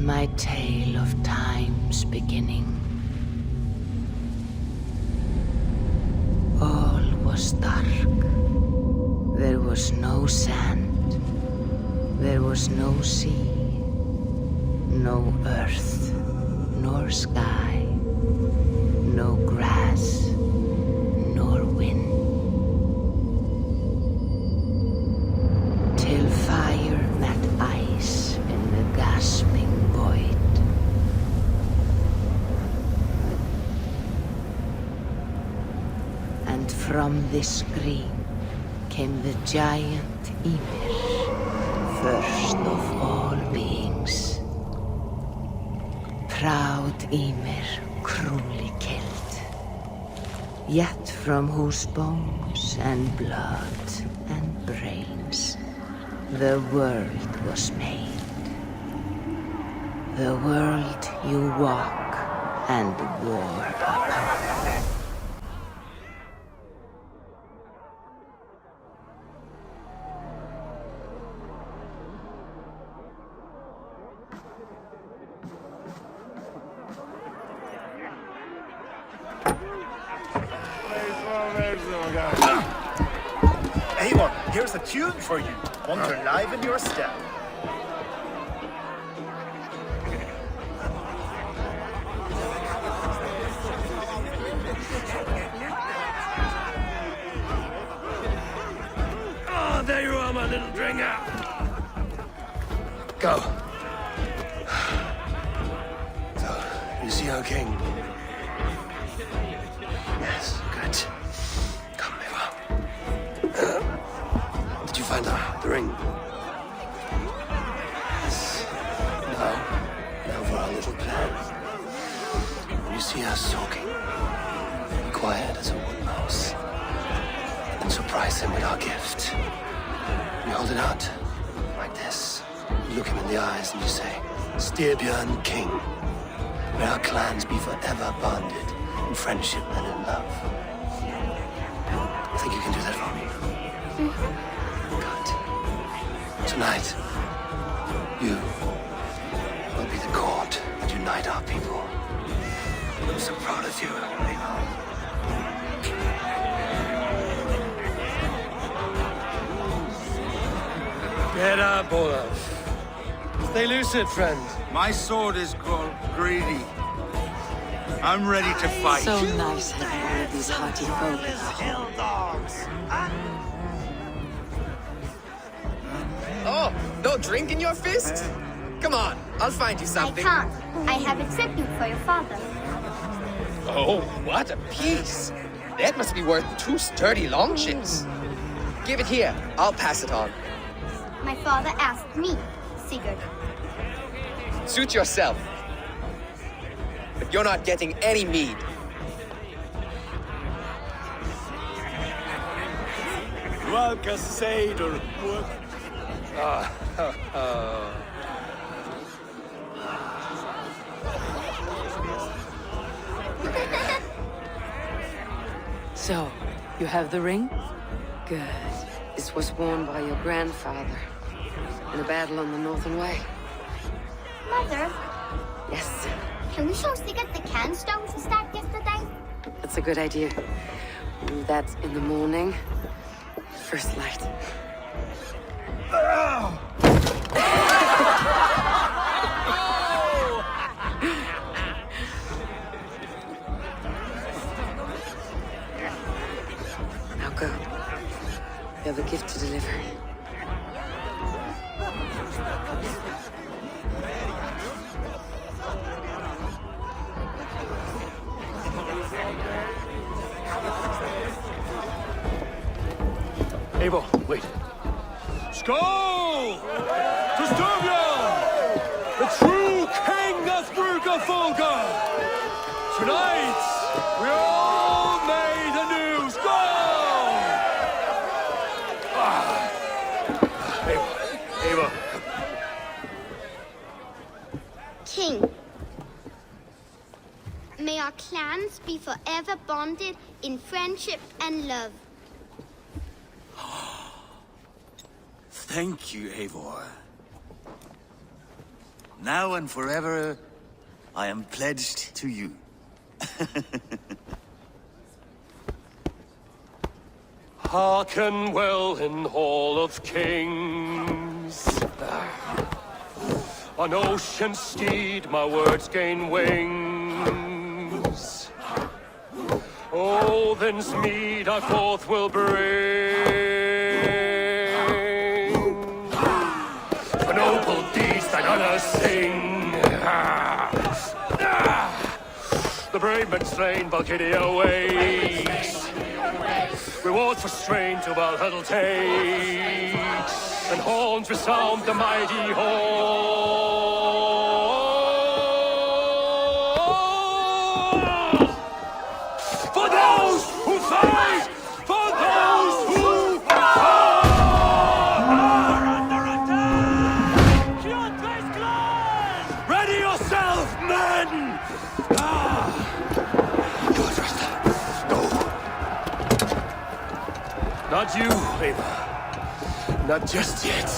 my tale of time's beginning. All was dark. There was no sand. There was no sea. No earth, nor sky. No grass, nor wind. Till fire met ice in the gasping void. And from this scream came the giant Eivor, first of all beings. Proud Eivor, cruelly killed. Yet from whose bones and blood and brains the world was made. The world you walk and war upon. Eivor, here's a tune for you. Want to liven your step. Oh, there you are, my little dringer. Go. So, you see our king? Yes, good. Come, Eivor. Did you find the ring? Yes. Now for our little plan. When you see us talking, be quiet as a wood mouse. And surprise him with our gift. You hold it out, like this. You look him in the eyes and you say, Styrbjörn King, may our clans be forever bonded in friendship and in love. I think you can do that for me. Good. Tonight, you will be the cord that unite our people. I'm so proud of you, Eivor. Get up, Olaf. Stay lucid, friend. My sword is called Greedy. I'm ready to fight. So nice having all of these hearty folk at home. Oh, no drink in your fist? Come on, I'll find you something. I can't. I have a tribute for your father. Oh, what a piece. That must be worth 2 sturdy longships. Give it here, I'll pass it on. My father asked me, Sigurd. Suit yourself. But you're not getting any mead. Welke seder. So, you have the ring? Good. This was worn by your grandfather in a battle on the Northern Way. Mother, Yes, can we show Sigurd the canstones we stabbed yesterday? that's a good idea. We'll do that in the morning. First light. Now go. You have a gift to deliver. Eivor, wait. Skål! To Styrbjörn! The true king of Bruggerfolker! Tonight, we all made anew. Skål! Eivor. King, may our clans be forever bonded in friendship and love. Thank you, Eivor. Now and forever, I am pledged to you. Hearken well in Hall of Kings. On ocean steed my words gain wings. Odin's mead I forth will bring. For noble deeds thine honors sing. The brave men slain, Valhalla awaits. Reward for strain to Valhalla takes, and horns resound the mighty hall. For those who fight, for those who fall, are under attack. Ready yourself, men! Not you, Eivor. Not just yet.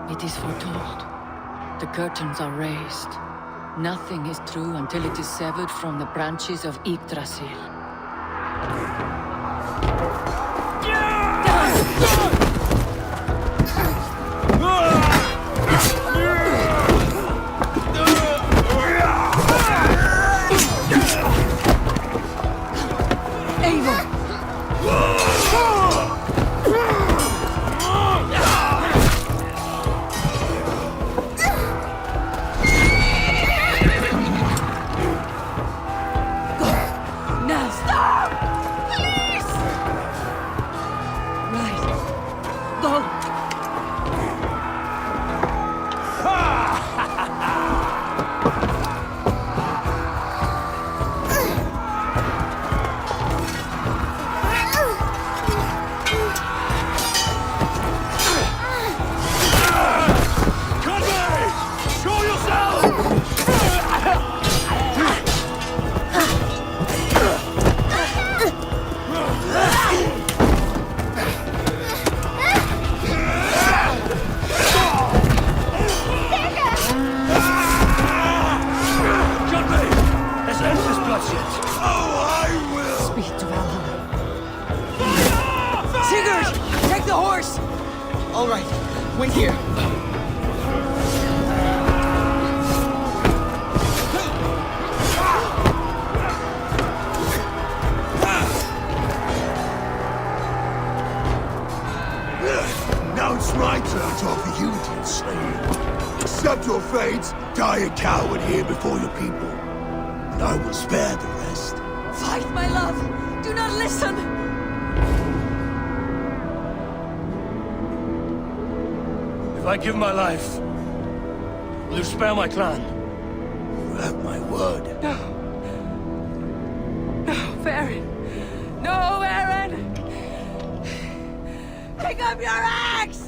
It is foretold. The curtains are raised. Nothing is true until it is severed from the branches of Yggdrasil. Eivor! Now stop! Please! Right. Go! Speak to Valhalla. Sigurd! Take the horse! All right, wait here. Now it's my turn to offer you, dear slave. Accept your fate, die a coward here before your people, and I will spare the rest. Fight, my love! Do not listen! If I give my life, will you spare my clan? You have my word. No. No, Baron! No, Baron! Pick up your axe!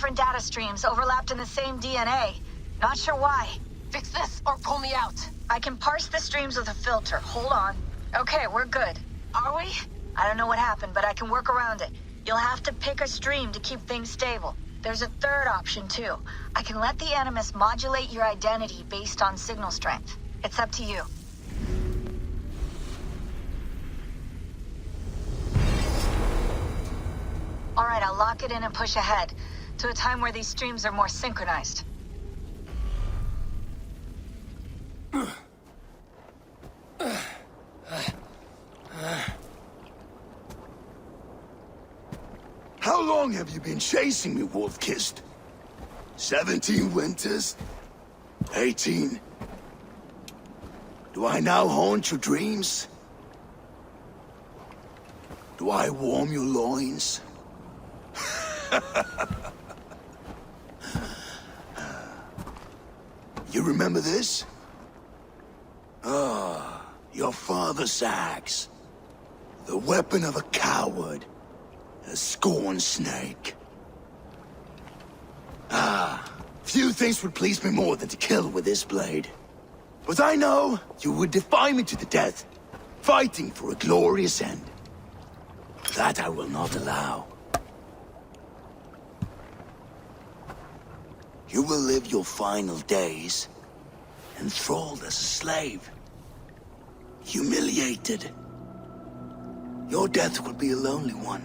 different data streams overlapped in the same DNA. Not sure why. Fix this or pull me out. I can parse the streams with a filter. Hold on. Okay, we're good. Are we? I don't know what happened, but I can work around it. You'll have to pick a stream to keep things stable. There's a third option, too. I can let the Animus modulate your identity based on signal strength. It's up to you. All right, I'll lock it in and push ahead to a time where these streams are more synchronized. How long have you been chasing me, Wolf-Kissed? 17 winters? 18? Do I now haunt your dreams? Do I warm your loins? You remember this? Ah, your father's axe. The weapon of a coward. A scorned snake. Ah, few things would please me more than to kill with this blade. But I know you would defy me to the death, fighting for a glorious end. That I will not allow. You will live your final days enthralled as a slave. Humiliated. Your death will be a lonely one.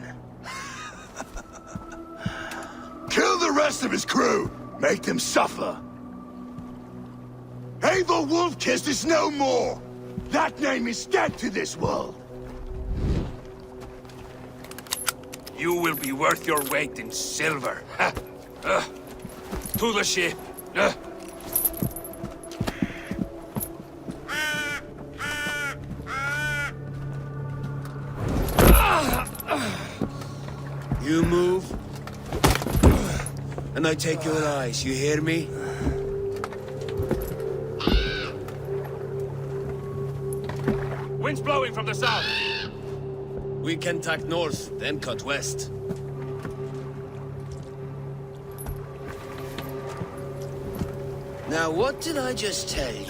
Kill the rest of his crew! Make them suffer! Eivor Wolf-Kissed is no more! That name is dead to this world! You will be worth your weight in silver. To the ship. You move, and I take your eyes, you hear me? Wind's blowing from the south. We can tack north, then cut west. Now, what did I just tell you?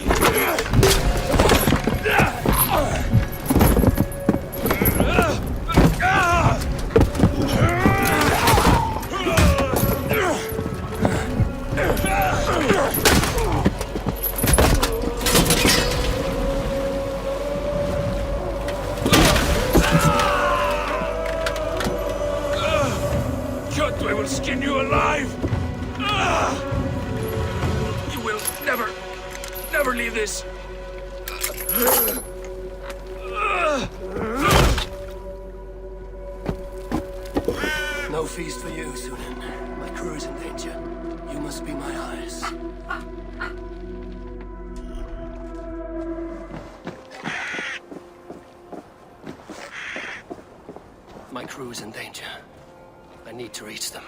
I will skin you alive! You will never leave this! No feast for you, Sunan. My crew is in danger. You must be my eyes. My crew is in danger. I need to reach them.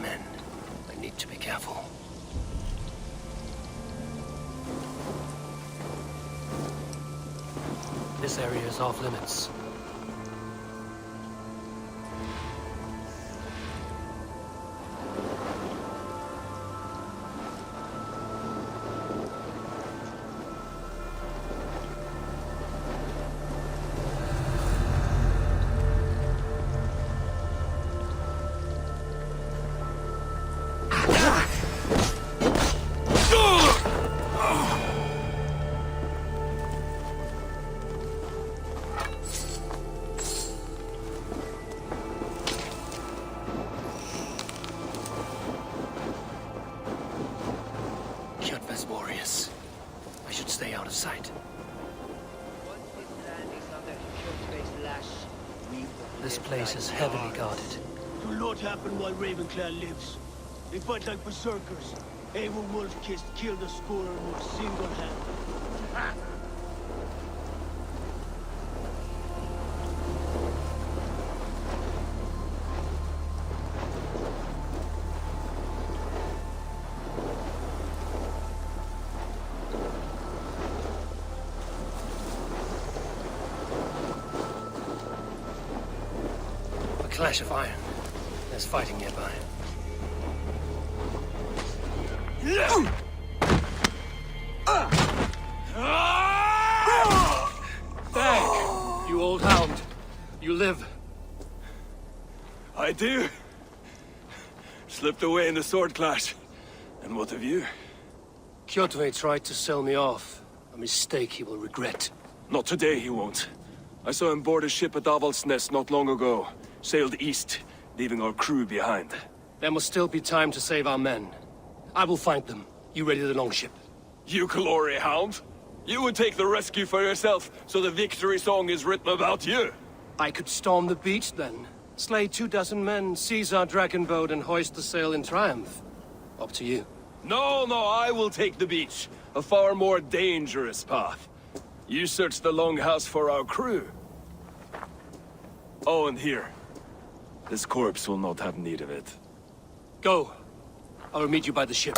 Men. I need to be careful. This area is off limits. This place is heavily guarded. Do not happen while Ravenclaw lives. They fight like berserkers. Eivor Wolf-Kissed killed a scorn with single hand. A clash of iron. There's fighting nearby. Dag, you old hound. You live. I do. Slipped away in the sword clash. And what of you? Kjotve tried to sell me off. A mistake he will regret. Not today, he won't. I saw him board a ship at Avaldsnes not long ago. Sailed east, leaving our crew behind. There must still be time to save our men. I will find them. You ready the longship? You glory hound? You would take the rescue for yourself, so the victory song is written about you. I could storm the beach then. Slay 24 men, seize our dragon boat and hoist the sail in triumph. Up to you. No, I will take the beach. A far more dangerous path. You search the longhouse for our crew. Oh, and here. This corpse will not have need of it. Go. I will meet you by the ship.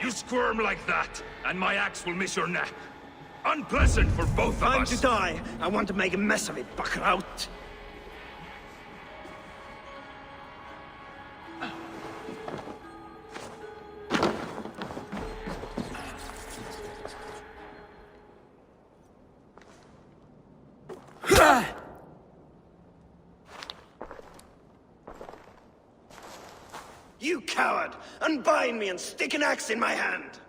You squirm like that, and my axe will miss your neck. Unpleasant for both of Time us. to die. I want to make a mess of it, Buckraut. You coward! Unbind me and stick an axe in my hand!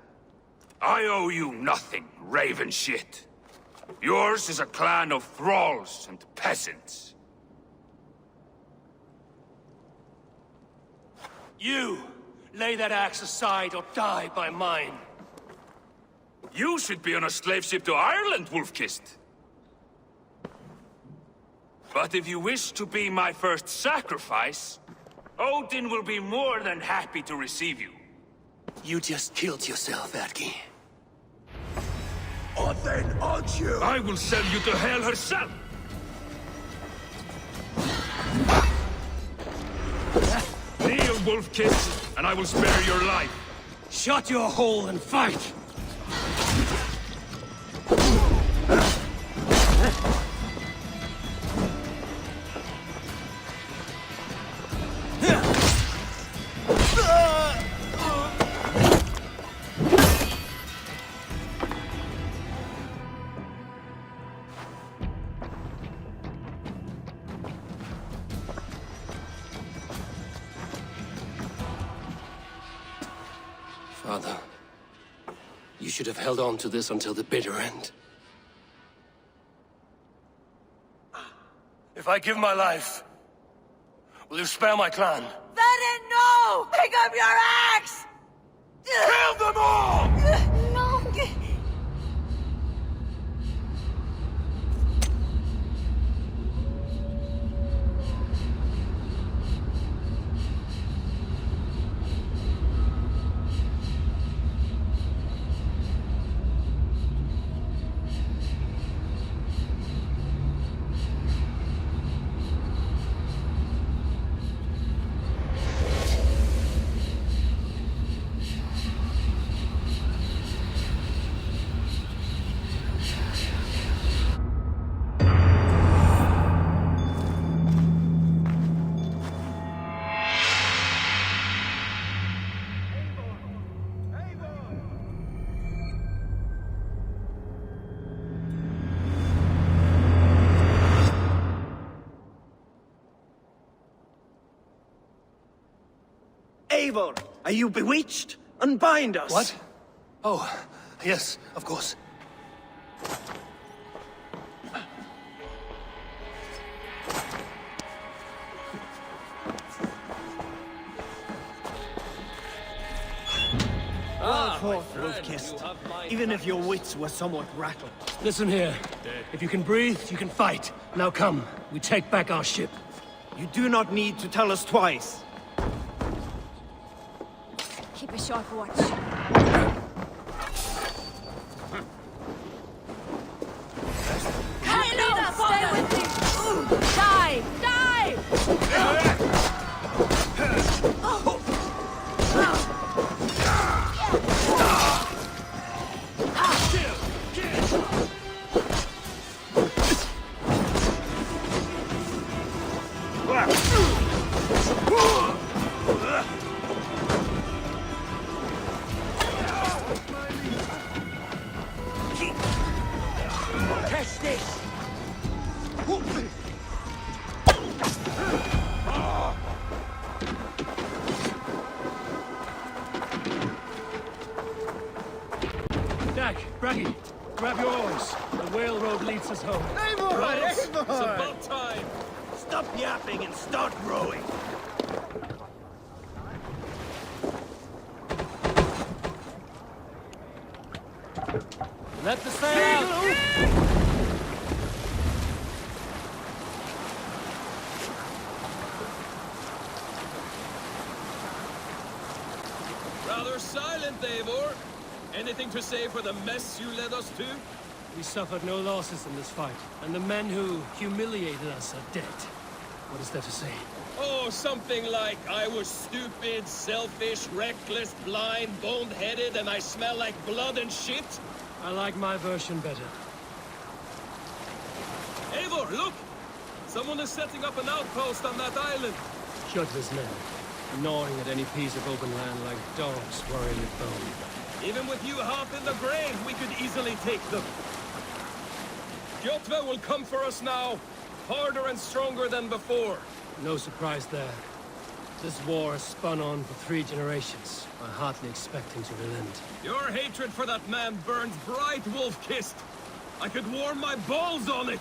I owe you nothing, raven shit. Yours is a clan of thralls and peasants. You! Lay that axe aside or die by mine. You should be on a slave ship to Ireland, Wolf-Kissed. But if you wish to be my first sacrifice, Odin will be more than happy to receive you. You just killed yourself, Adki. Or then, aren't you? I will send you to hell herself! Kneel, Wolf-Kissed, and I will spare your life. Shut your hole and fight! Father, you should have held on to this until the bitter end. If I give my life, will you spare my clan? Venin, no! Pick up your axe! Kill them all! No! Eivor, are you bewitched? Unbind us! What? Oh, yes, of course. Wolf-kissed. Even if your wits were somewhat rattled. Listen here. If you can breathe, you can fight. Now come, we take back our ship. You do not need to tell us twice. Keep a sharp watch. Kaelina, stay with me! Die! Die! Catch this! Dak, Braggy, grab your oars. The whale road leads us home. Eivor! It's about time! Stop yapping and start rowing! Let the sail out! Rather silent, Eivor. Anything to say for the mess you led us to? We suffered no losses in this fight, and the men who humiliated us are dead. What is there to say? Oh, something like, I was stupid, selfish, reckless, blind, bone-headed, and I smell like blood and shit? I like my version better. Eivor, look! Someone is setting up an outpost on that island. Kjotve's men, gnawing at any piece of open land like dogs worrying at bone. Even with you half in the grave, we could easily take them. Kjotve will come for us now, harder and stronger than before. No surprise there. This war has spun on for 3 generations. I hardly expect him to relent. Your hatred for that man burns bright, Wolf-kissed. I could warm my balls on it.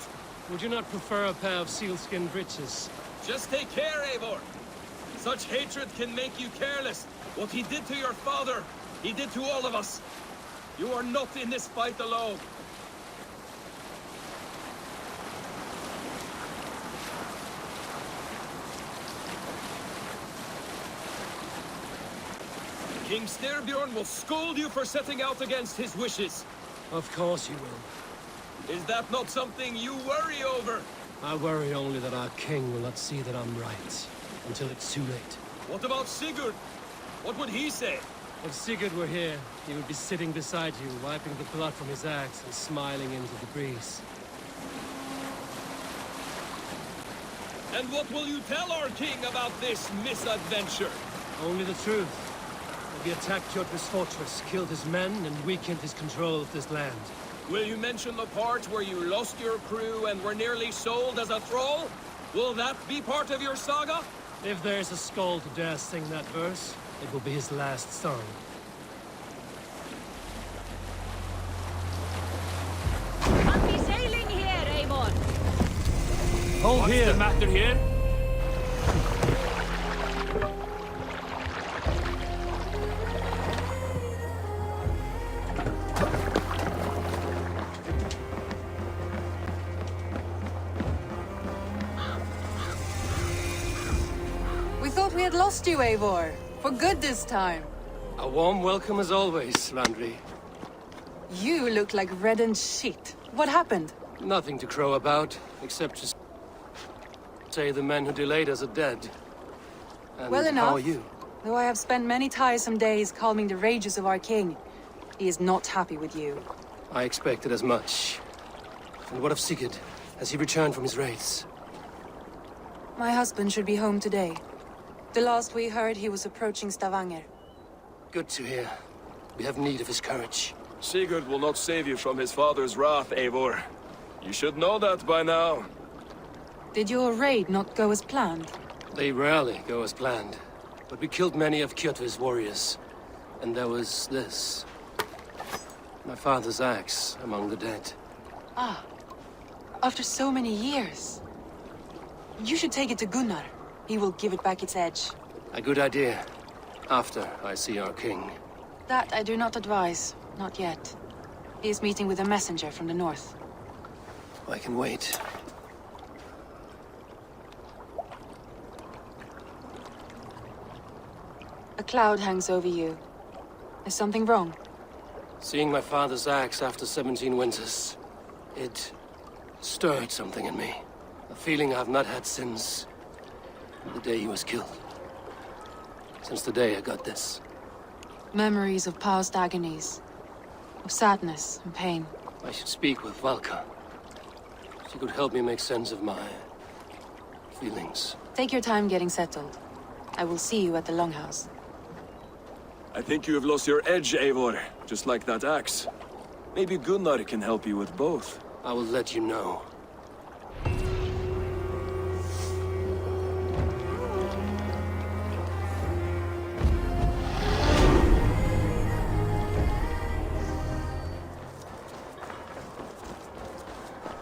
Would you not prefer a pair of sealskin breeches? Just take care, Eivor. Such hatred can make you careless. What he did to your father, he did to all of us. You are not in this fight alone. King Styrbjorn will scold you for setting out against his wishes. Of course he will. Is that not something you worry over? I worry only that our king will not see that I'm right, until it's too late. What about Sigurd? What would he say? If Sigurd were here, he would be sitting beside you, wiping the blood from his axe and smiling into the breeze. And what will you tell our king about this misadventure? Only the truth. We attacked Kjotve's fortress, killed his men, and weakened his control of this land. Will you mention the part where you lost your crew and were nearly sold as a thrall? Will that be part of your saga? If there's a skull to dare sing that verse, it will be his last song. Can't be sailing here, Eivor! Hold What's here! the matter here? We thought we had lost you, Eivor. For good this time. A warm welcome as always, Landry. You look like reddened shit. What happened? Nothing to crow about, except to say the men who delayed us are dead. And Well enough. how are you? Though I have spent many tiresome days calming the rages of our king, he is not happy with you. I expected as much. And what of Sigurd? Has he returned from his raids? My husband should be home today. The last we heard, he was approaching Stavanger. Good to hear. We have need of his courage. Sigurd will not save you from his father's wrath, Eivor. You should know that by now. Did your raid not go as planned? They rarely go as planned. But we killed many of Kjotve's warriors. And there was this. My father's axe among the dead. Ah, after so many years. You should take it to Gunnar. He will give it back its edge. A good idea. After I see our king. That I do not advise. Not yet. He is meeting with a messenger from the north. I can wait. A cloud hangs over you. Is something wrong? Seeing my father's axe after 17 winters, it stirred something in me. A feeling I've not had since the day he was killed. Since the day I got this. Memories of past agonies. Of sadness and pain. I should speak with Valka. She could help me make sense of my feelings. Take your time getting settled. I will see you at the Longhouse. I think you have lost your edge, Eivor. Just like that axe. Maybe Gunnar can help you with both. I will let you know.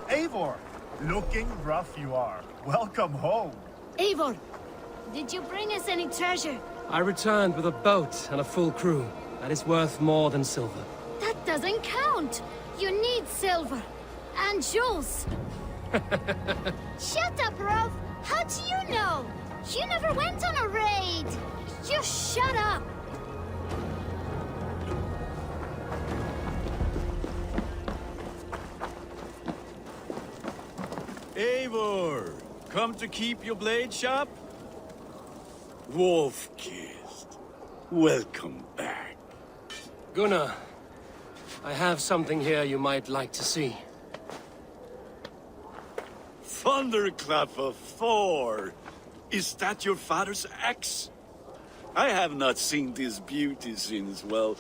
Eivor, looking rough you are. Welcome home. Eivor, did you bring us any treasure? I returned with a boat and a full crew. That is worth more than silver. That doesn't count. You need silver. And jewels. Shut up, Rolf. How do you know? You never went on a raid. Just shut up. Eivor, come to keep your blade sharp? Wolf-kissed, welcome back. Gunnar, I have something here you might like to see. Thunderclap of Thor! Is that your father's axe? I have not seen this beauty since, well,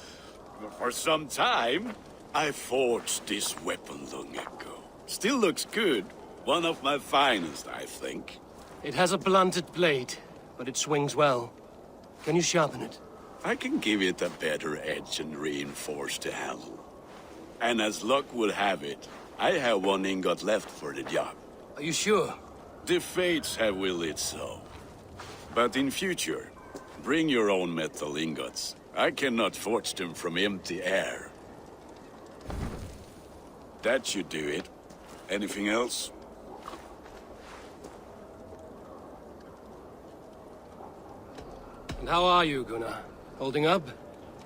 for some time. I forged this weapon long ago. Still looks good. One of my finest, I think. It has a blunted blade, but it swings well. Can you sharpen it? I can give it a better edge and reinforce the handle. And as luck will have it, I have one ingot left for the job. Are you sure? The fates have willed it so. But in future, bring your own metal ingots. I cannot forge them from empty air. That should do it. Anything else? And how are you, Gunnar? Holding up?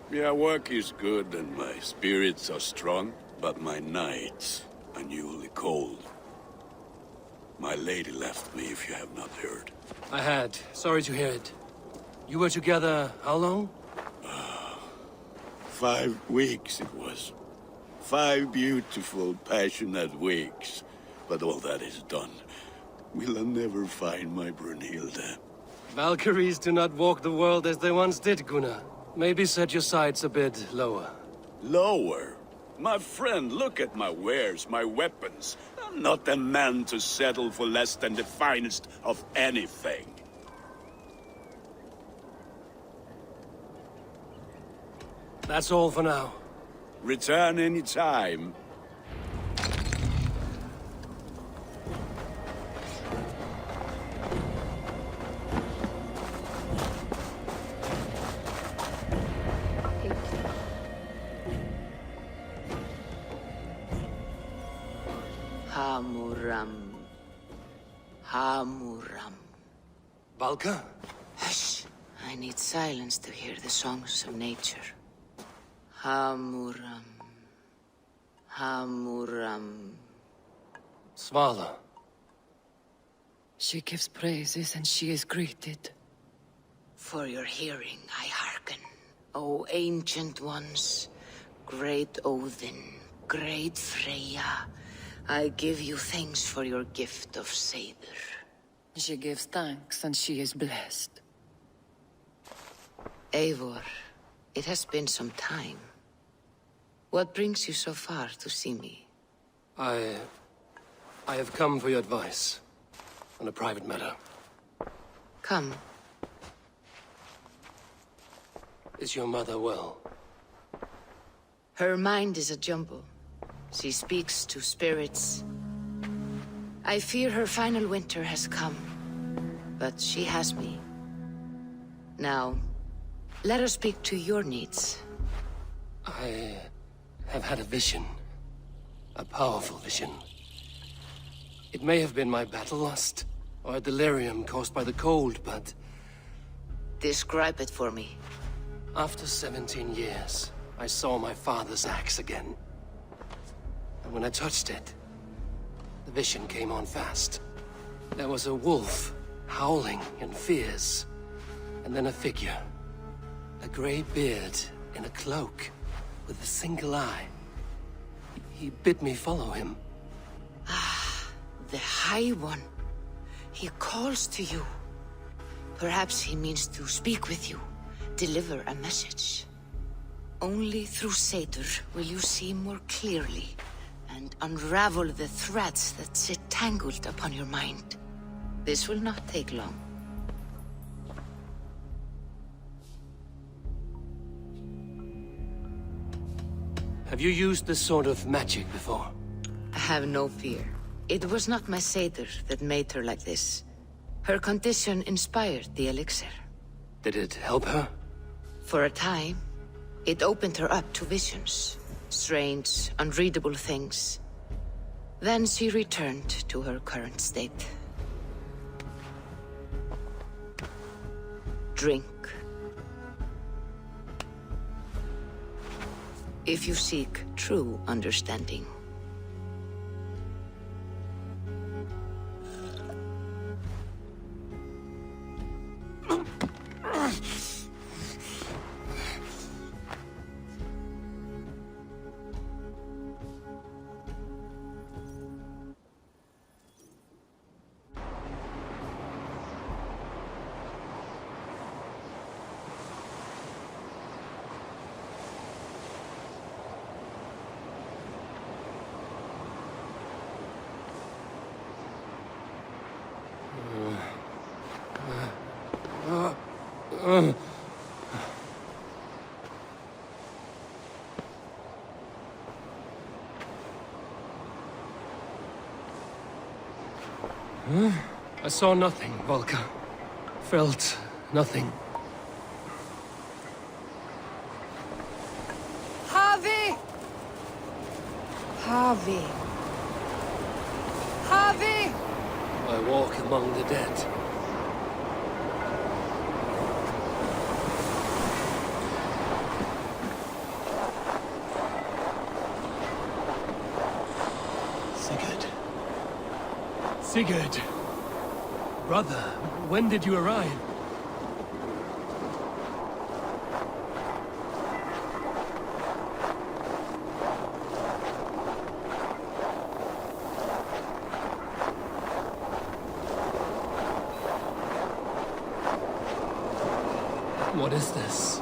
Yeah, work is good and my spirits are strong, but my nights are newly cold. My lady left me, if you have not heard. I had. Sorry to hear it. You were together how long? 5 weeks it was. 5 beautiful, passionate weeks. But all that is done. Will I never find my Brunhilde? Valkyries do not walk the world as they once did, Gunnar. Maybe set your sights a bit lower. Lower? My friend, look at my wares, my weapons. I'm not a man to settle for less than the finest of anything. That's all for now. Return any time. Hamuram. Hamuram. Valka? Hush. I need silence to hear the songs of nature. Hamuram. Hamuram. Svala. She gives praises and she is greeted. For your hearing, I hearken. O ancient ones, great Odin, great Freya, I give you thanks for your gift of Seder. She gives thanks and she is blessed. Eivor, it has been some time. What brings you so far to see me? I have come for your advice. On a private matter. Come. Is your mother well? Her mind is a jumble. She speaks to spirits. I fear her final winter has come, but she has me. Now, let her speak to your needs. I have had a vision. A powerful vision. It may have been my battle lust, or a delirium caused by the cold, but... Describe it for me. After 17 years, I saw my father's axe again. And when I touched it, the vision came on fast. There was a wolf, howling in fears. And then a figure. A grey beard in a cloak, with a single eye. He bid me follow him. Ah, the High One. He calls to you. Perhaps he means to speak with you, deliver a message. Only through Seder will you see more clearly and unravel the threads that sit tangled upon your mind. This will not take long. Have you used this sort of magic before? Have no fear. It was not my Seder that made her like this. Her condition inspired the elixir. Did it help her? For a time, it opened her up to visions. Strange, unreadable things. Then she returned to her current state. Drink. If you seek true understanding. I saw nothing, Volka. Felt nothing. Harvey! Harvey! Harvey! I walk among the dead. Sigurd! Brother, when did you arrive? What is this?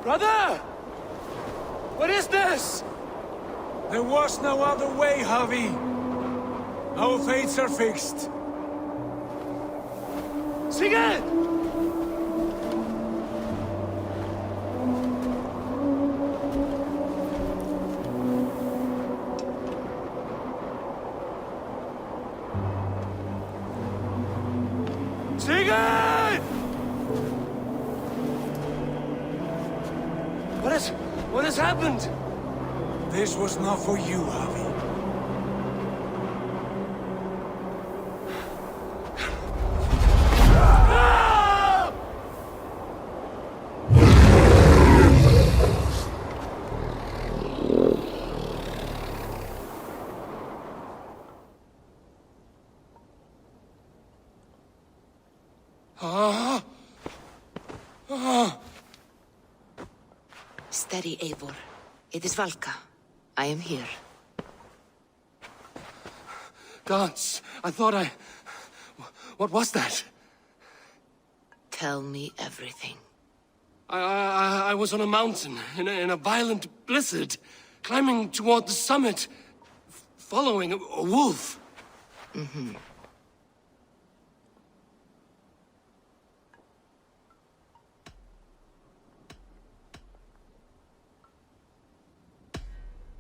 Brother! What is this? There was no other way, Harvey. Our fates are fixed. Sigurd! Sigurd! What has happened? This was not for you, Harvey. Steady, Eivor. It is Valka. I am here. Gods, I thought I... What was that? Tell me everything. I was on a mountain, in a violent blizzard, climbing toward the summit, following a wolf. Mm-hmm.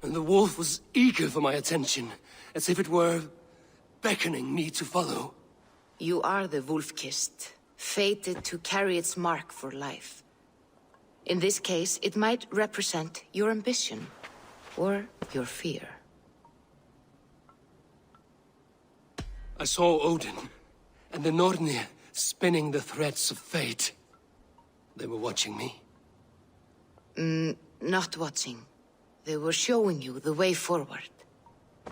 And the wolf was eager for my attention, as if it were beckoning me to follow. You are the wolf-kissed, fated to carry its mark for life. In this case, it might represent your ambition, or your fear. I saw Odin, and the Nornir spinning the threads of fate. They were watching me. Not watching. They were showing you the way forward.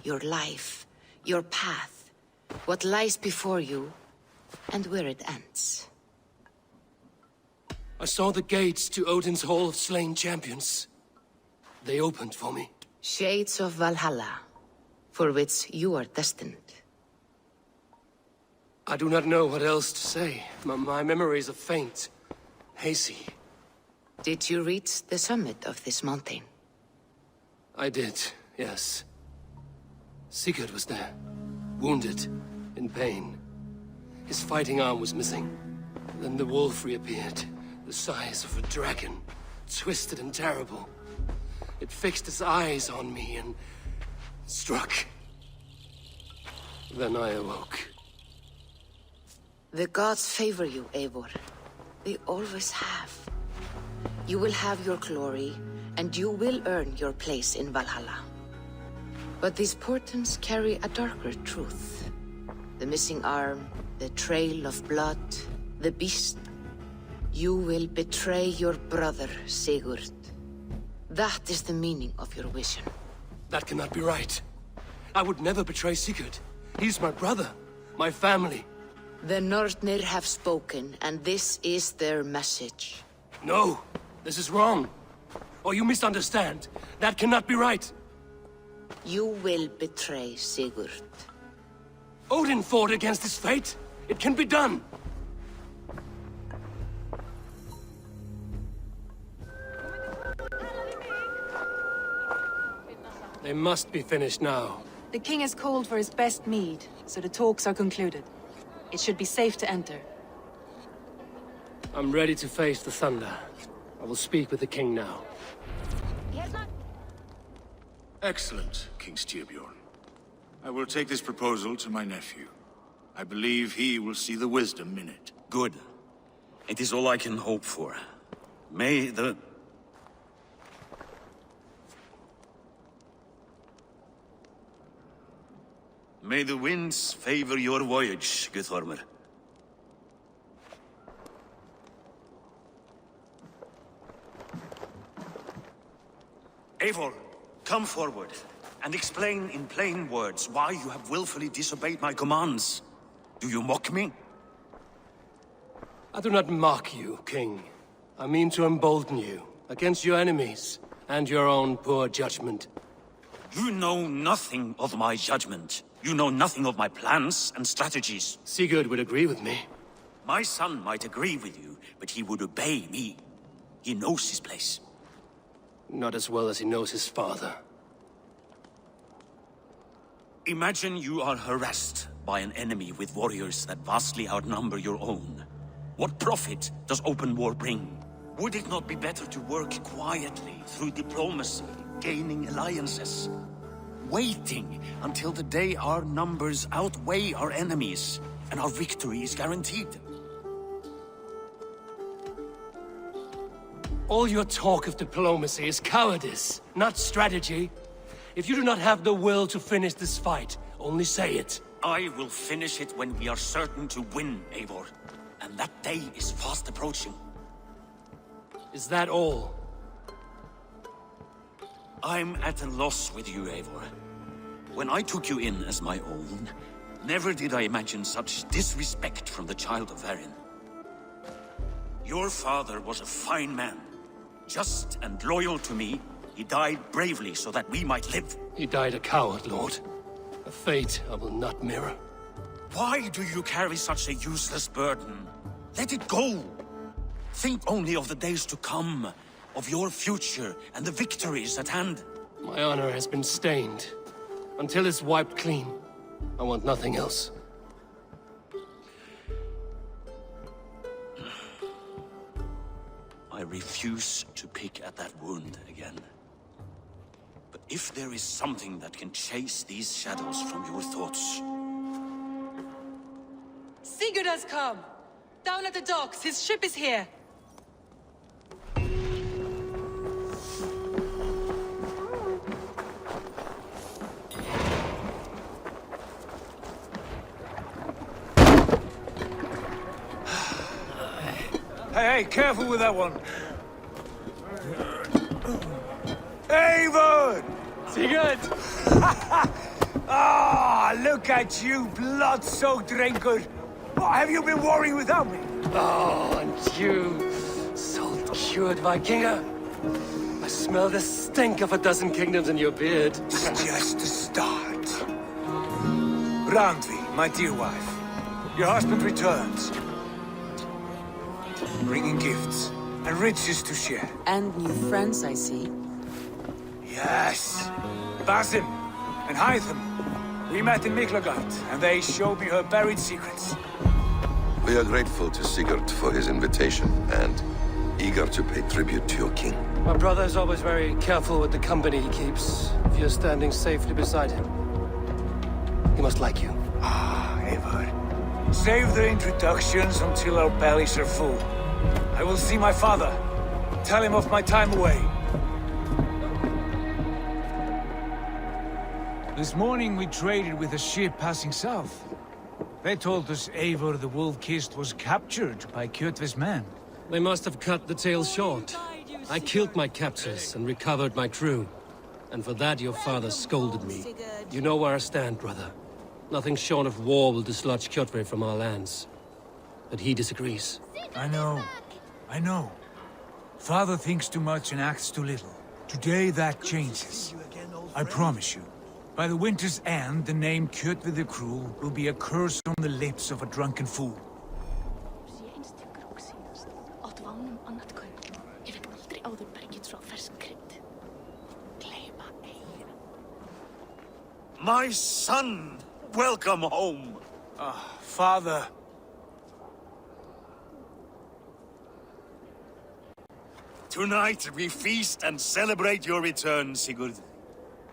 Your life, your path, what lies before you, and where it ends. I saw the gates to Odin's Hall of Slain Champions. They opened for me. Shades of Valhalla, for which you are destined. I do not know what else to say. My memories are faint, hazy. Did you reach the summit of this mountain? I did, yes. Sigurd was there, wounded, in pain. His fighting arm was missing. Then the wolf reappeared, the size of a dragon, twisted and terrible. It fixed its eyes on me and struck. Then I awoke. The gods favor you, Eivor. They always have. You will have your glory, and you will earn your place in Valhalla. But these portents carry a darker truth. The missing arm, the trail of blood, the beast. You will betray your brother, Sigurd. That is the meaning of your vision. That cannot be right. I would never betray Sigurd. He's my brother, my family. The Nornir have spoken, and this is their message. No, this is wrong. Or you misunderstand. That cannot be right. You will betray Sigurd. Odin fought against his fate. It can be done. They must be finished now. The king has called for his best mead, so the talks are concluded. It should be safe to enter. I'm ready to face the thunder. I will speak with the king now. Excellent, King Styrbjorn. I will take this proposal to my nephew. I believe he will see the wisdom in it. Good. It is all I can hope for. May the... May the winds favor your voyage, ʻeɪvɔːr. Eivor, come forward, and explain in plain words why you have willfully disobeyed my commands. Do you mock me? I do not mock you, King. I mean to embolden you against your enemies and your own poor judgment. You know nothing of my judgment. You know nothing of my plans and strategies. Sigurd would agree with me. My son might agree with you, but he would obey me. He knows his place. Not as well as he knows his father. Imagine you are harassed by an enemy with warriors that vastly outnumber your own. What profit does open war bring? Would it not be better to work quietly through diplomacy, gaining alliances? Waiting until the day our numbers outweigh our enemies, and our victory is guaranteed. All your talk of diplomacy is cowardice, not strategy. If you do not have the will to finish this fight, only say it. I will finish it when we are certain to win, Eivor. And that day is fast approaching. Is that all? I'm at a loss with you, Eivor. When I took you in as my own, never did I imagine such disrespect from the child of Varin. Your father was a fine man. Just and loyal to me, he died bravely so that we might live. He died a coward, Lord. A fate I will not mirror. Why do you carry such a useless burden? Let it go! Think only of the days to come, of your future and the victories at hand. My honor has been stained. Until it's wiped clean, I want nothing else. I refuse to pick at that wound again. But if there is something that can chase these shadows from your thoughts... Sigurd has come! Down at the docks, his ship is here! Hey, careful with that one. Eivor! Sigurd! Ah, look at you, blood-soaked drinker. What have you been worrying without me? Oh, and you, salt-cured Vikinger. I smell the stink of a dozen kingdoms in your beard. It's just the start. Randvi, my dear wife, your husband returns. Bringing gifts and riches to share. And new friends, I see. Yes. Basim and Hytham. We met in Miklagard, and they showed me her buried secrets. We are grateful to Sigurd for his invitation, and eager to pay tribute to your king. My brother is always very careful with the company he keeps. If you're standing safely beside him, he must like you. Ah, Eivor. Save the introductions until our bellies are full. I will see my father. Tell him of my time away. This morning we traded with a ship passing south. They told us Eivor the Wolf-Kissed was captured by Kjotve's men. They must have cut the tale short. I killed my captors and recovered my crew. And for that your father scolded me. You know where I stand, brother. Nothing short of war will dislodge Kjotve from our lands. But he disagrees. I know. Father thinks too much and acts too little. Today that changes. I promise you. By the winter's end, the name Kjotve the Cruel will be a curse on the lips of a drunken fool. My son! Welcome home! Ah, Father. Tonight we feast and celebrate your return, Sigurd.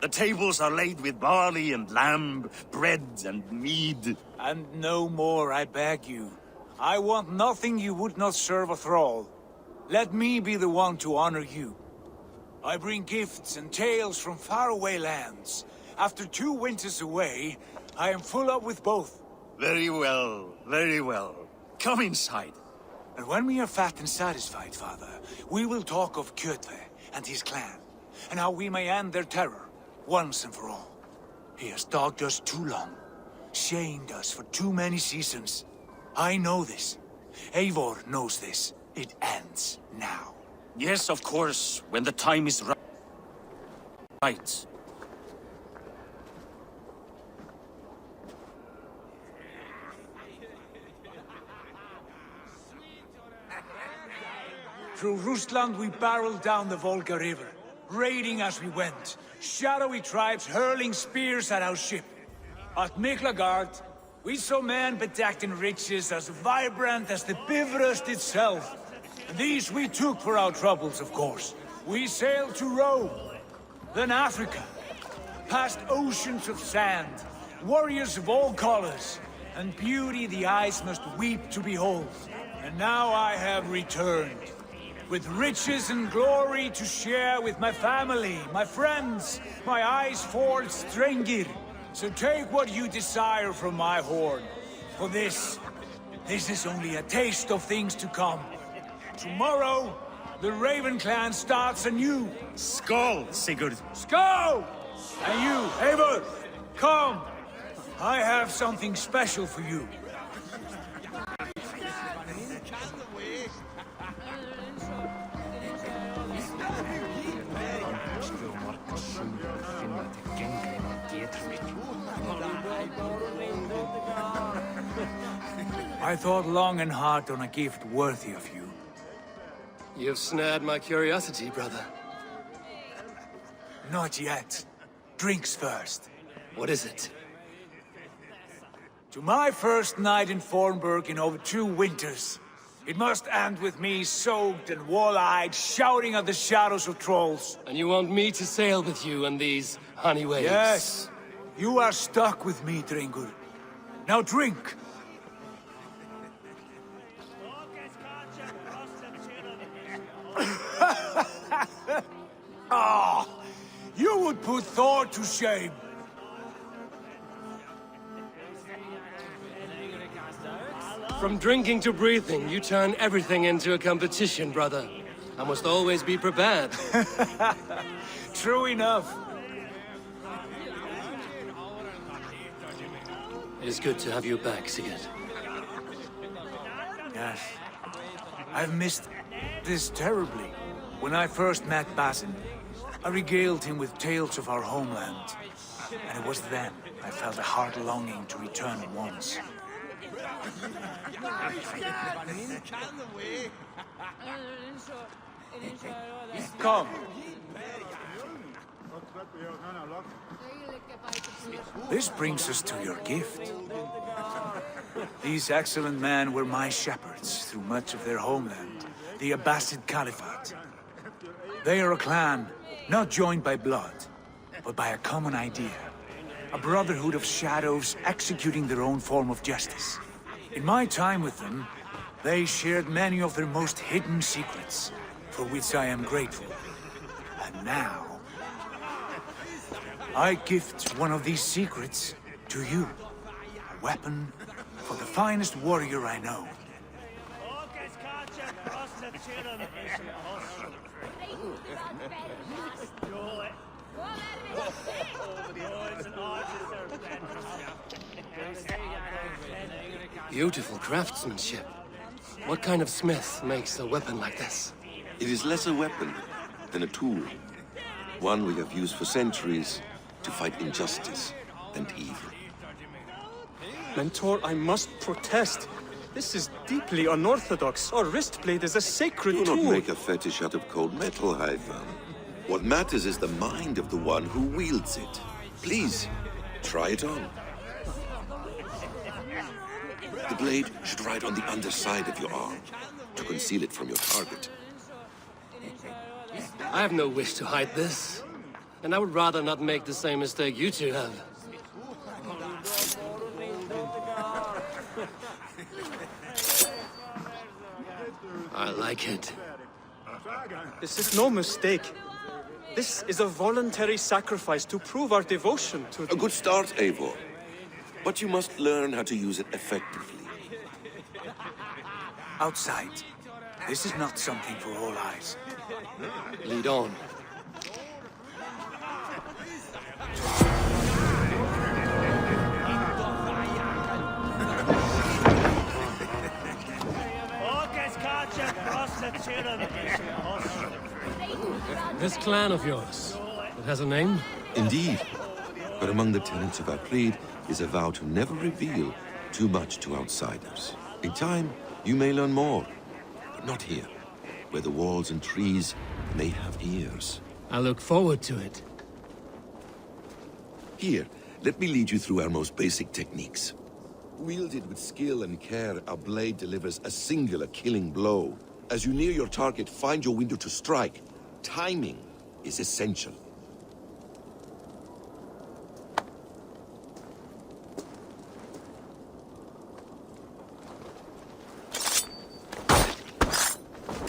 The tables are laid with barley and lamb, bread and mead. And no more, I beg you. I want nothing you would not serve a thrall. Let me be the one to honor you. I bring gifts and tales from faraway lands. After 2 winters away, I am full up with both. Very well, very well. Come inside. And when we are fat and satisfied, Father, we will talk of Kjotve and his clan, and how we may end their terror, once and for all. He has dogged us too long, shamed us for too many seasons. I know this. Eivor knows this. It ends now. Yes, of course, when the time is right. Through Rusland we barreled down the Volga River, raiding as we went. Shadowy tribes hurling spears at our ship. At Miklagard, we saw men bedecked in riches as vibrant as the Bifrost itself. And these we took for our troubles, of course. We sailed to Rome, then Africa, past oceans of sand, warriors of all colors, and beauty the eyes must weep to behold. And now I have returned, with riches and glory to share with my family, my friends, my eyes-forged Strengir. So take what you desire from my hoard. For this is only a taste of things to come. Tomorrow, the Raven clan starts anew. Skål, Sigurd. Skål! And you, Eivor, come. I have something special for you. I thought long and hard on a gift worthy of you. You've snared my curiosity, brother. Not yet. Drinks first. What is it? To my first night in Fornburg in over 2 winters. It must end with me soaked and wall-eyed, shouting at the shadows of trolls. And you want me to sail with you on these honey waves? Yes. You are stuck with me, Drengur. Now drink! Ah, you would put Thor to shame. From drinking to breathing, you turn everything into a competition, brother. I must always be prepared. True enough. It's good to have you back, Sigurd. Yes. I've missed this terribly. When I first met Basin, I regaled him with tales of our homeland. And it was then I felt a heart longing to return once. Come. This brings us to your gift. These excellent men were my shepherds through much of their homeland, the Abbasid Caliphate. They are a clan, not joined by blood, but by a common idea. A brotherhood of shadows executing their own form of justice. In my time with them, they shared many of their most hidden secrets, for which I am grateful. And now, I gift one of these secrets to you. A weapon for the finest warrior I know. Beautiful craftsmanship. What kind of smith makes a weapon like this? It is less a weapon than a tool. One we have used for centuries to fight injustice and evil. Mentor, I must protest. This is deeply unorthodox. Our wrist blade is a sacred tool. Do not make a fetish out of cold metal, Eivor. What matters is the mind of the one who wields it. Please, try it on. The blade should ride on the underside of your arm, to conceal it from your target. I have no wish to hide this. And I would rather not make the same mistake you two have. I like it. This is no mistake. This is a voluntary sacrifice to prove our devotion to... A good start, Eivor. But you must learn how to use it effectively. Outside. This is not something for all eyes. Lead on. This clan of yours, it has a name? Indeed. But among the tenets of our creed is a vow to never reveal too much to outsiders. In time, you may learn more, but not here, where the walls and trees may have ears. I look forward to it. Here, let me lead you through our most basic techniques. Wielded with skill and care, our blade delivers a singular killing blow. As you near your target, find your window to strike. Timing is essential.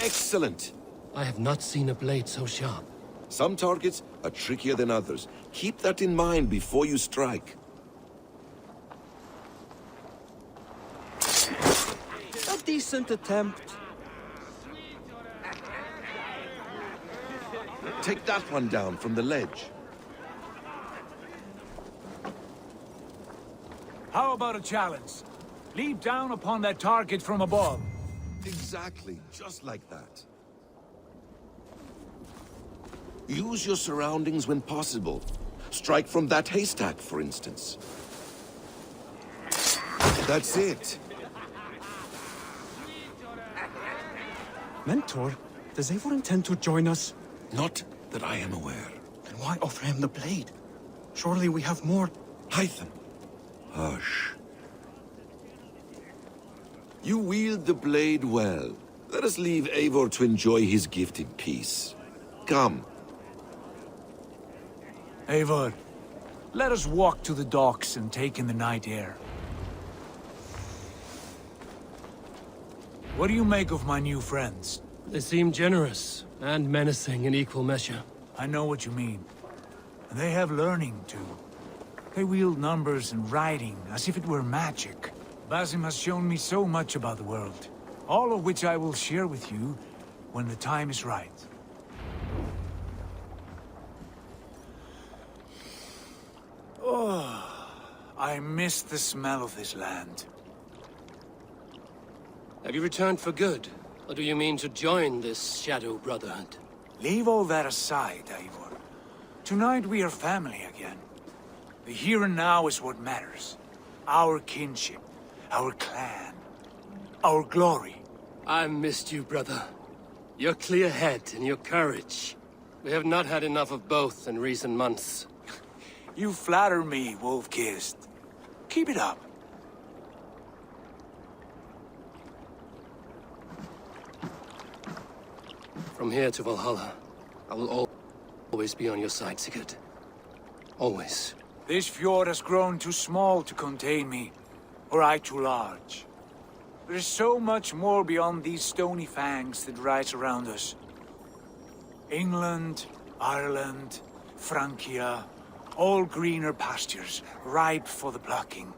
Excellent! I have not seen a blade so sharp. Some targets are trickier than others. Keep that in mind before you strike. A decent attempt. Take that one down from the ledge. How about a challenge? Leap down upon that target from above. Exactly, just like that. Use your surroundings when possible. Strike from that haystack, for instance. That's it. Mentor, does Eivor intend to join us? Not that I am aware. Then why offer him the blade? Surely we have more... Hytham. Hush. You wield the blade well. Let us leave Eivor to enjoy his gift in peace. Come. Eivor, let us walk to the docks and take in the night air. What do you make of my new friends? They seem generous and menacing in equal measure. I know what you mean. And they have learning, too. They wield numbers and writing as if it were magic. Basim has shown me so much about the world, all of which I will share with you when the time is right. Oh, I miss the smell of this land. Have you returned for good? Or do you mean to join this Shadow Brotherhood? Leave all that aside, Eivor. Tonight we are family again. The here and now is what matters. Our kinship, our clan, our glory. I missed you, brother. Your clear head and your courage. We have not had enough of both in recent months. You flatter me, Wolf-Kissed. Keep it up. From here to Valhalla, I will always be on your side, Sigurd. Always. This fjord has grown too small to contain me, or I too large. There is so much more beyond these stony fangs that rise around us. England, Ireland, Francia, all greener pastures, ripe for the plucking.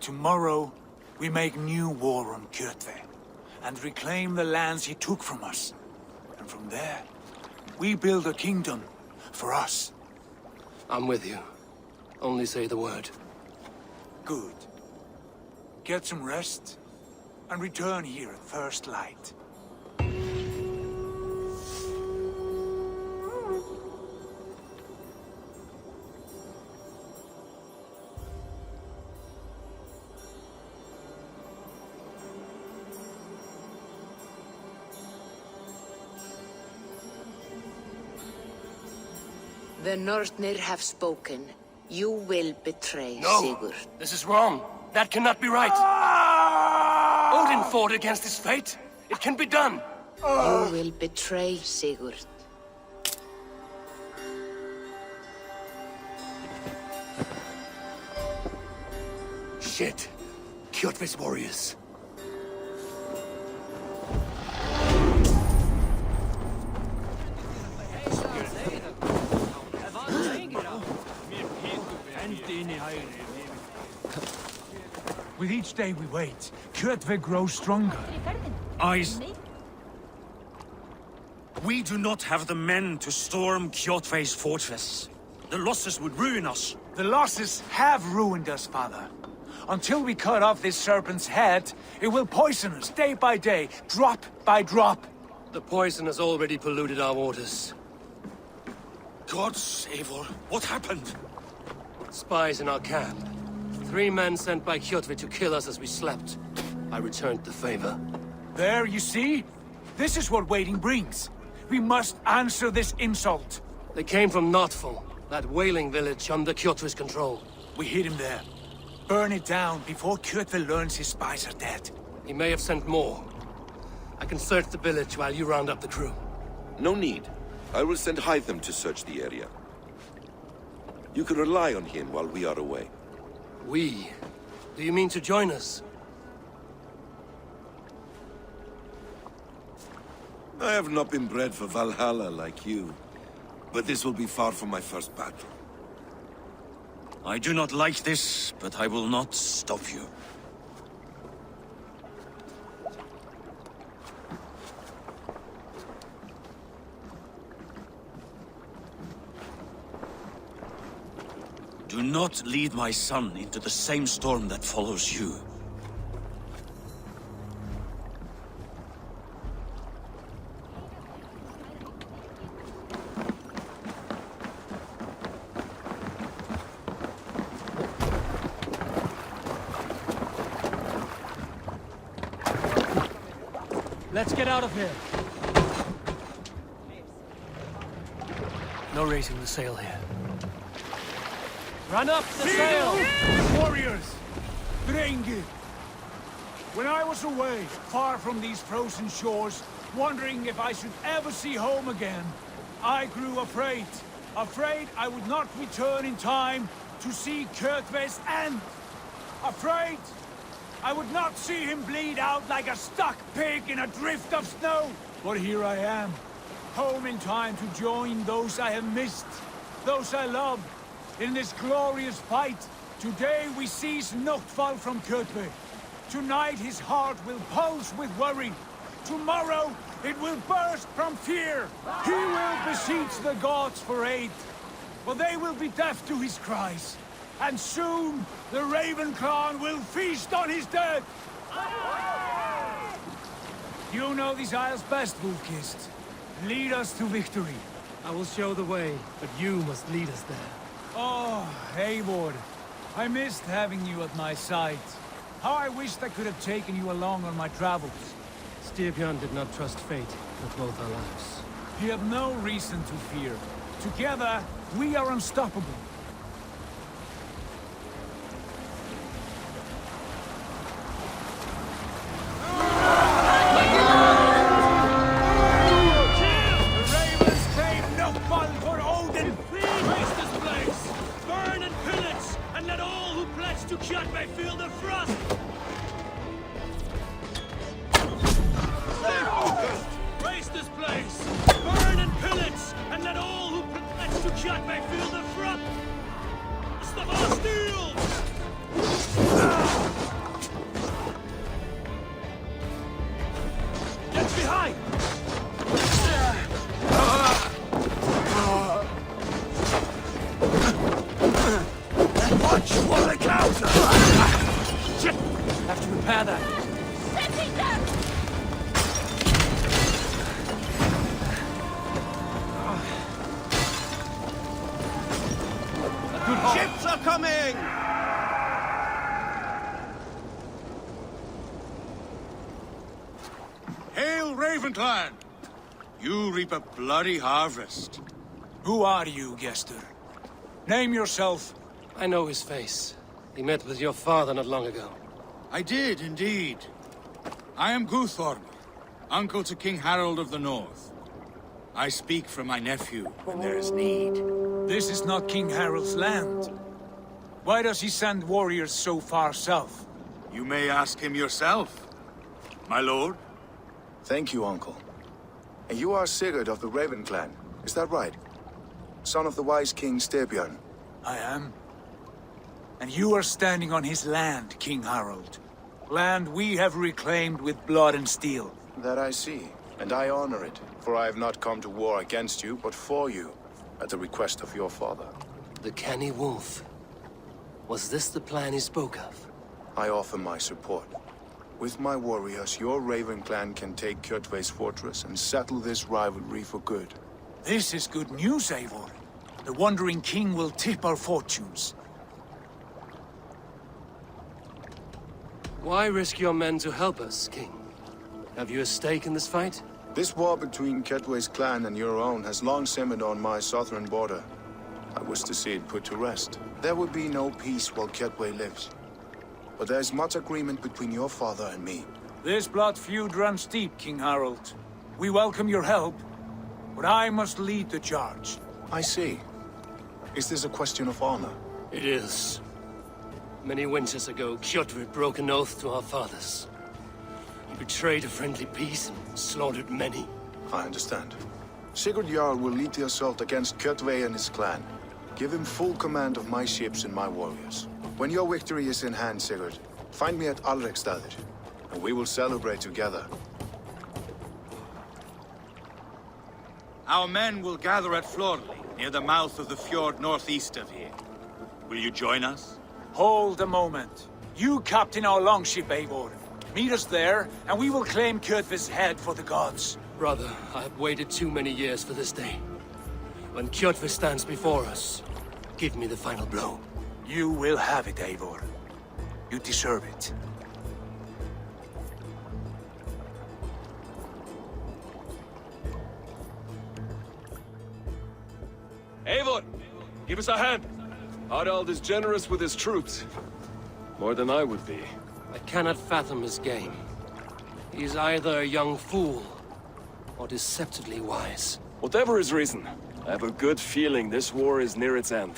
Tomorrow, we make new war on Kjotve, and reclaim the lands he took from us. And from there, we build a kingdom for us. I'm with you. Only say the word. Good. Get some rest, and return here at first light. The Northnir have spoken. You will betray No! Sigurd. This is wrong. That cannot be right. Odin fought against his fate. It can be done. You will betray Sigurd. Shit. Kjotve's warriors. With each day we wait, Kjotve grows stronger. We do not have the men to storm Kjotve's fortress. The losses would ruin us. The losses have ruined us, father. Until we cut off this serpent's head, it will poison us day by day, drop by drop. The poison has already polluted our waters. Gods, Eivor, what happened? Spies in our camp. 3 men sent by Kjotve to kill us as we slept. I returned the favor. There, you see? This is what waiting brings. We must answer this insult. They came from Notful, that whaling village under Kjotve's control. We hid him there. Burn it down before Kjotve learns his spies are dead. He may have sent more. I can search the village while you round up the crew. No need. I will send Hytham to search the area. You can rely on him while we are away. We? Do you mean to join us? I have not been bred for Valhalla like you, but this will be far from my first battle. I do not like this, but I will not stop you. Do not lead my son into the same storm that follows you. Let's get out of here. No raising the sail here. Run up the sail! Warriors! Drenge! When I was away, far from these frozen shores, wondering if I should ever see home again, I grew afraid. Afraid I would not return in time to see Kjotve's end. Afraid I would not see him bleed out like a stuck pig in a drift of snow. But here I am, home in time to join those I have missed, those I love, in this glorious fight. Today we seize Noctval from Kjotve. Tonight his heart will pulse with worry. Tomorrow it will burst from fear. He will beseech the gods for aid, but they will be deaf to his cries. And soon the Raven clan will feast on his dead. You know these isles best, Wolf-Kissed. Lead us to victory. I will show the way, but you must lead us there. Oh, Eivor. I missed having you at my side. How I wished I could have taken you along on my travels. Styrbjörn did not trust fate with both our lives. You have no reason to fear. Together, we are unstoppable. Ships are coming! Hail, Ravenclan! You reap a bloody harvest. Who are you, Gester? Name yourself. I know his face. He met with your father not long ago. I did, indeed. I am æiվɔːr, uncle to King Harold of the North. I speak for my nephew when there is need. This is not King Harold's land. Why does he send warriors so far south? You may ask him yourself, my lord. Thank you, uncle. And you are Sigurd of the Raven clan, is that right? Son of the wise King Styrbjörn. I am. And you are standing on his land, King Harold. Land we have reclaimed with blood and steel. That I see, and I honor it, for I have not come to war against you, but for you, at the request of your father. The canny wolf. Was this the plan he spoke of? I offer my support. With my warriors, your Raven clan can take Kjotve's fortress and settle this rivalry for good. This is good news, Eivor. The Wandering King will tip our fortunes. Why risk your men to help us, King? Have you a stake in this fight? This war between Kjotve's clan and your own has long simmered on my southern border. I wish to see it put to rest. There will be no peace while Kjotve lives. But there's much agreement between your father and me. This blood feud runs deep, King Harold. We welcome your help, but I must lead the charge. I see. Is this a question of honor? It is. Many winters ago, Kjotve broke an oath to our fathers. He betrayed a friendly peace and slaughtered many. I understand. Sigurd Jarl will lead the assault against Kjotve and his clan. Give him full command of my ships and my warriors. When your victory is in hand, Sigurd, find me at Alrekstadir, and we will celebrate together. Our men will gather at Florley, near the mouth of the fjord northeast of here. Will you join us? Hold a moment. You captain our longship, Eivor. Meet us there, and we will claim Kjotve's head for the gods. Brother, I have waited too many years for this day. When Kjotve stands before us, give me the final blow. You will have it, Eivor. You deserve it. Give us a hand. Harald is generous with his troops. More than I would be. I cannot fathom his game. He is either a young fool, or deceptively wise. Whatever his reason, I have a good feeling this war is near its end.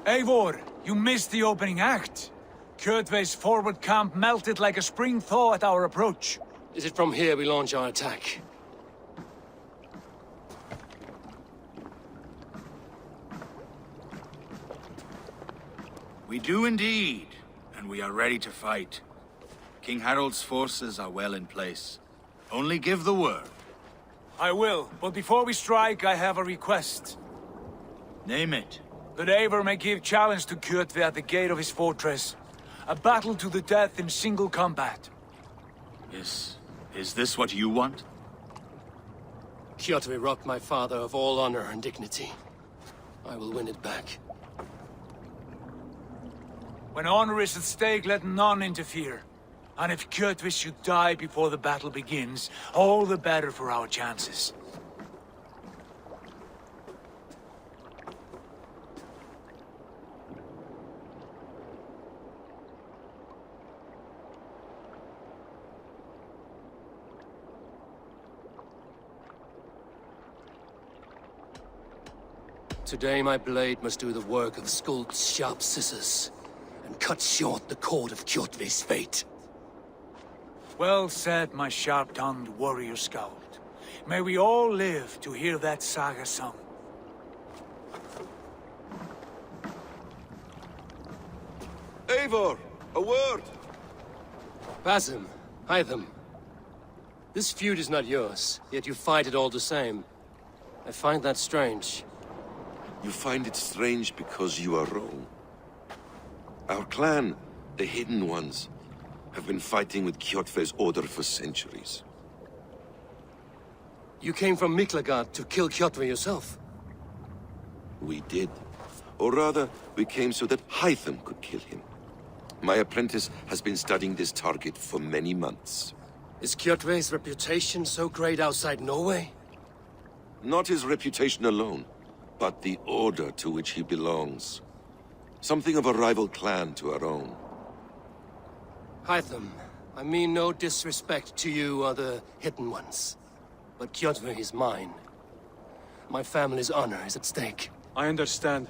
Eivor, you missed the opening act. Kjotve's forward camp melted like a spring thaw at our approach. Is it from here we launch our attack? We do indeed, and we are ready to fight. King Harald's forces are well in place. Only give the word. I will, but before we strike, I have a request. Name it. That Eivor may give challenge to Kjotve at the gate of his fortress. A battle to the death in single combat. Is this what you want? Kjotve robbed my father of all honor and dignity. I will win it back. When honor is at stake, let none interfere. And if Kjotve should die before the battle begins, all the better for our chances. Today my blade must do the work of Skuld's sharp scissors, and cut short the cord of Kjotve's fate. Well said, my sharp-tongued warrior scout. May we all live to hear that saga sung. Eivor, a word! Basim, Hytham. This feud is not yours, yet you fight it all the same. I find that strange. You find it strange because you are wrong. Our clan, the Hidden Ones, have been fighting with Kjotve's order for centuries. You came from Miklagard to kill Kjotve yourself? We did. Or rather, we came so that Hytham could kill him. My apprentice has been studying this target for many months. Is Kjotve's reputation so great outside Norway? Not his reputation alone, but the order to which he belongs. Something of a rival clan to our own. Hytham, I mean no disrespect to you or the Hidden Ones. But Kjotve is mine. My family's honor is at stake. I understand.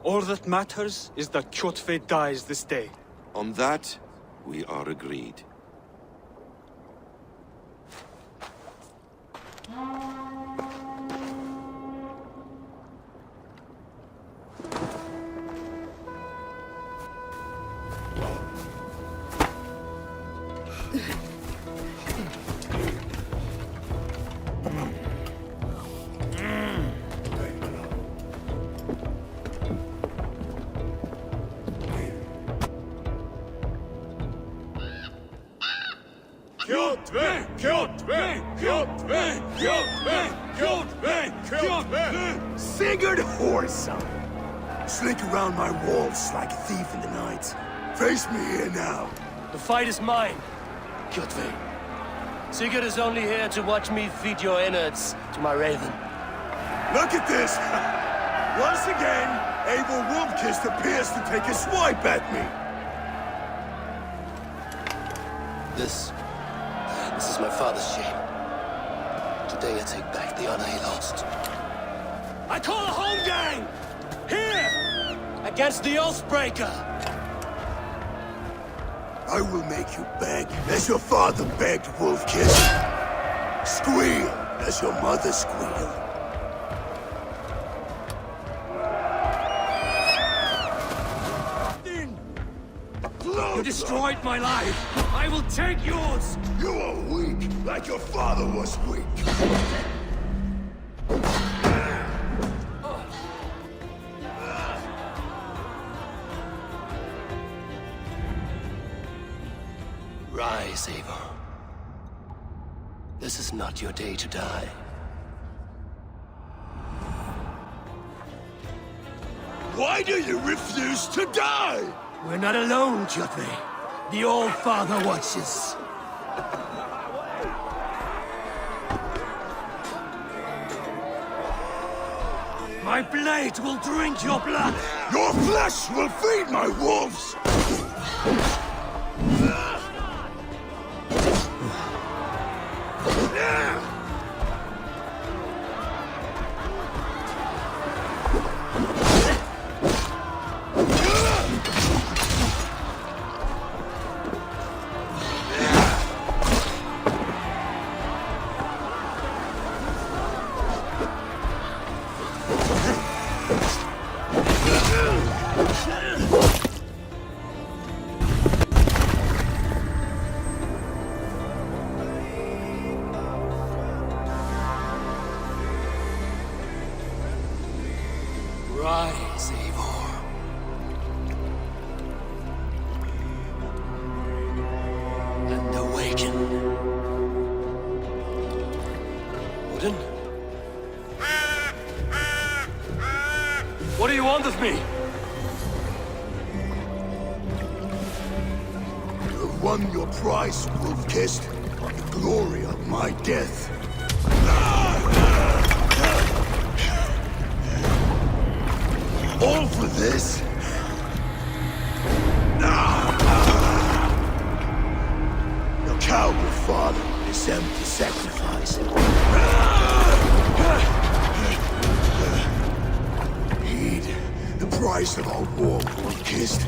All that matters is that Kjotve dies this day. On that, we are agreed. Kjotve! Kjotve! Kjotve! Kjotve! Kjotve! Kjotve! Sigurd Whoreson! Slink around my walls like a thief in the night. Face me here now. The fight is mine, Kjotve. Sigurd is only here to watch me feed your innards to my raven. Look at this! Once again, Eivor Wolf-Kissed appears to take a swipe at me. This is my father's shame. Today I take back the honor he lost. I call a home gang! Here! Against the Oathbreaker! I will make you beg, as your father begged, Wolf-Kiss. Squeal, as your mother squealed. Close! You destroyed my life. I will take yours. You are weak, like your father was weak. Rise, Eivor. This is not your day to die. Why do you refuse to die? We're not alone, Jotve. The Old Father watches. My blade will drink your blood. Your flesh will feed my wolves! Rise, Eivor. And awaken. Odin? What do you want of me? You have won your prize, wolf-kissed. The glory of my death. All for this? Your coward father is empty sacrifice. Heed the price of our war, wolf-kissed.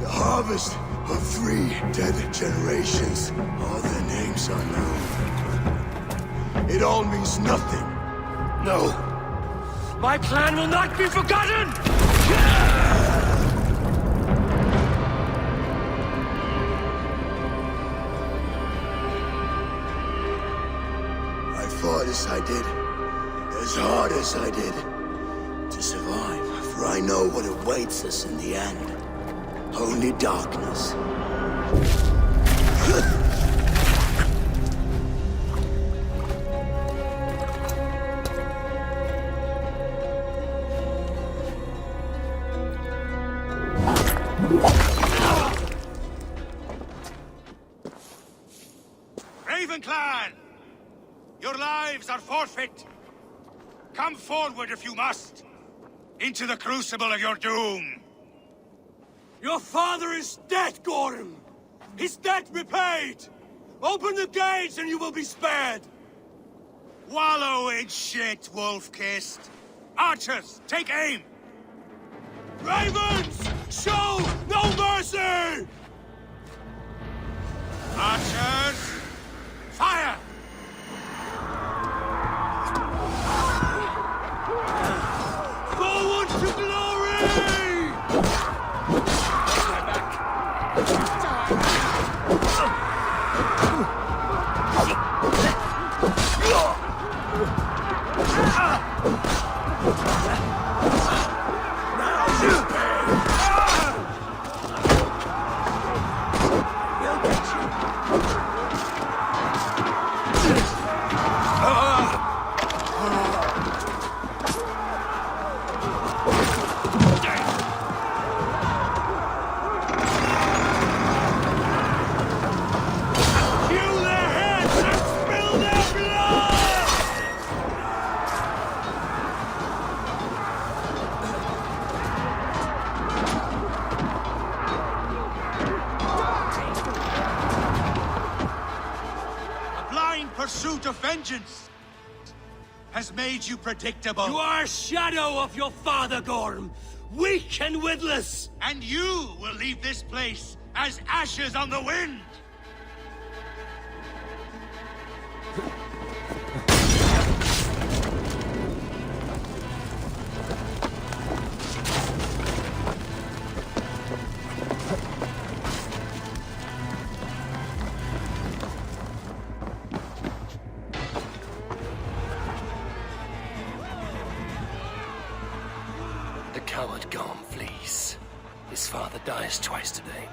The harvest of 3 dead generations. All their names unknown. It all means nothing. No. My plan will not be forgotten! I fought as I did, as hard as I did, to survive, for I know what awaits us in the end. Only darkness. Raven Clan! Your lives are forfeit! Come forward if you must! Into the crucible of your doom! Your father is dead, Gorm! His debt repaid! Open the gates and you will be spared! Wallow in shit, wolf-kissed! Archers, take aim! Ravens! Show no mercy! Archers, fire! Forward to glory! Pursuit of vengeance has made you predictable. You are a shadow of your father, Gorm. Weak and witless. And you will leave this place as ashes on the wind. the coward Gorm flees. His father dies twice today.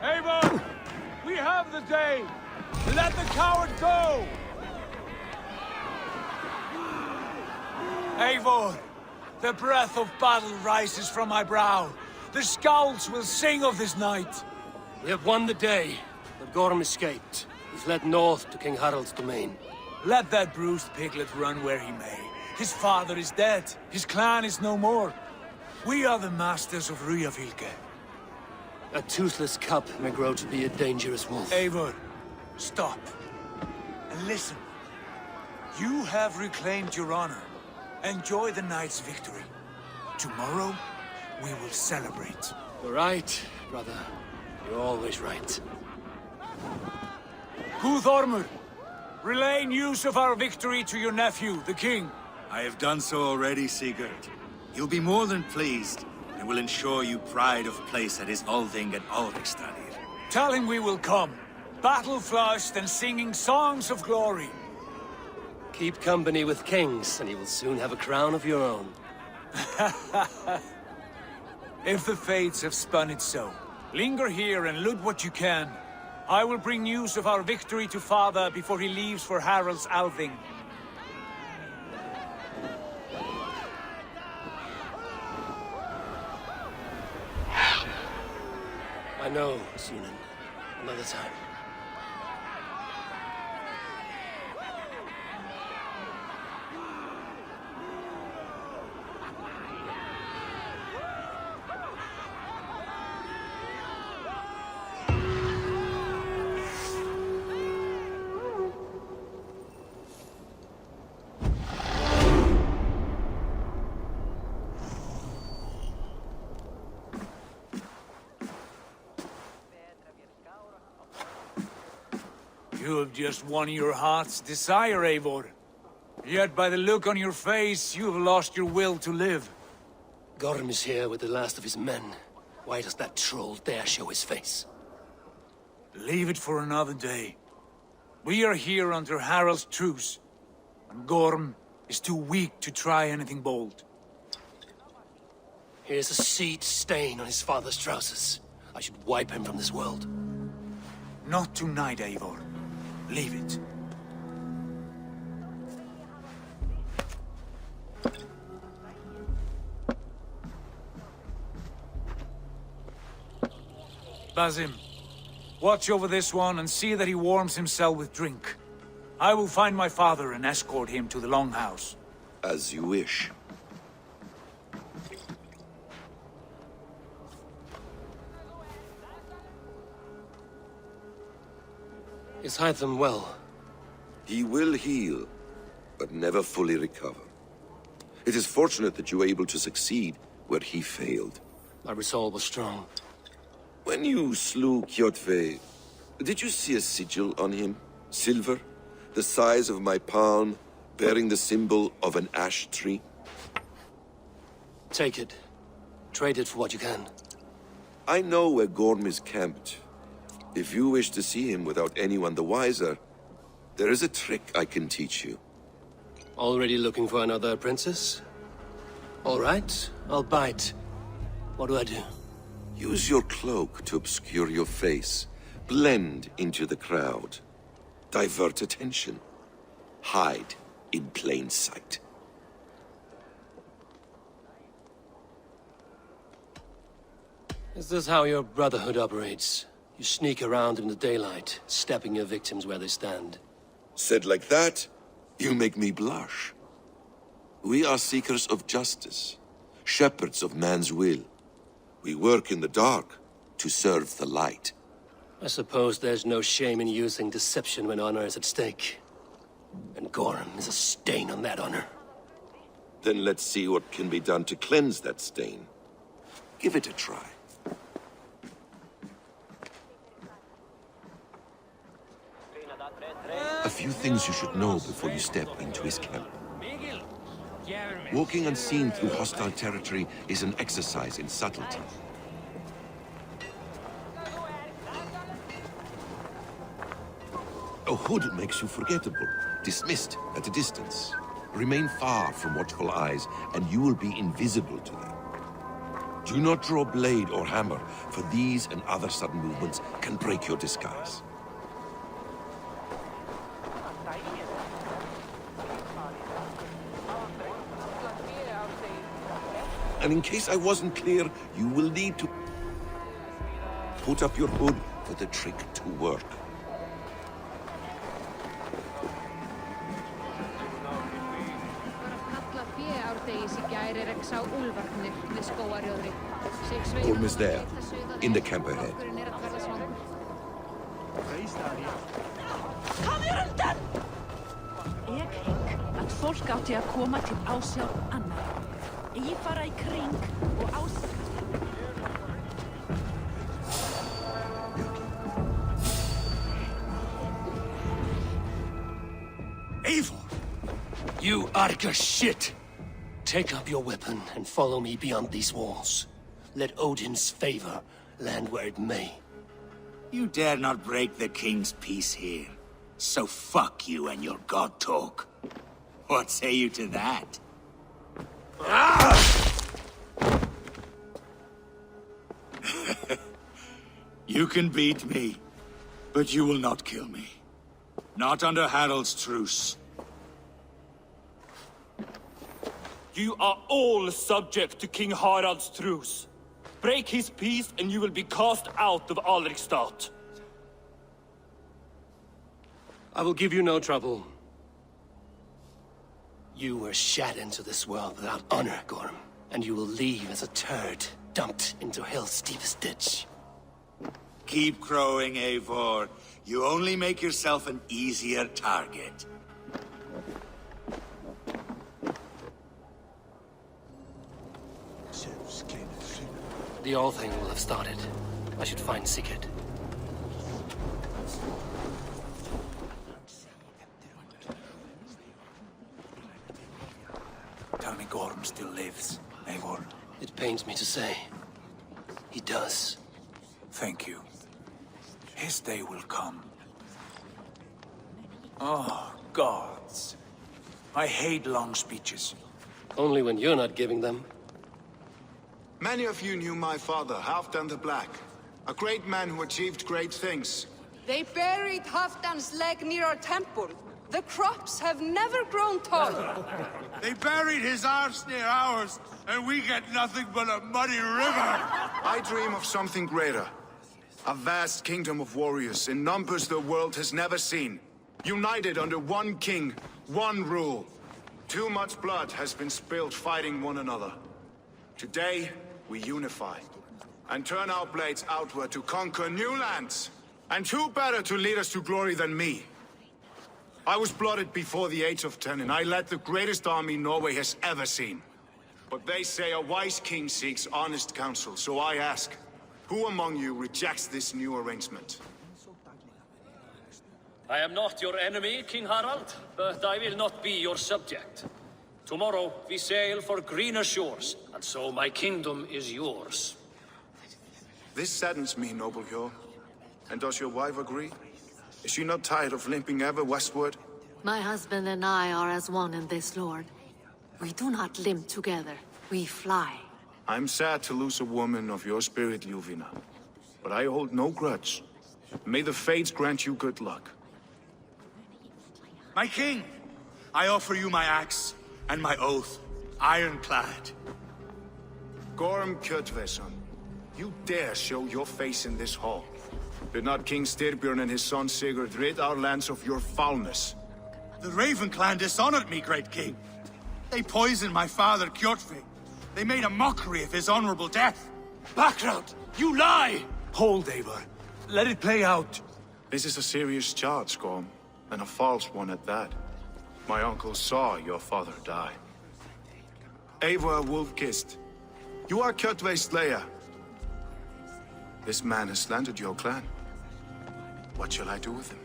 Eivor! We have the day! Let the coward go! Eivor, the breath of battle rises from my brow. The scouts will sing of this night. We have won the day, but Gorm escaped. He's fled north to King Harald's domain. Let that bruised piglet run where he may. His father is dead. His clan is no more. We are the masters of Ryjavík. A toothless cub may grow to be a dangerous wolf. Eivor, stop. And listen. You have reclaimed your honor. Enjoy the night's victory. Tomorrow, we will celebrate. You're right, brother. You're always right. æivɔːr, relay news of our victory to your nephew, the king. I have done so already, Sigurd. He'll be more than pleased, and will ensure you pride of place at his Althing at Alrekstadir. Tell him we will come, battle-flushed and singing songs of glory. Keep company with kings, and you will soon have a crown of your own. If the fates have spun it so, linger here and loot what you can. I will bring news of our victory to father before he leaves for Harald's Althing. I know, Sunan. Another time. You have just won your heart's desire, Eivor. Yet by the look on your face, you have lost your will to live. Gorm is here with the last of his men. Why does that troll dare show his face? Leave it for another day. We are here under Harald's truce, and Gorm is too weak to try anything bold. Here's a seed stain on his father's trousers. I should wipe him from this world. Not tonight, Eivor. Leave it. Basim, watch over this one and see that he warms himself with drink. I will find my father and escort him to the Longhouse. As you wish. Is Hytham well? He will heal, but never fully recover. It is fortunate that you were able to succeed where he failed. My resolve was strong. When you slew Kjotve, did you see a sigil on him? Silver, the size of my palm, bearing the symbol of an ash tree? Take it. Trade it for what you can. I know where Gorm is camped. If you wish to see him without anyone the wiser, there is a trick I can teach you. Already looking for another princess? All right, I'll bite. What do I do? Use your cloak to obscure your face. Blend into the crowd. Divert attention. Hide in plain sight. Is this how your brotherhood operates? You sneak around in the daylight, stabbing your victims where they stand. Said like that, you make me blush. We are seekers of justice, shepherds of man's will. We work in the dark to serve the light. I suppose there's no shame in using deception when honor is at stake. And Gorm is a stain on that honor. Then let's see what can be done to cleanse that stain. Give it a try. A few things you should know before you step into his camp. Walking unseen through hostile territory is an exercise in subtlety. A hood makes you forgettable, dismissed at a distance. Remain far from watchful eyes, and you will be invisible to them. Do not draw blade or hammer, for these and other sudden movements can break your disguise. And in case I wasn't clear, you will need to put up your hood for the trick to work. Gorm is there, in the camp ahead. Ég hygg að fólk átti að koma til ásjár annar. Fara í kring og Eivor! You Arga shit! Take up your weapon and follow me beyond these walls. Let Odin's favor land where it may. You dare not break the king's peace here. So fuck you and your god talk. What say you to that? You can beat me, but you will not kill me. Not under Harald's truce. You are all subject to King Harald's truce. Break his peace and you will be cast out of Alrekstad. I will give you no trouble. You were shat into this world without honor, Gorm, and you will leave as a turd, dumped into hell's deepest ditch. Keep crowing, Eivor. You only make yourself an easier target. The All-Thing will have started. I should find Sigurd. Tell me Gorm still lives, Eivor. It pains me to say. He does. Thank you. His day will come. Oh, gods. I hate long speeches. Only when you're not giving them. Many of you knew my father, Halfdan the Black. A great man who achieved great things. They buried Halfdan's leg near our temple. The crops have never grown taller. They buried his arse near ours, and we get nothing but a muddy river. I dream of something greater. A vast kingdom of warriors in numbers the world has never seen. United under one king, one rule. Too much blood has been spilled fighting one another. Today, we unify and turn our blades outward to conquer new lands. And who better to lead us to glory than me? I was blooded before the age of 10, and I led the greatest army Norway has ever seen. But they say a wise king seeks honest counsel, so I ask, who among you rejects this new arrangement? I am not your enemy, King Harald, but I will not be your subject. Tomorrow we sail for greener shores, and so my kingdom is yours. This saddens me, noble Hjor. And does your wife agree? Is she not tired of limping ever westward? My husband and I are as one in this, Lord. We do not limp together. We fly. I'm sad to lose a woman of your spirit, Ljuvina. But I hold no grudge. May the fates grant you good luck. My king, I offer you my axe and my oath, ironclad. Gorm Kjotveson, you dare show your face in this hall. Did not King Styrbjörn and his son Sigurd rid our lands of your foulness? The Raven clan dishonored me, great king. They poisoned my father, Kjotve. They made a mockery of his honorable death. Background! You lie! Hold, Eivor. Let it play out. This is a serious charge, Gorm, and a false one at that. My uncle saw your father die. Eivor Wolf-Kissed, you are Kjotve's slayer. This man has slandered your clan. What shall I do with him?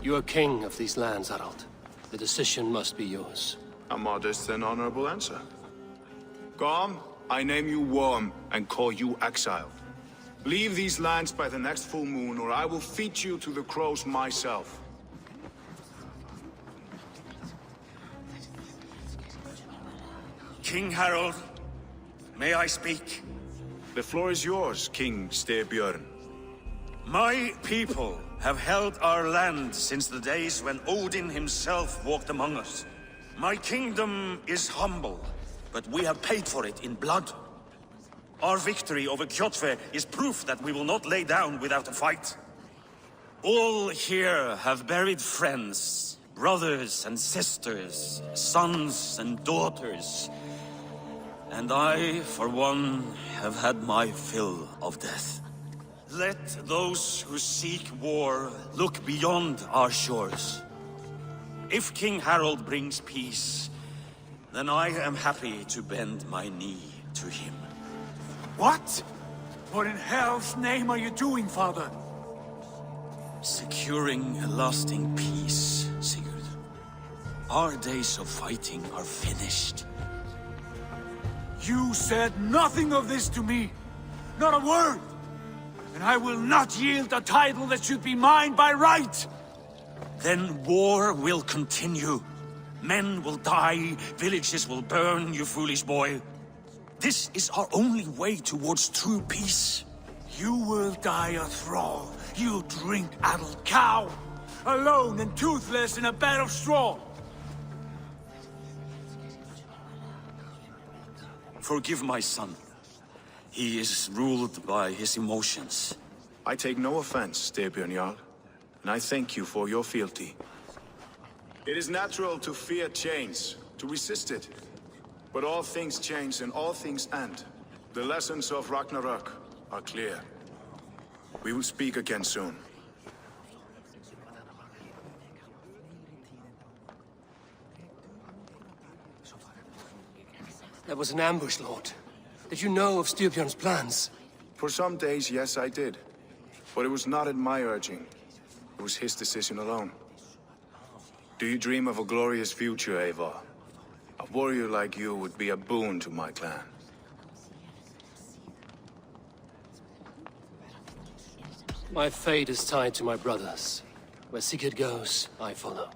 You are king of these lands, Harald. The decision must be yours. A modest and honorable answer. Gorm, I name you Worm and call you exiled. Leave these lands by the next full moon, or I will feed you to the crows myself. King Harald, may I speak? The floor is yours, King ๊eɪvɔːr. My people have held our land since the days when Odin himself walked among us. My kingdom is humble, but we have paid for it in blood. Our victory over Kjotve is proof that we will not lay down without a fight. All here have buried friends, brothers and sisters, sons and daughters. And I, for one, have had my fill of death. Let those who seek war look beyond our shores. If King Harald brings peace, then I am happy to bend my knee to him. What? What in hell's name are you doing, father? Securing a lasting peace, Sigurd. Our days of fighting are finished. You said nothing of this to me. Not a word. And I will not yield a title that should be mine by right. Then war will continue. Men will die, villages will burn, you foolish boy. This is our only way towards true peace. You will die a thrall. You drink-addled cow. Alone and toothless in a bed of straw. Forgive my son. He is ruled by his emotions. I take no offense, ๊eɪvɔːr Jarl, and I thank you for your fealty. It is natural to fear change, to resist it. But all things change and all things end. The lessons of Ragnarök are clear. We will speak again soon. That was an ambush, Lord. Did you know of Styrbjörn's plans? For some days, yes, I did. But it was not at my urging. It was his decision alone. Do you dream of a glorious future, Eivor? A warrior like you would be a boon to my clan. My fate is tied to my brothers. Where Sigurd goes, I follow.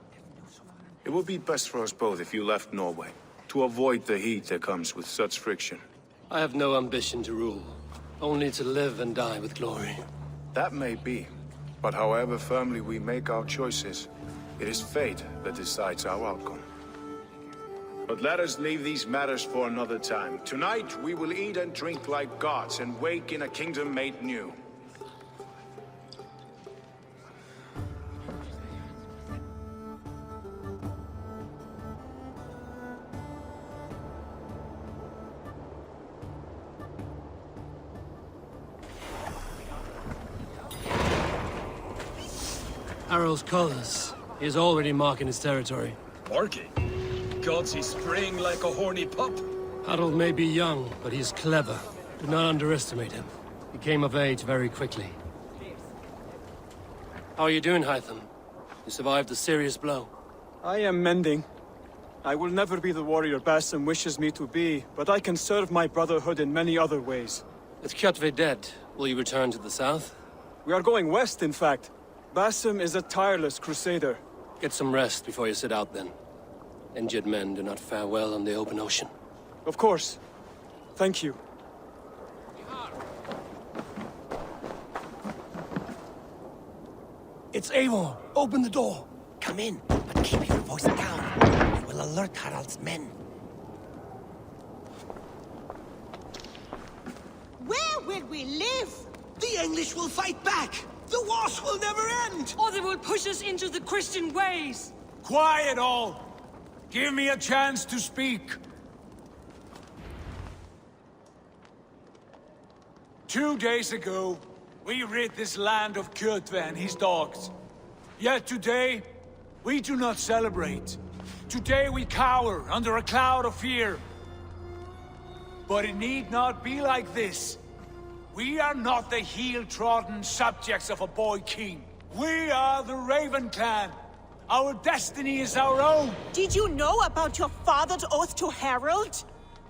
It would be best for us both if you left Norway, to avoid the heat that comes with such friction. I have no ambition to rule, only to live and die with glory. That may be, but however firmly we make our choices, it is fate that decides our outcome. But let us leave these matters for another time. Tonight, we will eat and drink like gods and wake in a kingdom made new. Harald's colors. He is already marking his territory. Marking? Gods, he's spraying like a horny pup. Harald may be young, but he's clever. Do not underestimate him. He came of age very quickly. How are you doing, Hytham? You survived a serious blow. I am mending. I will never be the warrior Basim wishes me to be, but I can serve my brotherhood in many other ways. With Kjotve dead, will you return to the south? We are going west, in fact. Basim is a tireless crusader. Get some rest before you set out, then. Injured men do not fare well on the open ocean. Of course. Thank you. It's Eivor. Open the door. Come in, but keep your voice down. It will alert Harald's men. Where will we live? The English will fight back! The wars will never end! Or they will push us into the Christian ways! Quiet all! Give me a chance to speak. 2 days ago, we rid this land of Kjotve and his dogs. Yet today, we do not celebrate. Today we cower under a cloud of fear. But it need not be like this. We are not the heel-trodden subjects of a boy king. We are the Raven Clan. Our destiny is our own. Did you know about your father's oath to Harold?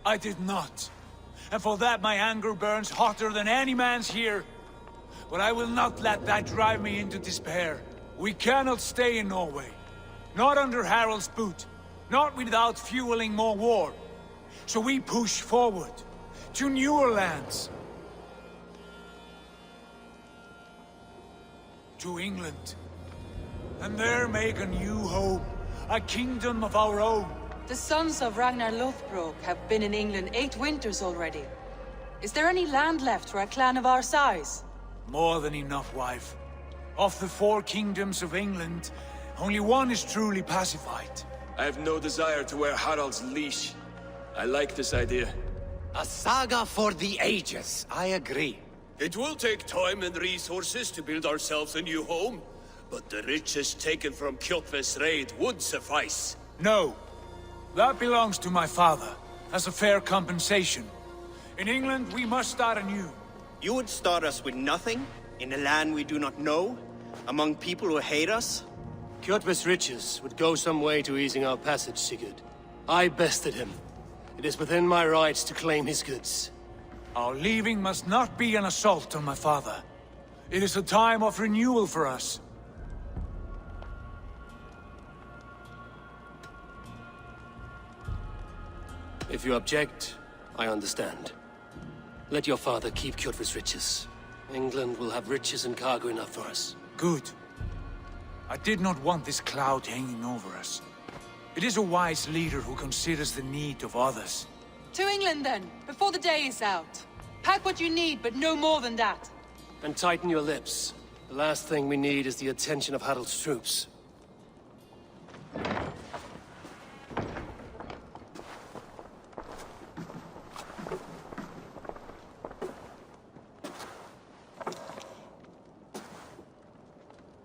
I did not. And for that my anger burns hotter than any man's here. But I will not let that drive me into despair. We cannot stay in Norway. Not under Harold's boot. Not without fueling more war. So we push forward. To newer lands. To England. And there make a new home. A kingdom of our own. The sons of Ragnar Lothbrok have been in England 8 winters already. Is there any land left for a clan of our size? More than enough, wife. Of the 4 kingdoms of England, only one is truly pacified. I have no desire to wear Harald's leash. I like this idea. A saga for the ages, I agree. It will take time and resources to build ourselves a new home, but the riches taken from Kjotve's raid would suffice. No. That belongs to my father, as a fair compensation. In England, we must start anew. You would start us with nothing? In a land we do not know? Among people who hate us? Kjotve's riches would go some way to easing our passage, Sigurd. I bested him. It is within my rights to claim his goods. Our leaving must not be an assault on my father. It is a time of renewal for us. If you object, I understand. Let your father keep Kjotve's riches. England will have riches and cargo enough for us. Good. I did not want this cloud hanging over us. It is a wise leader who considers the need of others. To England then, before the day is out. Pack what you need, but no more than that. And tighten your lips. The last thing we need is the attention of Harald's troops.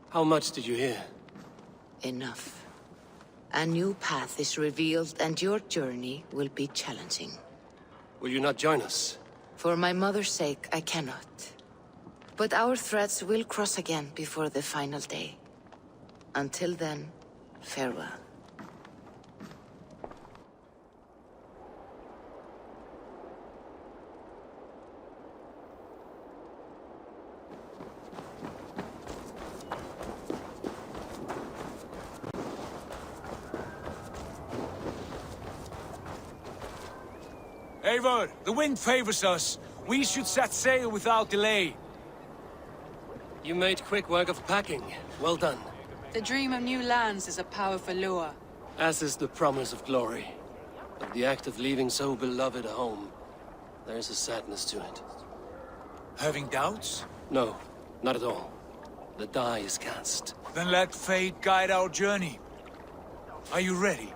How much did you hear? Enough. A new path is revealed, and your journey will be challenging. Will you not join us? For my mother's sake, I cannot. But our threads will cross again before the final day. Until then, farewell. Eivor, the wind favors us. We should set sail without delay. You made quick work of packing. Well done. The dream of new lands is a powerful lure. As is the promise of glory. But the act of leaving so beloved a home, there's a sadness to it. Having doubts? No, not at all. The die is cast. Then let fate guide our journey. Are you ready?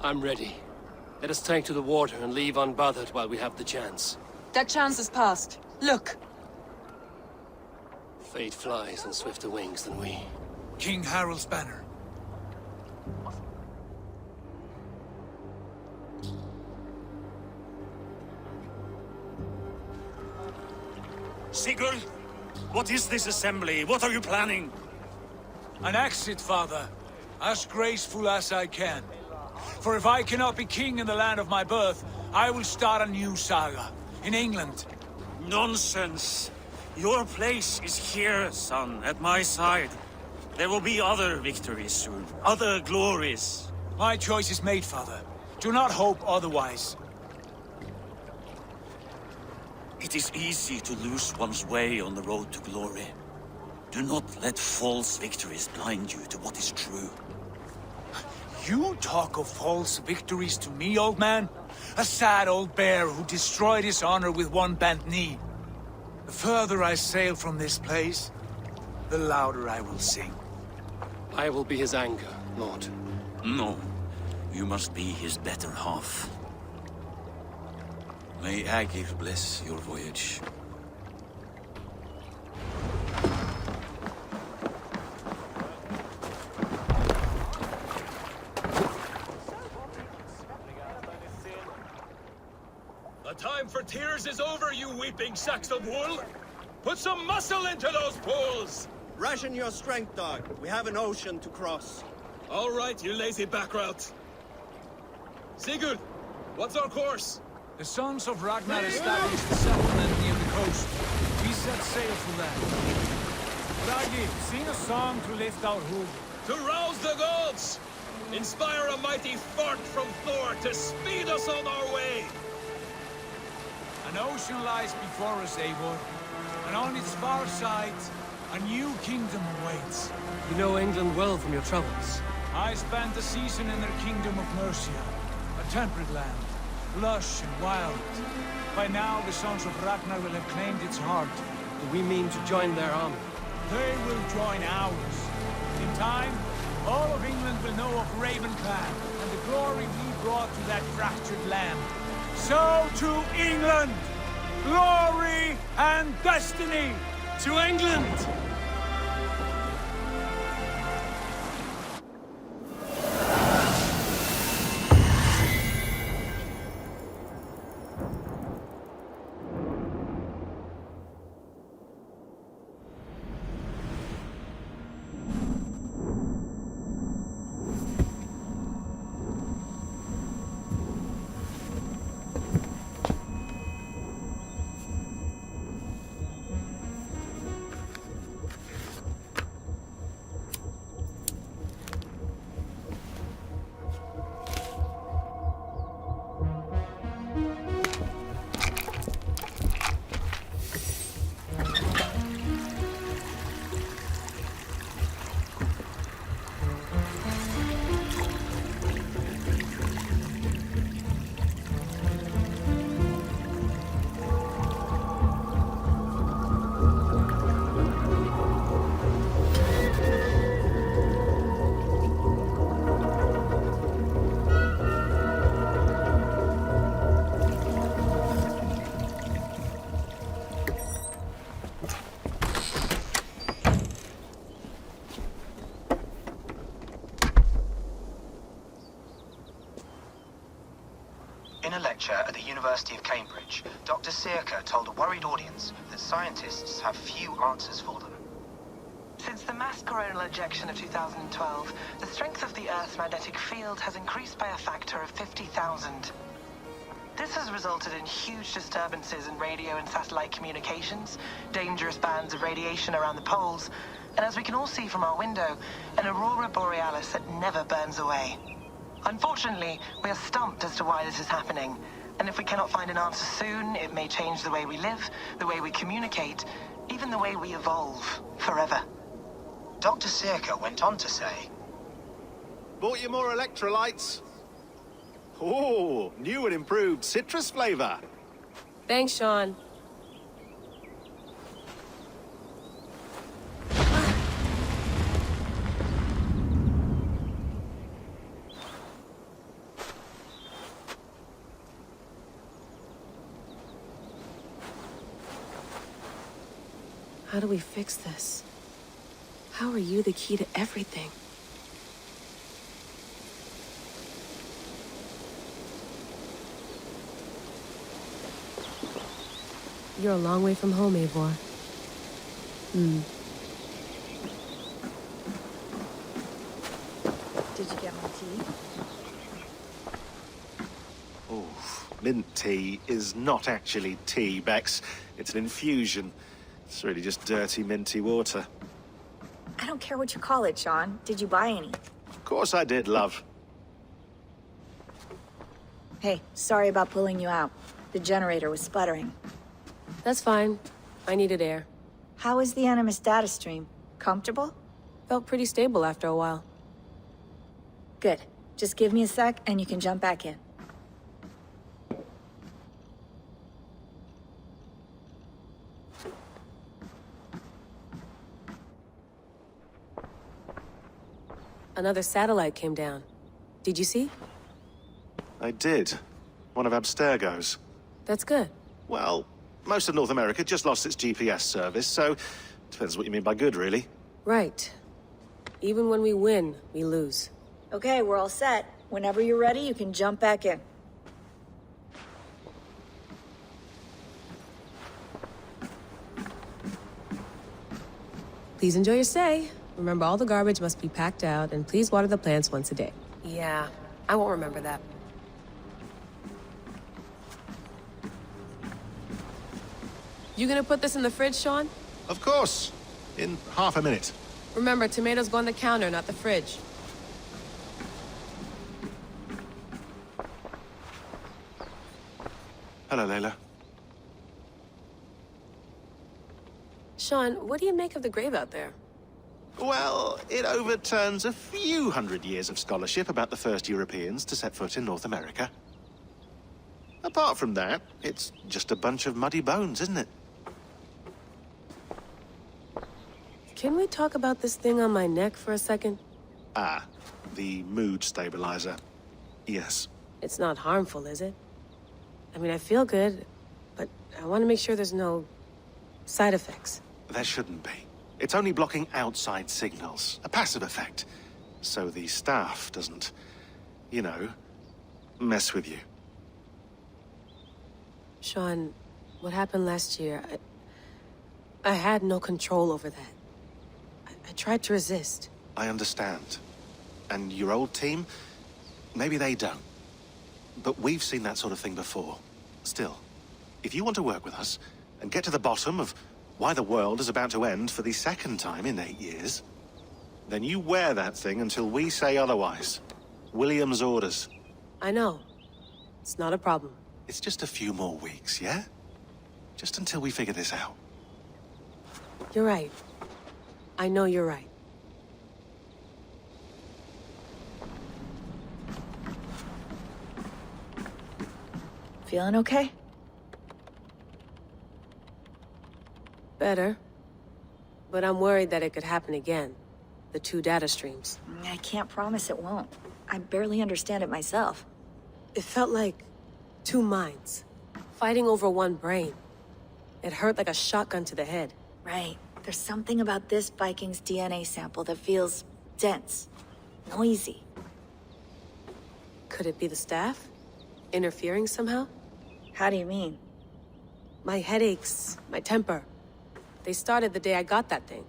I'm ready. Let us take to the water and leave unbothered while we have the chance. That chance is past. Look! Fate flies on swifter wings than we. King Harald's banner. Sigurd, what is this assembly? What are you planning? An exit, father. As graceful as I can. For if I cannot be king in the land of my birth, I will start a new saga. In England. Nonsense. Your place is here, son, at my side. There will be other victories soon. Other glories. My choice is made, father. Do not hope otherwise. It is easy to lose one's way on the road to glory. Do not let false victories blind you to what is true. You talk of false victories to me, old man? A sad old bear who destroyed his honor with one bent knee. The further I sail from this place, the louder I will sing. I will be his anger, Lord. No. You must be his better half. May Eivor bless your voyage. The time for tears is over, you weeping sacks of wool! Put some muscle into those pulls! Ration your strength, dog. We have an ocean to cross. All right, you lazy backrout. Sigurd, what's our course? The sons of Ragnar established a settlement near the coast. We set sail for that. Raggi, sing a song to lift our hoof. To rouse the gods! Inspire a mighty fart from Thor to speed us on our way! An ocean lies before us, Eivor. And on its far side, a new kingdom awaits. You know England well from your travels. I spent a season in their kingdom of Mercia. A temperate land, lush and wild. By now, the sons of Ragnar will have claimed its heart. Do we mean to join their army? They will join ours. In time, all of England will know of Raven Clan and the glory we brought to that fractured land. So to England! Glory and destiny! To England! In a lecture at the University of Cambridge, Dr. Sirka told a worried audience that scientists have few answers for them. Since the mass coronal ejection of 2012, the strength of the Earth's magnetic field has increased by a factor of 50,000. This has resulted in huge disturbances in radio and satellite communications, dangerous bands of radiation around the poles, and as we can all see from our window, an aurora borealis that never burns away. Unfortunately, we are stumped as to why this is happening, and if we cannot find an answer soon, it may change the way we live, the way we communicate, even the way we evolve, forever. Dr. Sirka went on to say, Bought you more electrolytes? Oh, new and improved citrus flavor. Thanks, Sean. How do we fix this? How are you the key to everything? You're a long way from home, Eivor. Did you get my tea? Oh, mint tea is not actually tea, Bex. It's an infusion. It's really just dirty, minty water. I don't care what you call it, Sean. Did you buy any? Of course I did, love. Hey, sorry about pulling you out. The generator was sputtering. That's fine. I needed air. How was the Animus data stream? Comfortable? Felt pretty stable after a while. Good. Just give me a sec and you can jump back in. Another satellite came down. Did you see? I did. One of Abstergo's. That's good. Well, most of North America just lost its GPS service, so depends what you mean by good, really. Right. Even when we win, we lose. Okay, we're all set. Whenever you're ready, you can jump back in. Please enjoy your stay. Remember, all the garbage must be packed out, and please water the plants once a day. Yeah, I won't remember that. You gonna put this in the fridge, Sean? Of course. In half a minute. Remember, tomatoes go on the counter, not the fridge. Hello, Layla. Sean, what do you make of the grave out there? Well, it overturns a few hundred years of scholarship about the first Europeans to set foot in North America. Apart from that, it's just a bunch of muddy bones, isn't it? Can we talk about this thing on my neck for a second? Ah, the mood stabilizer. Yes. It's not harmful, is it? I mean, I feel good, but I want to make sure there's no side effects. There shouldn't be. It's only blocking outside signals, a passive effect. So the staff doesn't, you know, mess with you. Sean, what happened last year, I had no control over that. I tried to resist. I understand. And your old team, maybe they don't. But we've seen that sort of thing before. Still, if you want to work with us and get to the bottom of why the world is about to end for the second time in 8 years, then you wear that thing until we say otherwise. William's orders. I know. It's not a problem. It's just a few more weeks, yeah? Just until we figure this out. You're right. I know you're right. Feeling okay? Better. But I'm worried that it could happen again. The 2 data streams. I can't promise it won't. I barely understand it myself. It felt like 2 minds, fighting over 1 brain. It hurt like a shotgun to the head. Right. There's something about this Viking's DNA sample that feels dense, noisy. Could it be the staff? Interfering somehow? How do you mean? My headaches, my temper. They started the day I got that thing.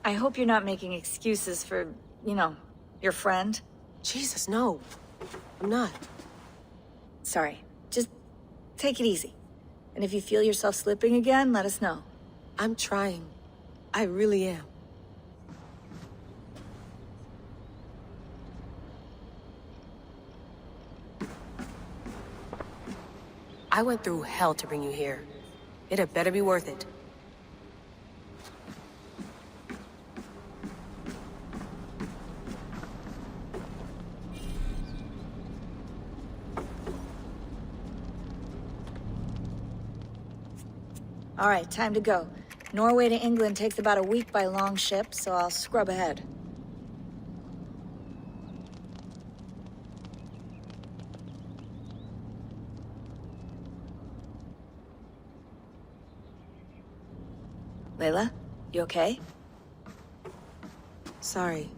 I hope you're not making excuses for, you know, your friend. Jesus, no. I'm not. Sorry. Just take it easy. And if you feel yourself slipping again, let us know. I'm trying. I really am. I went through hell to bring you here. It had better be worth it. All right, time to go. Norway to England takes about a week by long ship, so I'll scrub ahead. Layla, you okay? Sorry.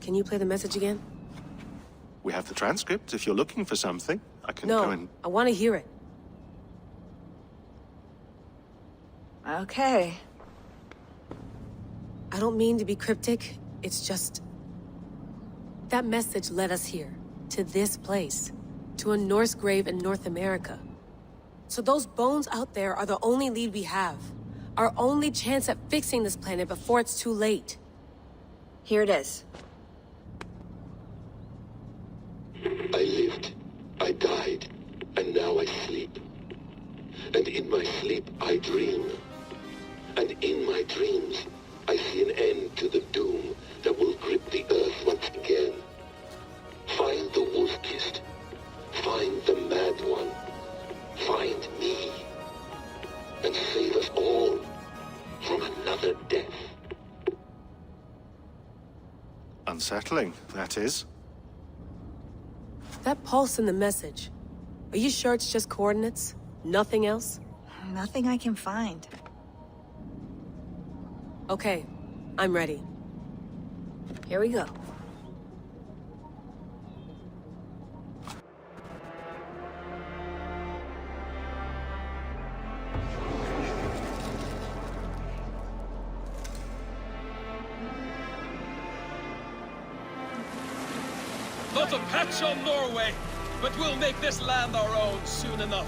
Can you play the message again? We have the transcript. If you're looking for something, I can go and... No, I want to hear it. Okay. I don't mean to be cryptic. It's just... that message led us here. To this place. To a Norse grave in North America. So those bones out there are the only lead we have. Our only chance at fixing this planet before it's too late. Here it is. I lived, I died, and now I sleep. And in my sleep I dream. And in my dreams, I see an end to the doom that will grip the earth once again. Find the wolf-kissed. Find the mad one. Find me. And save us all from another death. Unsettling, that is. That pulse in the message. Are you sure it's just coordinates? Nothing else? Nothing I can find. Okay, I'm ready. Here we go. Not a patch on Norway, but we'll make this land our own soon enough.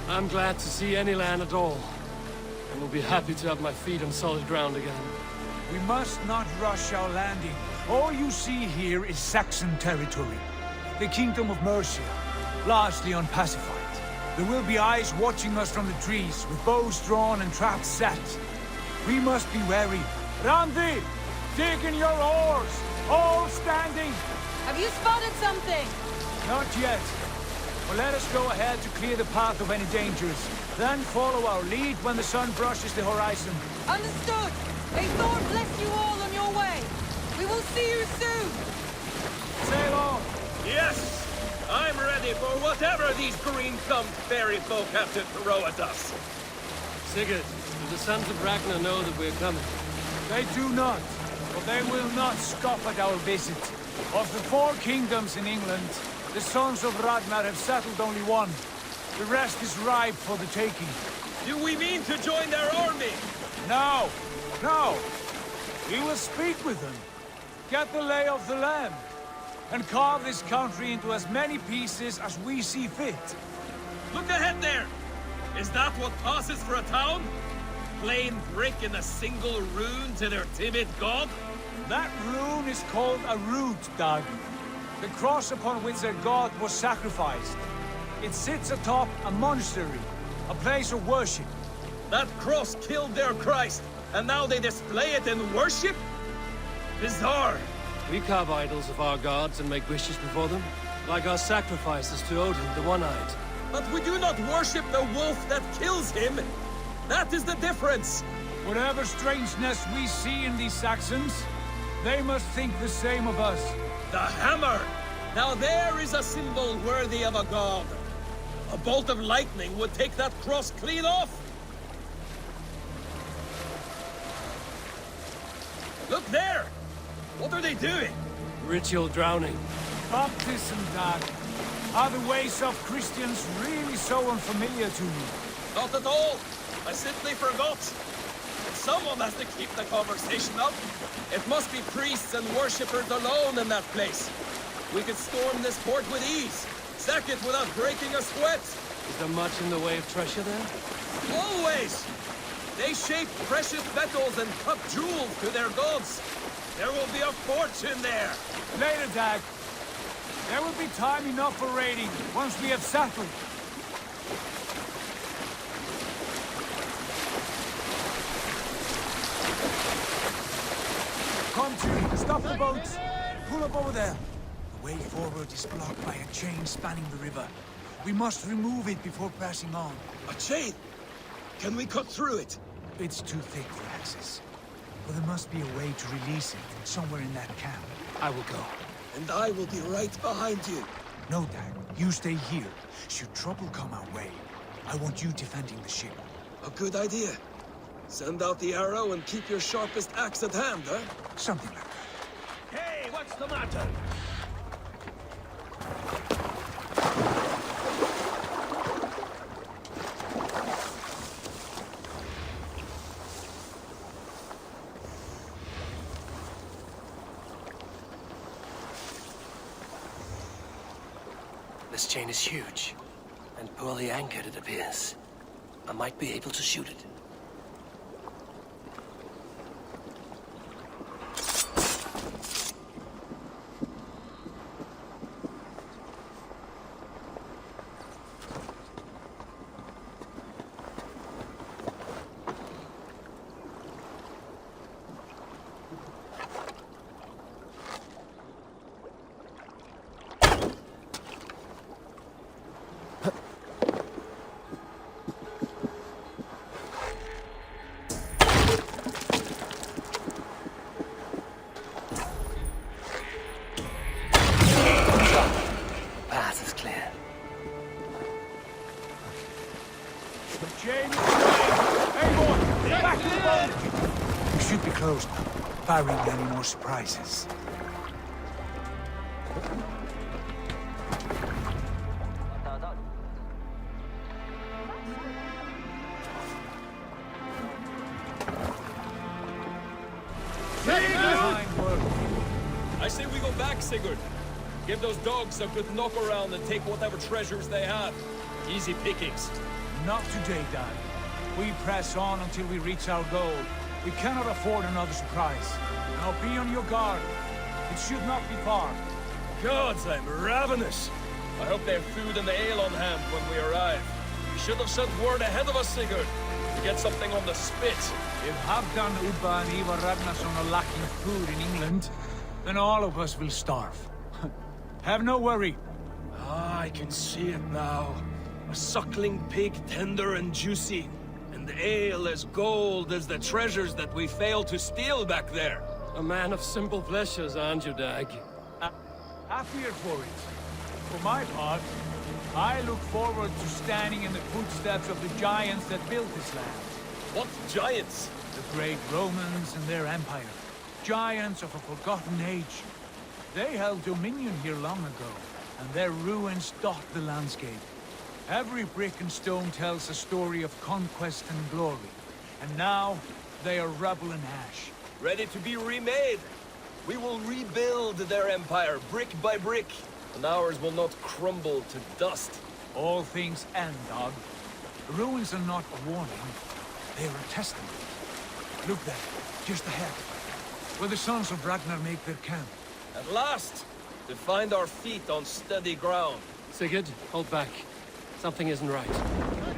I'm glad to see any land at all. And will be happy to have my feet on solid ground again. We must not rush our landing. All you see here is Saxon territory. The Kingdom of Mercia, largely unpacified. There will be eyes watching us from the trees, with bows drawn and traps set. We must be wary. Randi! Dig in your oars! All standing! Have you spotted something? Not yet. But let us go ahead to clear the path of any dangers. Then follow our lead when the sun brushes the horizon. Understood! Eivor bless you all on your way! We will see you soon! Sail on! Yes! I'm ready for whatever these green-thumbed fairy folk have to throw at us. Sigurd, do the sons of Ragnar know that we're coming? They do not, but they will not scoff at our visit. Of the 4 kingdoms in England, the sons of Ragnar have settled only one. The rest is ripe for the taking. Do we mean to join their army? No, no. We will speak with them, get the lay of the land, and carve this country into as many pieces as we see fit. Look ahead there! Is that what passes for a town? Plain brick and a single rune to their timid god? That rune is called a root, Dag. The cross upon which their god was sacrificed. It sits atop a monastery, a place of worship. That cross killed their Christ, and now they display it in worship? Bizarre! We carve idols of our gods and make wishes before them, like our sacrifices to Odin, the One-Eyed. But we do not worship the wolf that kills him! That is the difference! Whatever strangeness we see in these Saxons, they must think the same of us. The hammer! Now there is a symbol worthy of a god. A bolt of lightning would take that cross clean off! Look there! What are they doing? Ritual drowning. Baptism, Dag. Are the ways of Christians really so unfamiliar to you? Not at all. I simply forgot. Someone has to keep the conversation up. It must be priests and worshippers alone in that place. We could storm this port with ease. Sack it without breaking a sweat. Is there much in the way of treasure there? Always! They shape precious metals and cut jewels to their gods. There will be a fortune there. Later, Dag. There will be time enough for raiding once we have settled. Come to, stop the boats. Pull up over there. The way forward is blocked by a chain spanning the river. We must remove it before pressing on. A chain? Can we cut through it? It's too thick for access. But there must be a way to release it, somewhere in that camp. I will go. And I will be right behind you. No, Dag. You stay here. Should trouble come our way, I want you defending the ship. A good idea. Send out the arrow and keep your sharpest axe at hand, huh? Something like that. Hey, what's the matter? This chain is huge, and poorly anchored, it appears. I might be able to shoot it. Barring any more surprises. I say we go back, Sigurd. Give those dogs a good knock around and take whatever treasures they have. Easy pickings. Not today, Dad. We press on until we reach our goal. We cannot afford another surprise. Now be on your guard. It should not be far. Gods, I'm ravenous. I hope they have food and ale on hand when we arrive. You should have sent word ahead of us, Sigurd. To get something on the spit. If Halfdan Ubba and Eivor Ragnarsson are lacking food in England, then all of us will starve. Have no worry. Ah, I can see it now. A suckling pig, tender and juicy. And ale as gold as the treasures that we failed to steal back there. A man of simple pleasures, aren't you, Dag? Happier for it. For my part, I look forward to standing in the footsteps of the giants that built this land. What giants? The great Romans and their empire. Giants of a forgotten age. They held dominion here long ago, and their ruins dot the landscape. Every brick and stone tells a story of conquest and glory. And now, they are rubble and ash. Ready to be remade. We will rebuild their empire, brick by brick. And ours will not crumble to dust. All things end, Dog. The ruins are not a warning. They are a testament. Look there, just ahead. Where the sons of Ragnar make their camp. At last! To find our feet on steady ground. Sigurd, hold back. Something isn't right.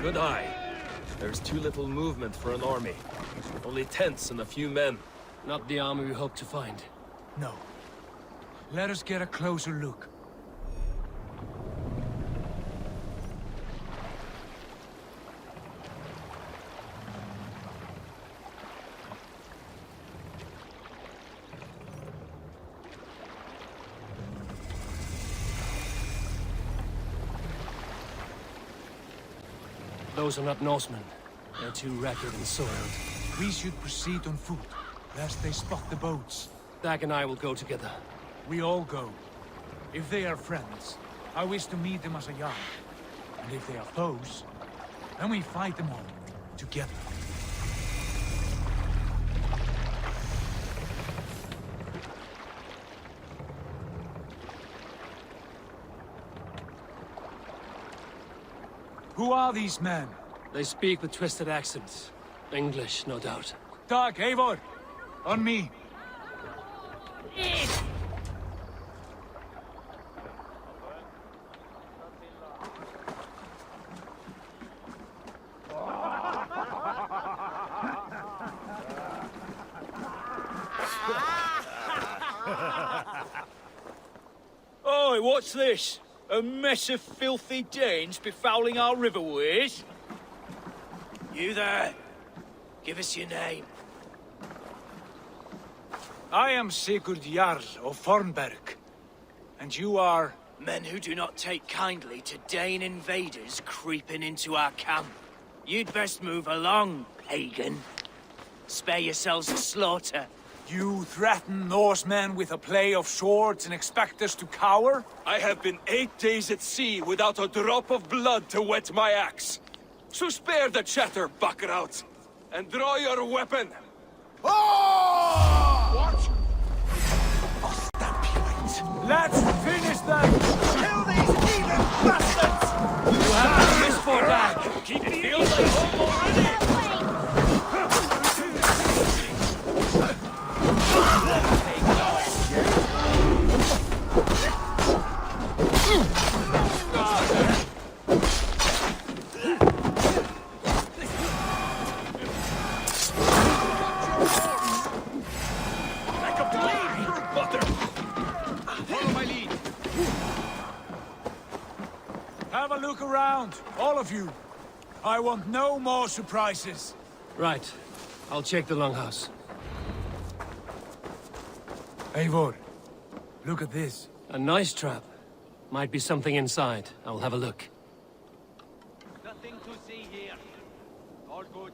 Good eye. There's too little movement for an army. Only tents and a few men. Not the army we hoped to find. No. Let us get a closer look. Those are not Norsemen. They're too ragged and soiled. We should proceed on foot, lest they spot the boats. Dag and I will go together. We all go. If they are friends, I wish to meet them as a Jarl. And if they are foes, then we fight them all, together. Who are these men? They speak with twisted accents. English, no doubt. Dag, Eivor! On me! Oi, what's this? A mess of filthy Danes befouling our riverways? You there! Give us your name. I am Sigurd Jarl of Fornberg. And you are... Men who do not take kindly to Dane invaders creeping into our camp. You'd best move along, pagan. Spare yourselves the slaughter. You threaten Norsemen with a play of swords and expect us to cower? I have been 8 days at sea without a drop of blood to wet my axe. So spare the chatter, Buckerout, and draw your weapon. Oh! What? I'll stamp you out. Let's finish them! Kill these heathen bastards! You have this for back. Keep it feels like home already! Have a look around, all of you. I want no more surprises. Right. I'll check the longhouse. Eivor, look at this. A nice trap. Might be something inside. I'll have a look. Nothing to see here. All good.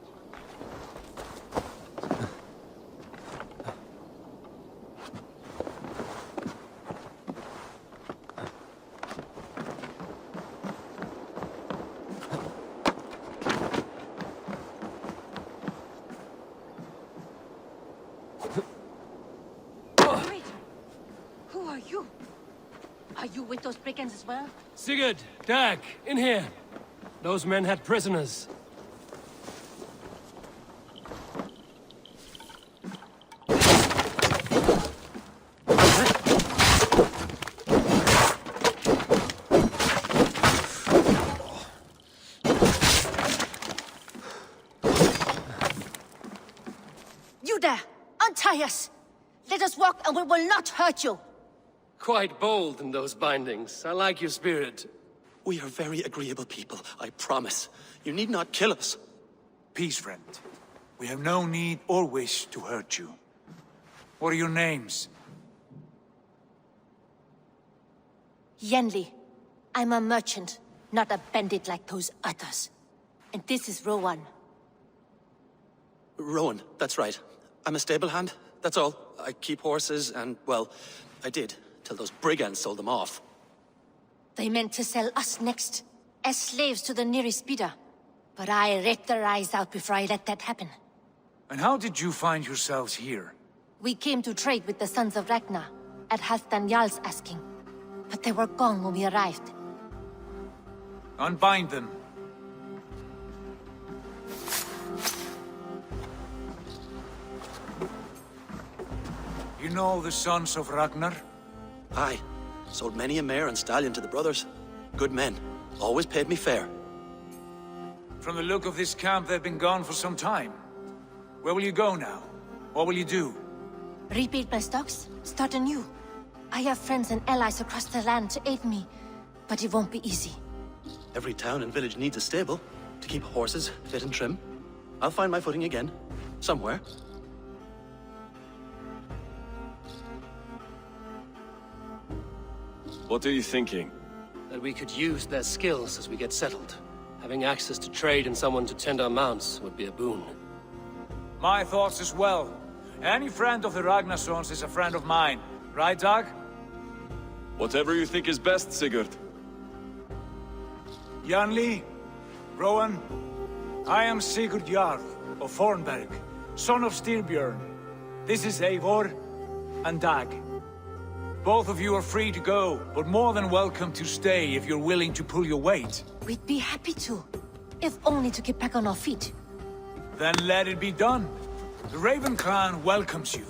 Wait! Who are you? Are you with those brigands as well? Sigurd, Dag, in here. Those men had prisoners. You there! Untie us! Let us walk and we will not hurt you! Quite bold in those bindings. I like your spirit. We are very agreeable people, I promise. You need not kill us. Peace, friend. We have no need or wish to hurt you. What are your names? Yenli. I'm a merchant, not a bandit like those others. And this is Rowan. Rowan, that's right. I'm a stable hand, that's all. I keep horses and, well, I did, till those brigands sold them off. They meant to sell us next, as slaves to the nearest bidder. But I ripped their eyes out before I let that happen. And how did you find yourselves here? We came to trade with the Sons of Ragnar, at Halfdan Jarl's asking. But they were gone when we arrived. Unbind them. You know the Sons of Ragnar? Aye. Sold many a mare and stallion to the brothers. Good men. Always paid me fair. From the look of this camp, they've been gone for some time. Where will you go now? What will you do? Rebuild my stocks, start anew. I have friends and allies across the land to aid me, but it won't be easy. Every town and village needs a stable to keep horses fit and trim. I'll find my footing again. Somewhere. What are you thinking? That we could use their skills as we get settled. Having access to trade and someone to tend our mounts would be a boon. My thoughts as well. Any friend of the Ragnarsons is a friend of mine. Right, Dag? Whatever you think is best, Sigurd. Janli, Rowan, I am Sigurd Jarl of Fornberg, son of Styrbjörn. This is Eivor and Dag. Both of you are free to go, but more than welcome to stay if you're willing to pull your weight. We'd be happy to, if only to get back on our feet. Then let it be done. The Raven clan welcomes you.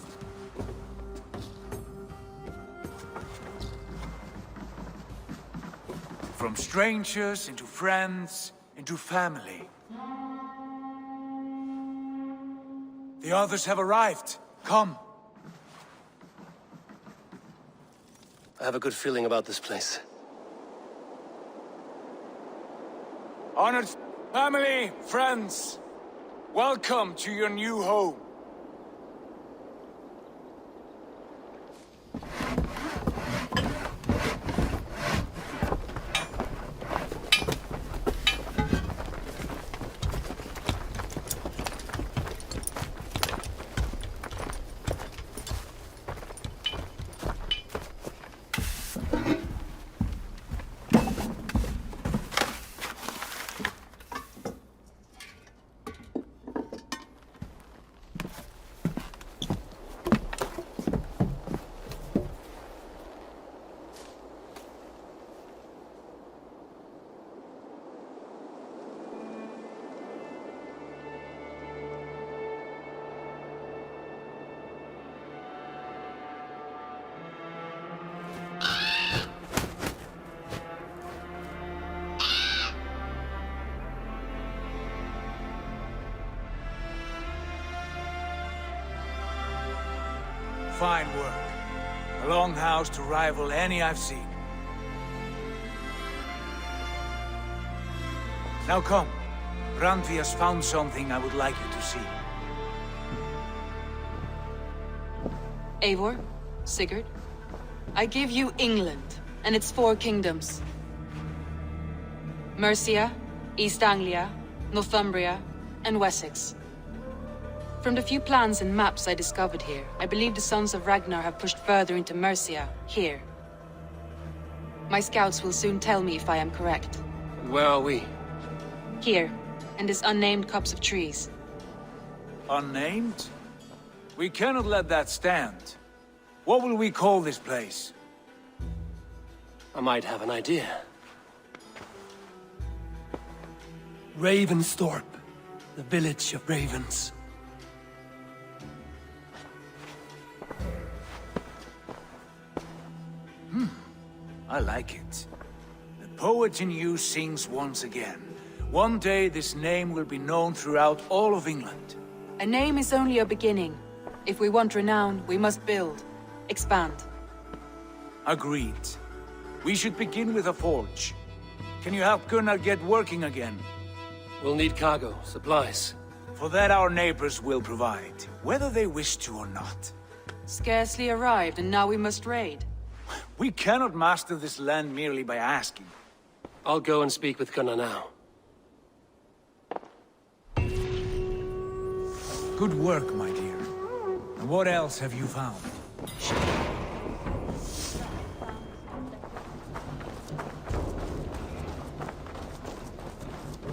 From strangers into friends, into family. The others have arrived. Come. I have a good feeling about this place. Honored family, friends, welcome to your new home. Fine work. A longhouse to rival any I've seen. Now come. Randvi has found something I would like you to see. Eivor, Sigurd, I give you England and its 4 kingdoms. Mercia, East Anglia, Northumbria, and Wessex. From the few plans and maps I discovered here, I believe the Sons of Ragnar have pushed further into Mercia, here. My scouts will soon tell me if I am correct. And where are we? Here, in this unnamed copse of trees. Unnamed? We cannot let that stand. What will we call this place? I might have an idea. Ravensthorpe, the village of ravens. I like it. The poet in you sings once again. One day this name will be known throughout all of England. A name is only a beginning. If we want renown, we must build. Expand. Agreed. We should begin with a forge. Can you help Gunnar get working again? We'll need cargo, supplies. For that our neighbors will provide, whether they wish to or not. Scarcely arrived, and now we must raid. We cannot master this land merely by asking. I'll go and speak with Gunnar now. Good work, my dear. And what else have you found?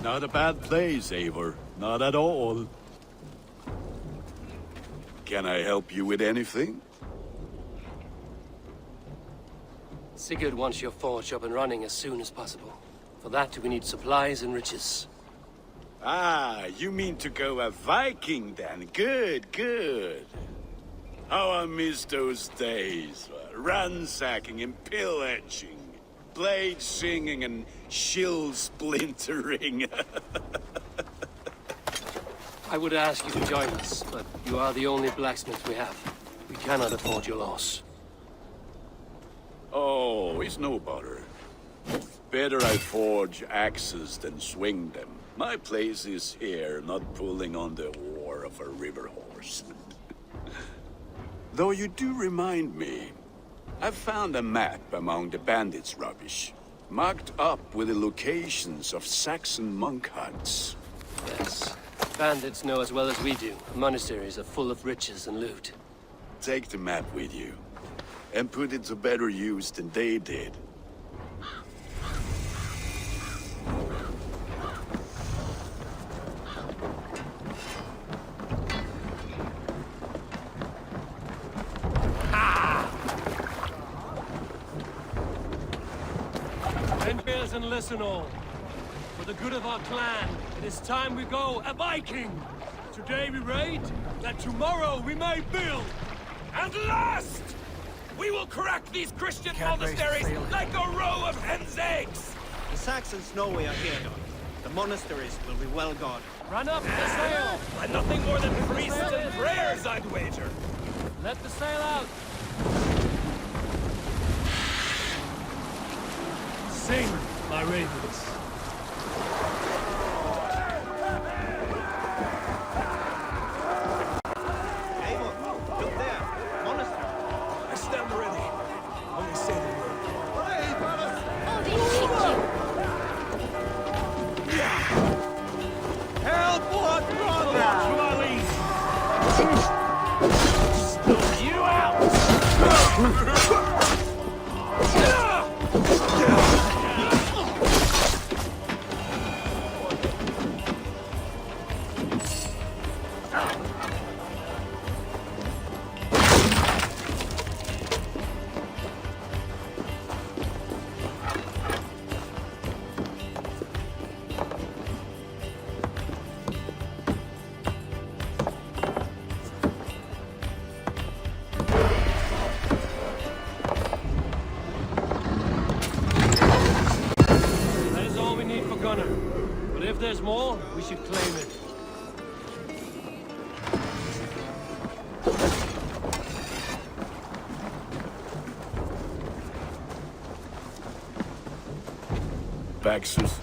Not a bad place, Eivor. Not at all. Can I help you with anything? Sigurd wants your forge up and running as soon as possible. For that, we need supplies and riches. Ah, you mean to go a Viking then? Good, good. How I miss those days. Ransacking and pillaging. Blade singing and shield splintering. I would ask you to join us, but you are the only blacksmith we have. We cannot afford your loss. Oh, it's no bother. Better I forge axes than swing them. My place is here, not pulling on the oar of a river horse. Though you do remind me, I found a map among the bandits' rubbish, marked up with the locations of Saxon monk huts. Yes. Bandits know as well as we do. Monasteries are full of riches and loot. Take the map with you, and put it to better use than they did. Bend ears and listen all. For the good of our clan, it is time we go a Viking! Today we raid, that tomorrow we may build. And last, we will crack these Christian monasteries like a row of hen's eggs! The Saxons know we are here, Doc. The monasteries will be well guarded. Run up the sail! And nothing more than priests and prayers, I'd wager. Let the sail out! Sing, my ravens. Eivor, look there. Monastery. I stand ready. Only say the word. Help what brother! Stomp you out! That is all we need for Gunnar. But if there's more, we should claim it. Baxus.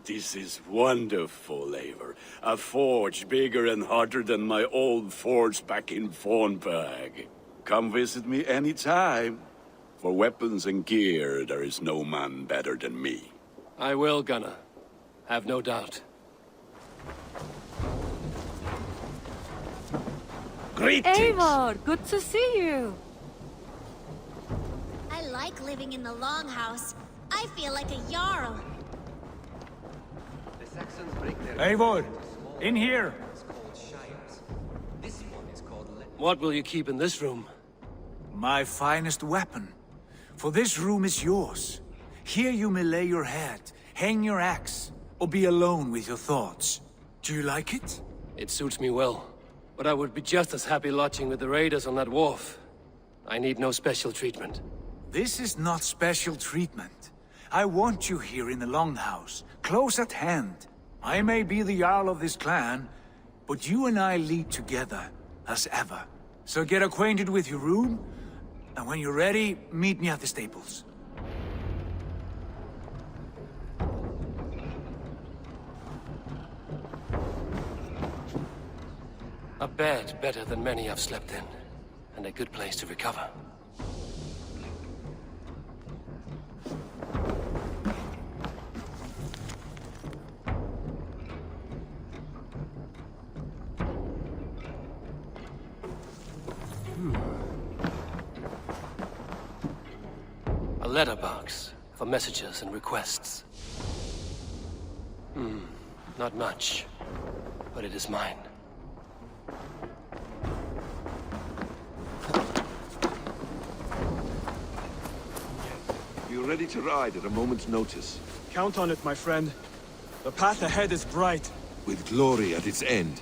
This is wonderful, Eivor. A forge bigger and hotter than my old forge back in Vornberg. Come visit me anytime. For weapons and gear, there is no man better than me. I will, Gunnar. Have no doubt. Greetings! Eivor, good to see you. I like living in the Longhouse. I feel like a Jarl. Eivor, in here. What will you keep in this room? My finest weapon. For this room is yours. Here you may lay your head, hang your axe, or be alone with your thoughts. Do you like it? It suits me well. But I would be just as happy lodging with the raiders on that wharf. I need no special treatment. This is not special treatment. I want you here in the Longhouse, close at hand. I may be the Jarl of this clan, but you and I lead together, as ever. So get acquainted with your room, and when you're ready, meet me at the stables. A bed better than many I've slept in, and a good place to recover. A letterbox for messages and requests. Not much, but it is mine. Be ready to ride at a moment's notice. Count on it, my friend. The path ahead is bright. With glory at its end.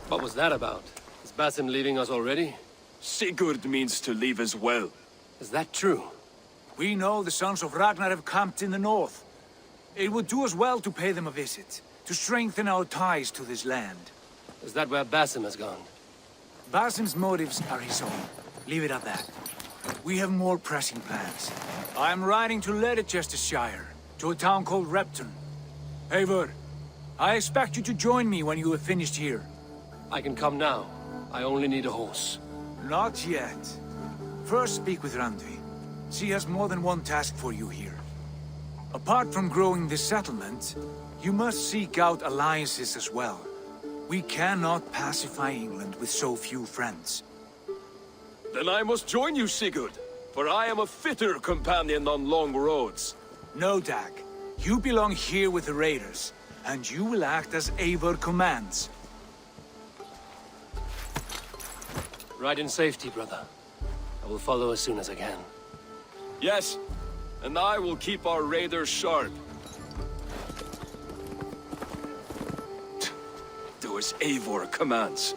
What was that about? Is Basim leaving us already? Sigurd means to leave as well. Is that true? We know the sons of Ragnar have camped in the north. It would do us well to pay them a visit, to strengthen our ties to this land. Is that where Basim has gone? Basim's motives are his own. Leave it at that. We have more pressing plans. I'm riding to Leicestershire, to a town called Repton. Eivor, I expect you to join me when you have finished here. I can come now. I only need a horse. Not yet. First speak with Randvi. She has more than one task for you here. Apart from growing this settlement, you must seek out alliances as well. We cannot pacify England with so few friends. Then I must join you, Sigurd, for I am a fitter companion on long roads. No, Dag. You belong here with the raiders, and you will act as Eivor commands. Ride in safety, brother. I will follow as soon as I can. Yes, and I will keep our raiders sharp. Do as Eivor commands.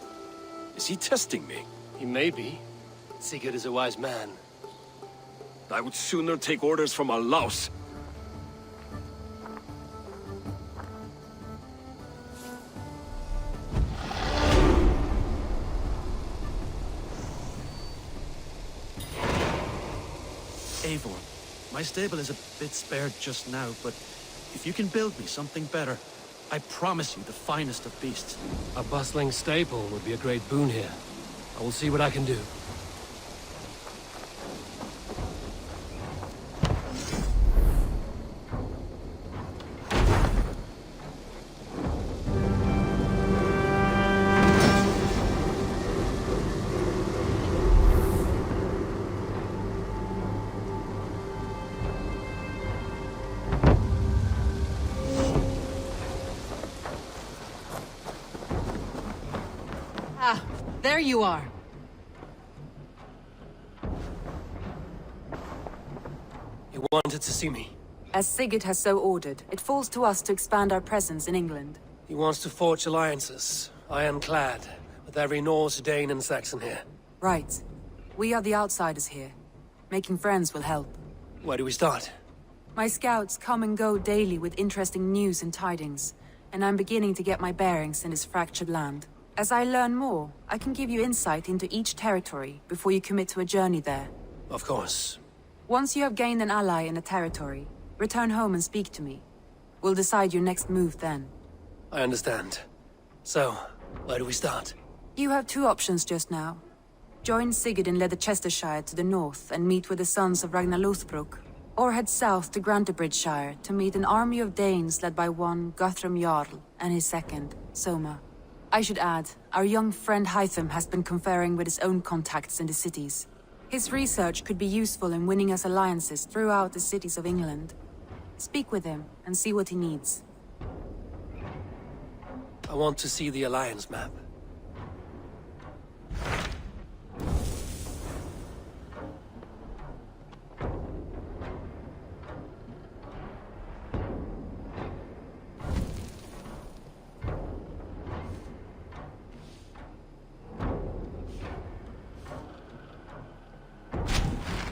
Is he testing me? He may be. Sigurd is a wise man. I would sooner take orders from a louse. Eivor, my stable is a bit spared just now, but if you can build me something better, I promise you the finest of beasts. A bustling stable would be a great boon here. I will see what I can do. There you are. You wanted to see me? As Sigurd has so ordered, it falls to us to expand our presence in England. He wants to forge alliances, ironclad, with every Norse, Dane, and Saxon here. Right. We are the outsiders here. Making friends will help. Where do we start? My scouts come and go daily with interesting news and tidings, and I'm beginning to get my bearings in this fractured land. As I learn more, I can give you insight into each territory before you commit to a journey there. Of course. Once you have gained an ally in a territory, return home and speak to me. We'll decide your next move then. I understand. So, where do we start? You have two options just now. Join Sigurd in Leicestershire to the north and meet with the sons of Ragnar Lothbrok. Or head south to Grantebridgeshire to meet an army of Danes led by one Guthrum Jarl and his second, Soma. I should add, our young friend Hytham has been conferring with his own contacts in the cities. His research could be useful in winning us alliances throughout the cities of England. Speak with him and see what he needs. I want to see the Alliance map.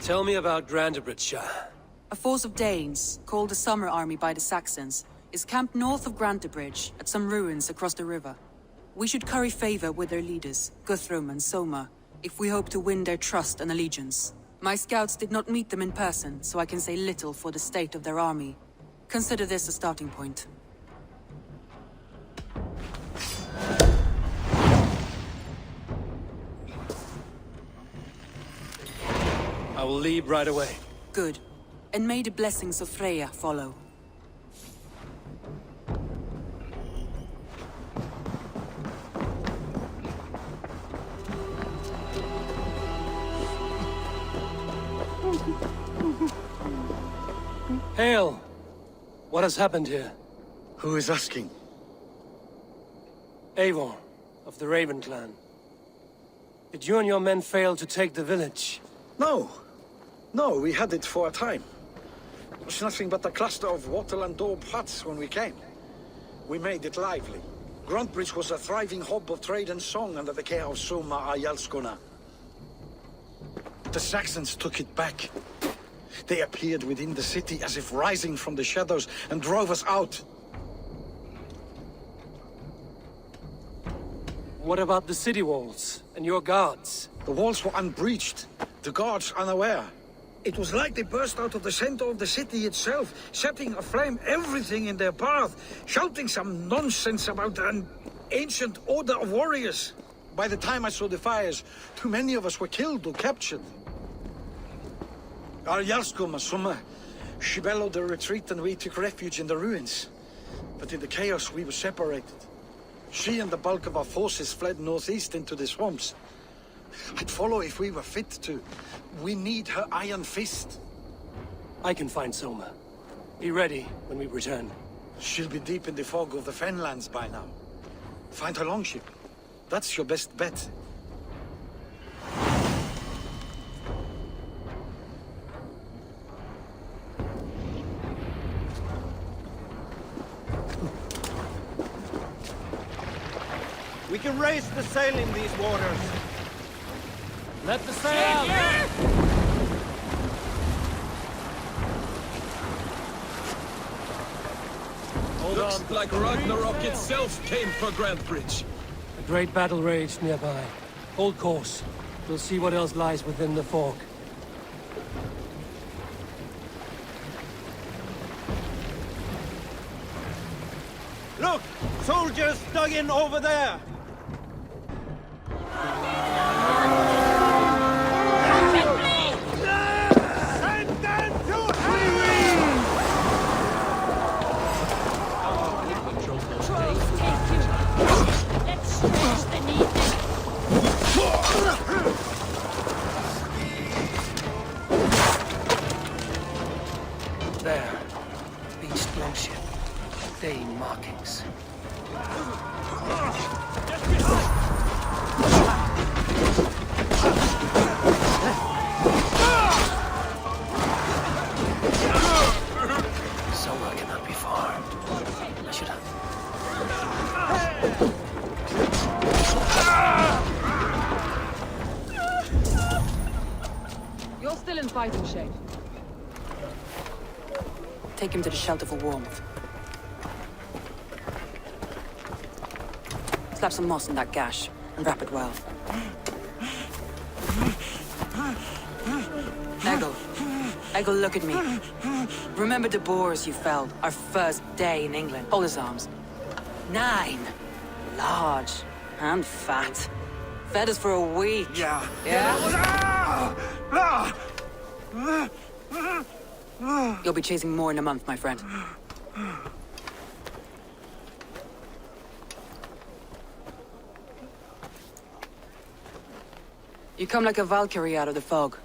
Tell me about Grantebridgeshire. A force of Danes, called the Summer Army by the Saxons, is camped north of Grantebridge at some ruins across the river. We should curry favor with their leaders, Guthrum and Soma, if we hope to win their trust and allegiance. My scouts did not meet them in person, so I can say little for the state of their army. Consider this a starting point. I will leave right away. Good. And may the blessings of Freya follow. Hail! What has happened here? Who is asking? Eivor, of the Raven clan. Did you and your men fail to take the village? No. No, we had it for a time. It was nothing but a cluster of wattle and daub huts when we came. We made it lively. Grantebridge was a thriving hub of trade and song under the care of Soma Jarlskona. The Saxons took it back. They appeared within the city as if rising from the shadows and drove us out. What about the city walls and your guards? The walls were unbreached, the guards unaware. It was like they burst out of the center of the city itself, setting aflame everything in their path, shouting some nonsense about an ancient order of warriors. By the time I saw the fires, too many of us were killed or captured. Our Jarlskona, Soma, she bellowed a retreat and we took refuge in the ruins. But in the chaos we were separated. She and the bulk of our forces fled northeast into the swamps. I'd follow if we were fit to. We need her iron fist. I can find Soma. Be ready when we return. She'll be deep in the fog of the Fenlands by now. Find her longship. That's your best bet. We can raise the sail in these waters. Let the sail out! Looks like Ragnarok itself came for Grantebridge. A great battle raged nearby. Hold course. We'll see what else lies within the fog. Look! Soldiers dug in over there! There. Beached longship. Dane markings. Soma cannot be far. I should have. You're still in fighting shape. Take him to the shelter for warmth. Slap some moss in that gash, and wrap it well. Eggle, look at me. Remember the boars you felled, our first day in England? Hold his arms. 9. Large and fat. Fed us for a week. Yeah. Yeah? You'll be chasing more in a month, my friend. You come like a Valkyrie out of the fog.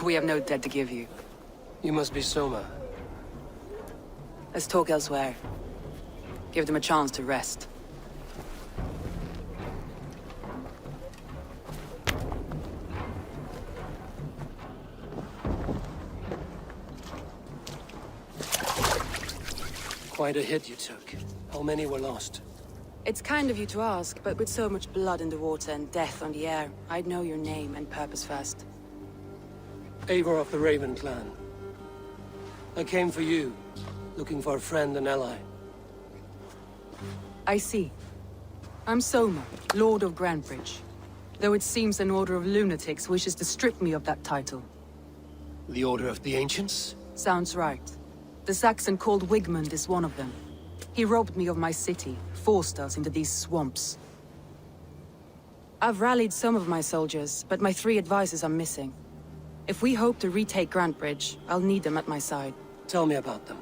We have no debt to give you. You must be Soma. Let's talk elsewhere. Give them a chance to rest. Quite a hit you took. How many were lost? It's kind of you to ask, but with so much blood in the water and death on the air, I'd know your name and purpose first. Eivor of the Raven clan. I came for you, looking for a friend and ally. I see. I'm Soma, Lord of Grandbridge. Though it seems an order of lunatics wishes to strip me of that title. The Order of the Ancients? Sounds right. The Saxon called Wigmund is one of them. He robbed me of my city, forced us into these swamps. I've rallied some of my soldiers, but my 3 advisors are missing. If we hope to retake Grantbridge, I'll need them at my side. Tell me about them.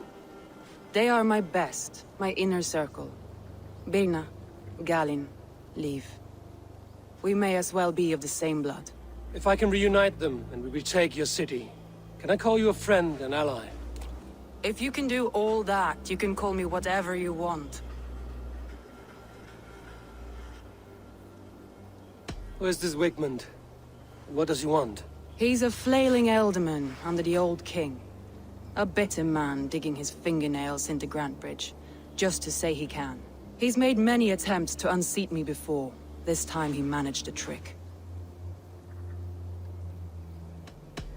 They are my best, my inner circle. Birna, Galin, Liv. We may as well be of the same blood. If I can reunite them and we retake your city, can I call you a friend and ally? If you can do all that, you can call me whatever you want. Where's this Wigmund? What does he want? He's a flailing elderman under the old king. A bitter man digging his fingernails into Grantbridge, just to say he can. He's made many attempts to unseat me before. This time he managed a trick.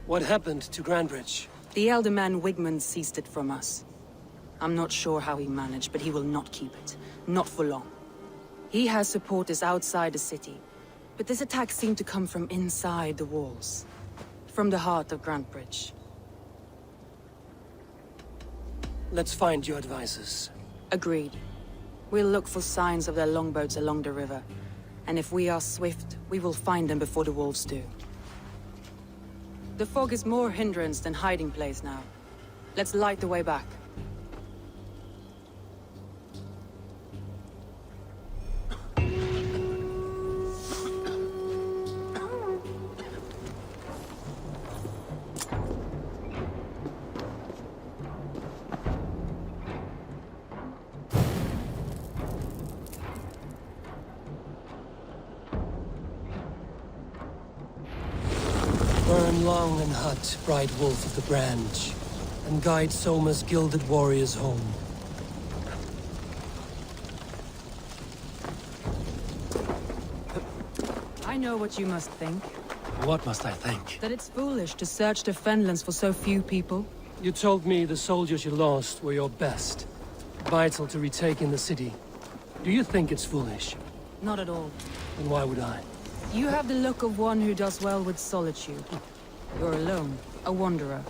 What happened to Grantbridge? The elder man Wigmund seized it from us. I'm not sure how he managed, but he will not keep it. Not for long. He has supporters outside the city, but this attack seemed to come from inside the walls. From the heart of Grantbridge. Let's find your advisors. Agreed. We'll look for signs of their longboats along the river. And if we are swift, we will find them before the wolves do. The fog is more hindrance than hiding place now. Let's light the way back. Burn long and hot, bright wolf of the branch, and guide Soma's gilded warriors home. I know what you must think. What must I think? That it's foolish to search the Fenlands for so few people. You told me the soldiers you lost were your best. Vital to retaking the city. Do you think it's foolish? Not at all. Then why would I? You have the look of one who does well with solitude. You're alone, a wanderer.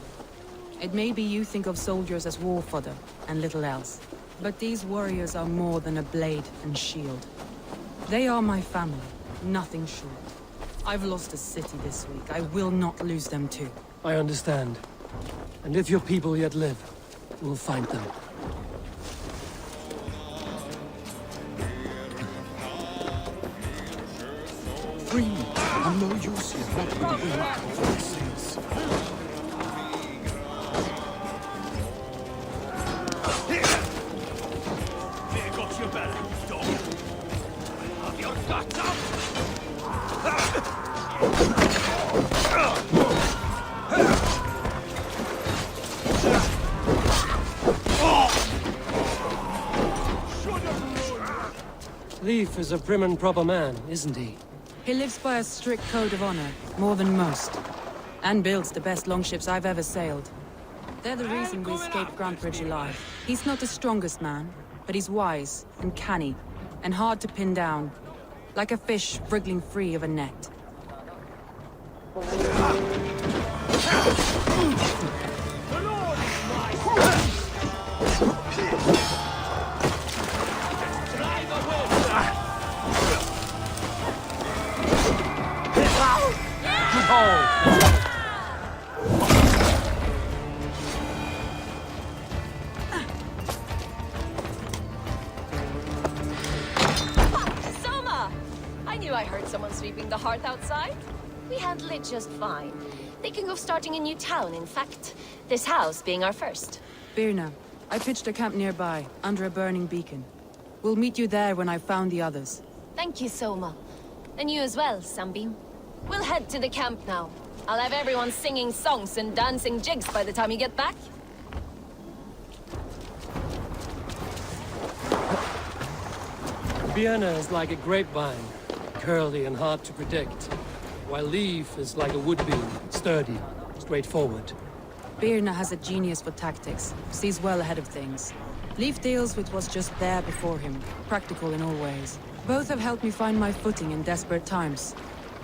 It may be you think of soldiers as war fodder, and little else. But these warriors are more than a blade and shield. They are my family, nothing short. I've lost a city this week. I will not lose them too. I understand. And if your people yet live, we'll find them. Free me, and no use in letting the wind over the sails. There got your belly, dog. Have your guts up! Leif is a prim and proper man, isn't he? He lives by a strict code of honor, more than most. And builds the best longships I've ever sailed. They're the reason we escaped Grantbridge alive. He's not the strongest man, but he's wise and canny, and hard to pin down. Like a fish wriggling free of a net. hold! Soma! I knew I heard someone sweeping the hearth outside. We handle it just fine. Thinking of starting a new town, in fact. This house being our first. Birna, I pitched a camp nearby, under a burning beacon. We'll meet you there when I've found the others. Thank you, Soma. And you as well, Sunbeam. We'll head to the camp now. I'll have everyone singing songs and dancing jigs by the time you get back. Birna is like a grapevine, curly and hard to predict, while Leaf is like a woodbeam, sturdy, straightforward. Birna has a genius for tactics, sees well ahead of things. Leaf deals with what's just there before him, practical in all ways. Both have helped me find my footing in desperate times.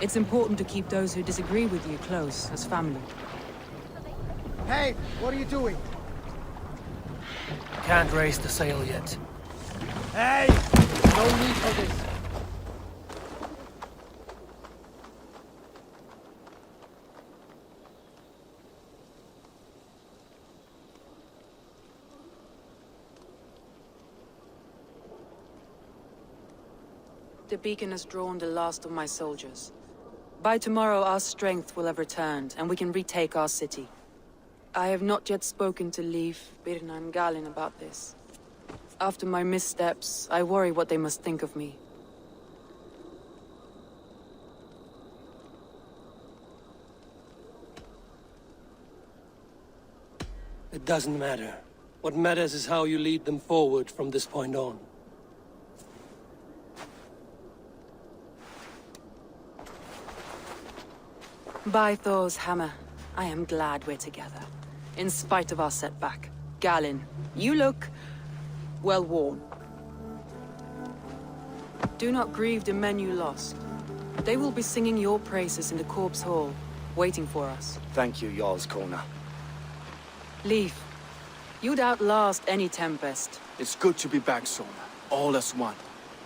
It's important to keep those who disagree with you close, as family. Hey, what are you doing? Can't raise the sail yet. Hey! No need for this. The beacon has drawn the last of my soldiers. By tomorrow our strength will have returned, and we can retake our city. I have not yet spoken to Leif, Birna and Galinn about this. After my missteps, I worry what they must think of me. It doesn't matter. What matters is how you lead them forward from this point on. By Thor's hammer, I am glad we're together. In spite of our setback. Galinn, you look well worn. Do not grieve the men you lost. They will be singing your praises in the Corpse Hall, waiting for us. Thank you, Jarl's Corner. Leif, you'd outlast any tempest. It's good to be back, Sona. All as one.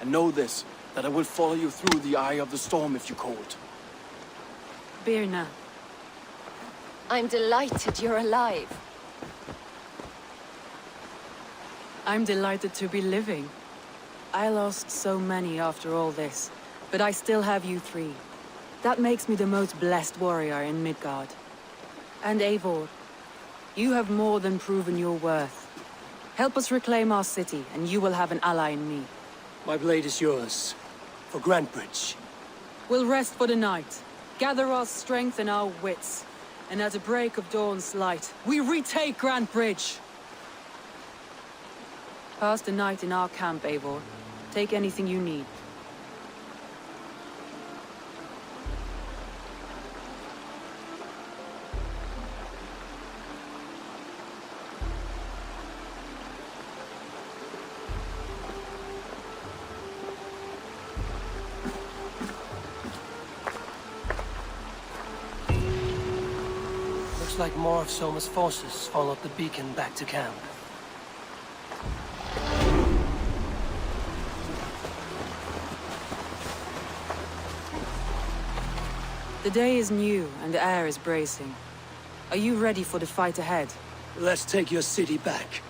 And know this, that I will follow you through the eye of the storm if you called. Birna. I'm delighted you're alive. I'm delighted to be living. I lost so many after all this, but I still have you three. That makes me the most blessed warrior in Midgard. And Eivor, you have more than proven your worth. Help us reclaim our city, and you will have an ally in me. My blade is yours. For Grantebridge. We'll rest for the night. Gather our strength and our wits. And at the break of dawn's light, we retake Grantebridge! Pass the night in our camp, Eivor. Take anything you need. Looks like more of Soma's forces followed the beacon back to camp. The day is new, and the air is bracing. Are you ready for the fight ahead? Let's take your city back.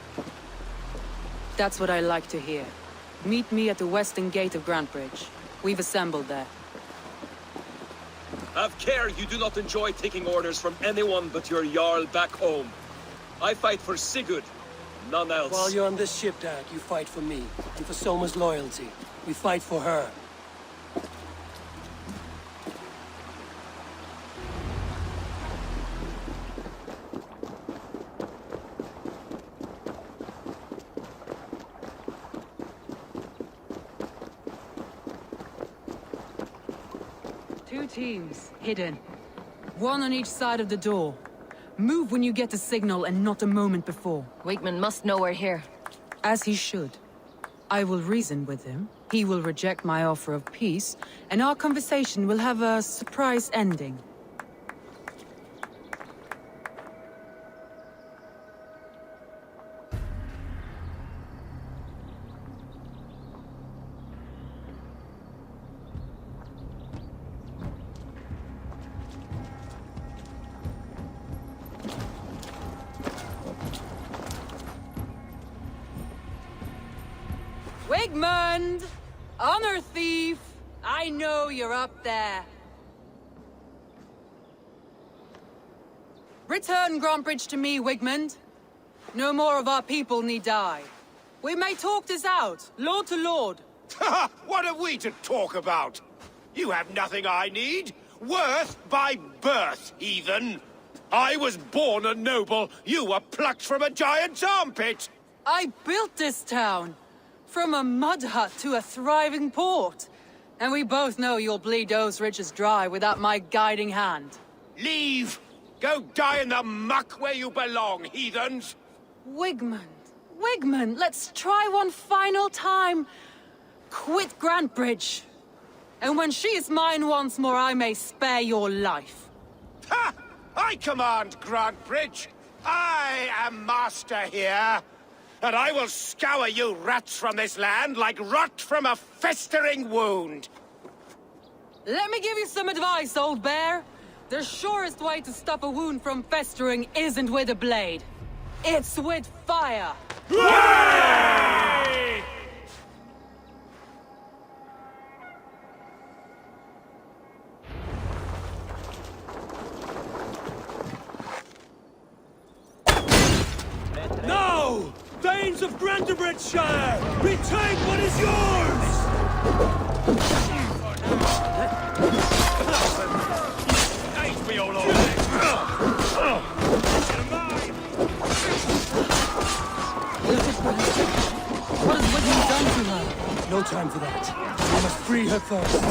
That's what I like to hear. Meet me at the western gate of Grantebridge. We've assembled there. Have care you do not enjoy taking orders from anyone but your Jarl back home. I fight for Sigurd, none else. While you're on this ship, Dad, you fight for me, and for Soma's loyalty. We fight for her. Two teams, hidden. One on each side of the door. Move when you get the signal and not a moment before. Wakeman must know we're here. As he should. I will reason with him. He will reject my offer of peace, and our conversation will have a surprise ending. Wigmund! Honor thief! I know you're up there. Return Grantbridge to me, Wigmund. No more of our people need die. We may talk this out, lord to lord. What are we to talk about? You have nothing I need. Worth by birth, heathen. I was born a noble. You were plucked from a giant's armpit. I built this town. From a mud hut to a thriving port. And we both know you'll bleed those riches dry without my guiding hand. Leave! Go die in the muck where you belong, heathens! Wigmund, let's try one final time. Quit Grantbridge. And when she is mine once more, I may spare your life. Ha! I command Grantbridge. I am master here. And I will scour you rats from this land like rot from a festering wound. Let me give you some advice, old bear. The surest way to stop a wound from festering isn't with a blade. It's with fire. Hooray! No! Danes of Grantebridgeshire! Retake what is yours! Ain't we all over? What has Wigmund done to her? No time for that. We must free her first.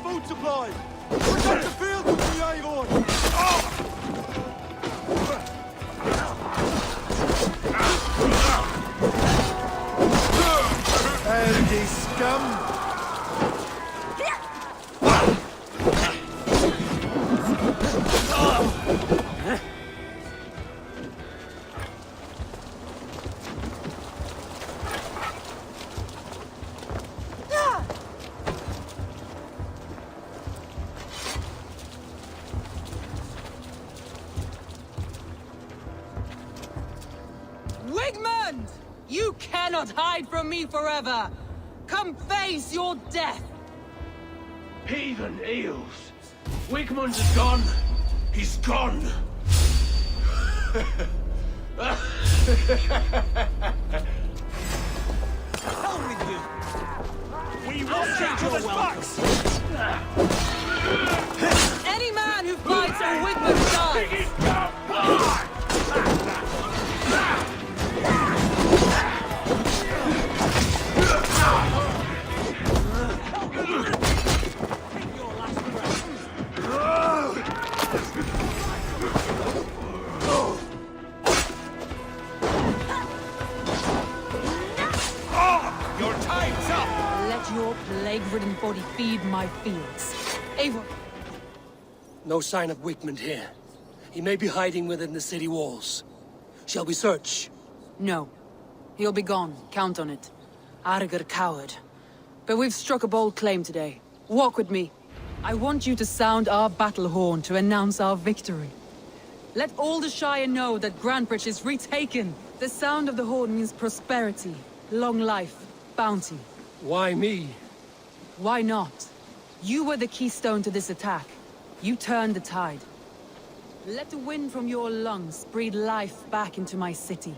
Food supply! Protect the field with the Eivor! Howdy, scum! Wigmund! You cannot hide from me forever! Come face your death! Heathen eels! Wigmund is gone! He's gone! Hell with you! We will change your backs! Any man who fights for Wigmund dies! Your time's up! Let your plague-ridden body feed my fields. Eivor! No sign of Wigmund here. He may be hiding within the city walls. Shall we search? No. He'll be gone. Count on it. Arger coward. But we've struck a bold claim today. Walk with me. I want you to sound our battle horn to announce our victory. Let all the Shire know that Grantbridge is retaken. The sound of the horn means prosperity, long life, bounty. Why me? Why not? You were the keystone to this attack. You turned the tide. Let the wind from your lungs breathe life back into my city.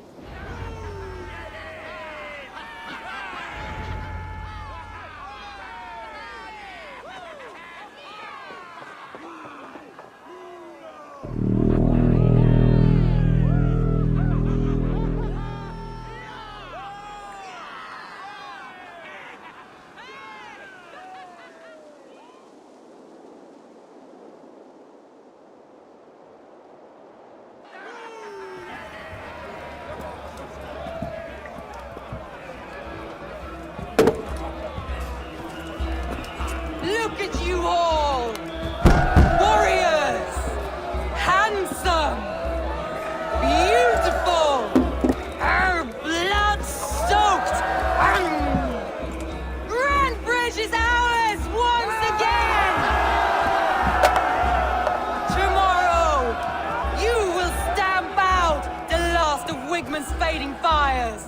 fading fires.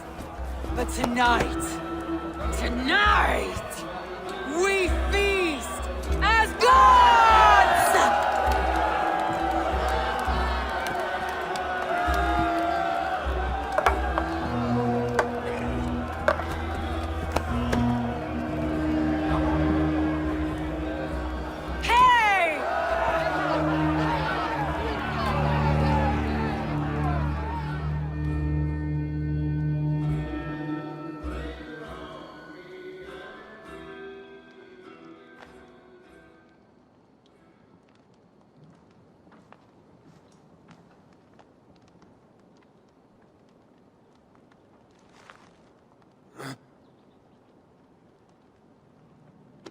But tonight, we feast as gods! Hey!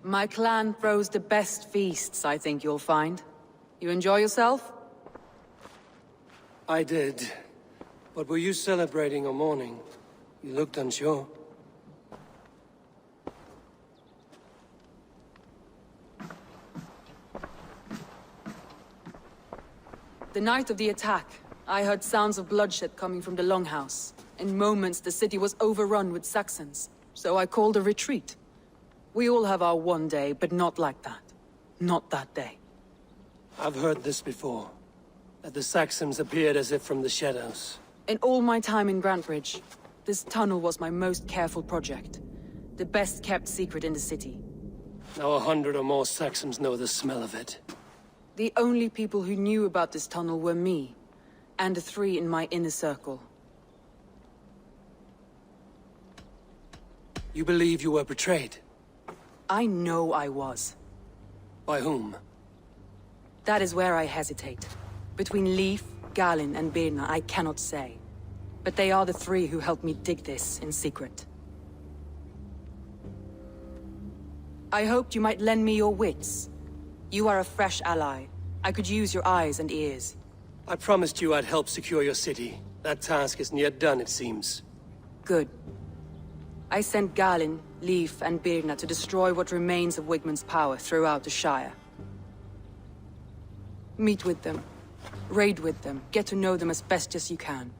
My clan throws the best feasts, I think you'll find. You enjoy yourself? I did. But were you celebrating or mourning? You looked unsure. The night of the attack, I heard sounds of bloodshed coming from the Longhouse. In moments, the city was overrun with Saxons, so I called a retreat. We all have our one day, but not like that. Not that day. I've heard this before. That the Saxons appeared as if from the shadows. In all my time in Grantbridge, this tunnel was my most careful project. The best kept secret in the city. Now 100 or more Saxons know the smell of it. The only people who knew about this tunnel were me, and the 3 in my inner circle. You believe you were betrayed? I know I was. By whom? That is where I hesitate. Between Leif, Galinn, and Birna, I cannot say. But they are the 3 who helped me dig this in secret. I hoped you might lend me your wits. You are a fresh ally. I could use your eyes and ears. I promised you I'd help secure your city. That task isn't yet done, it seems. Good. I sent Galinn, Leif, and Birna to destroy what remains of Wigmund's power throughout the Shire. Meet with them. Raid with them. Get to know them as best as you can.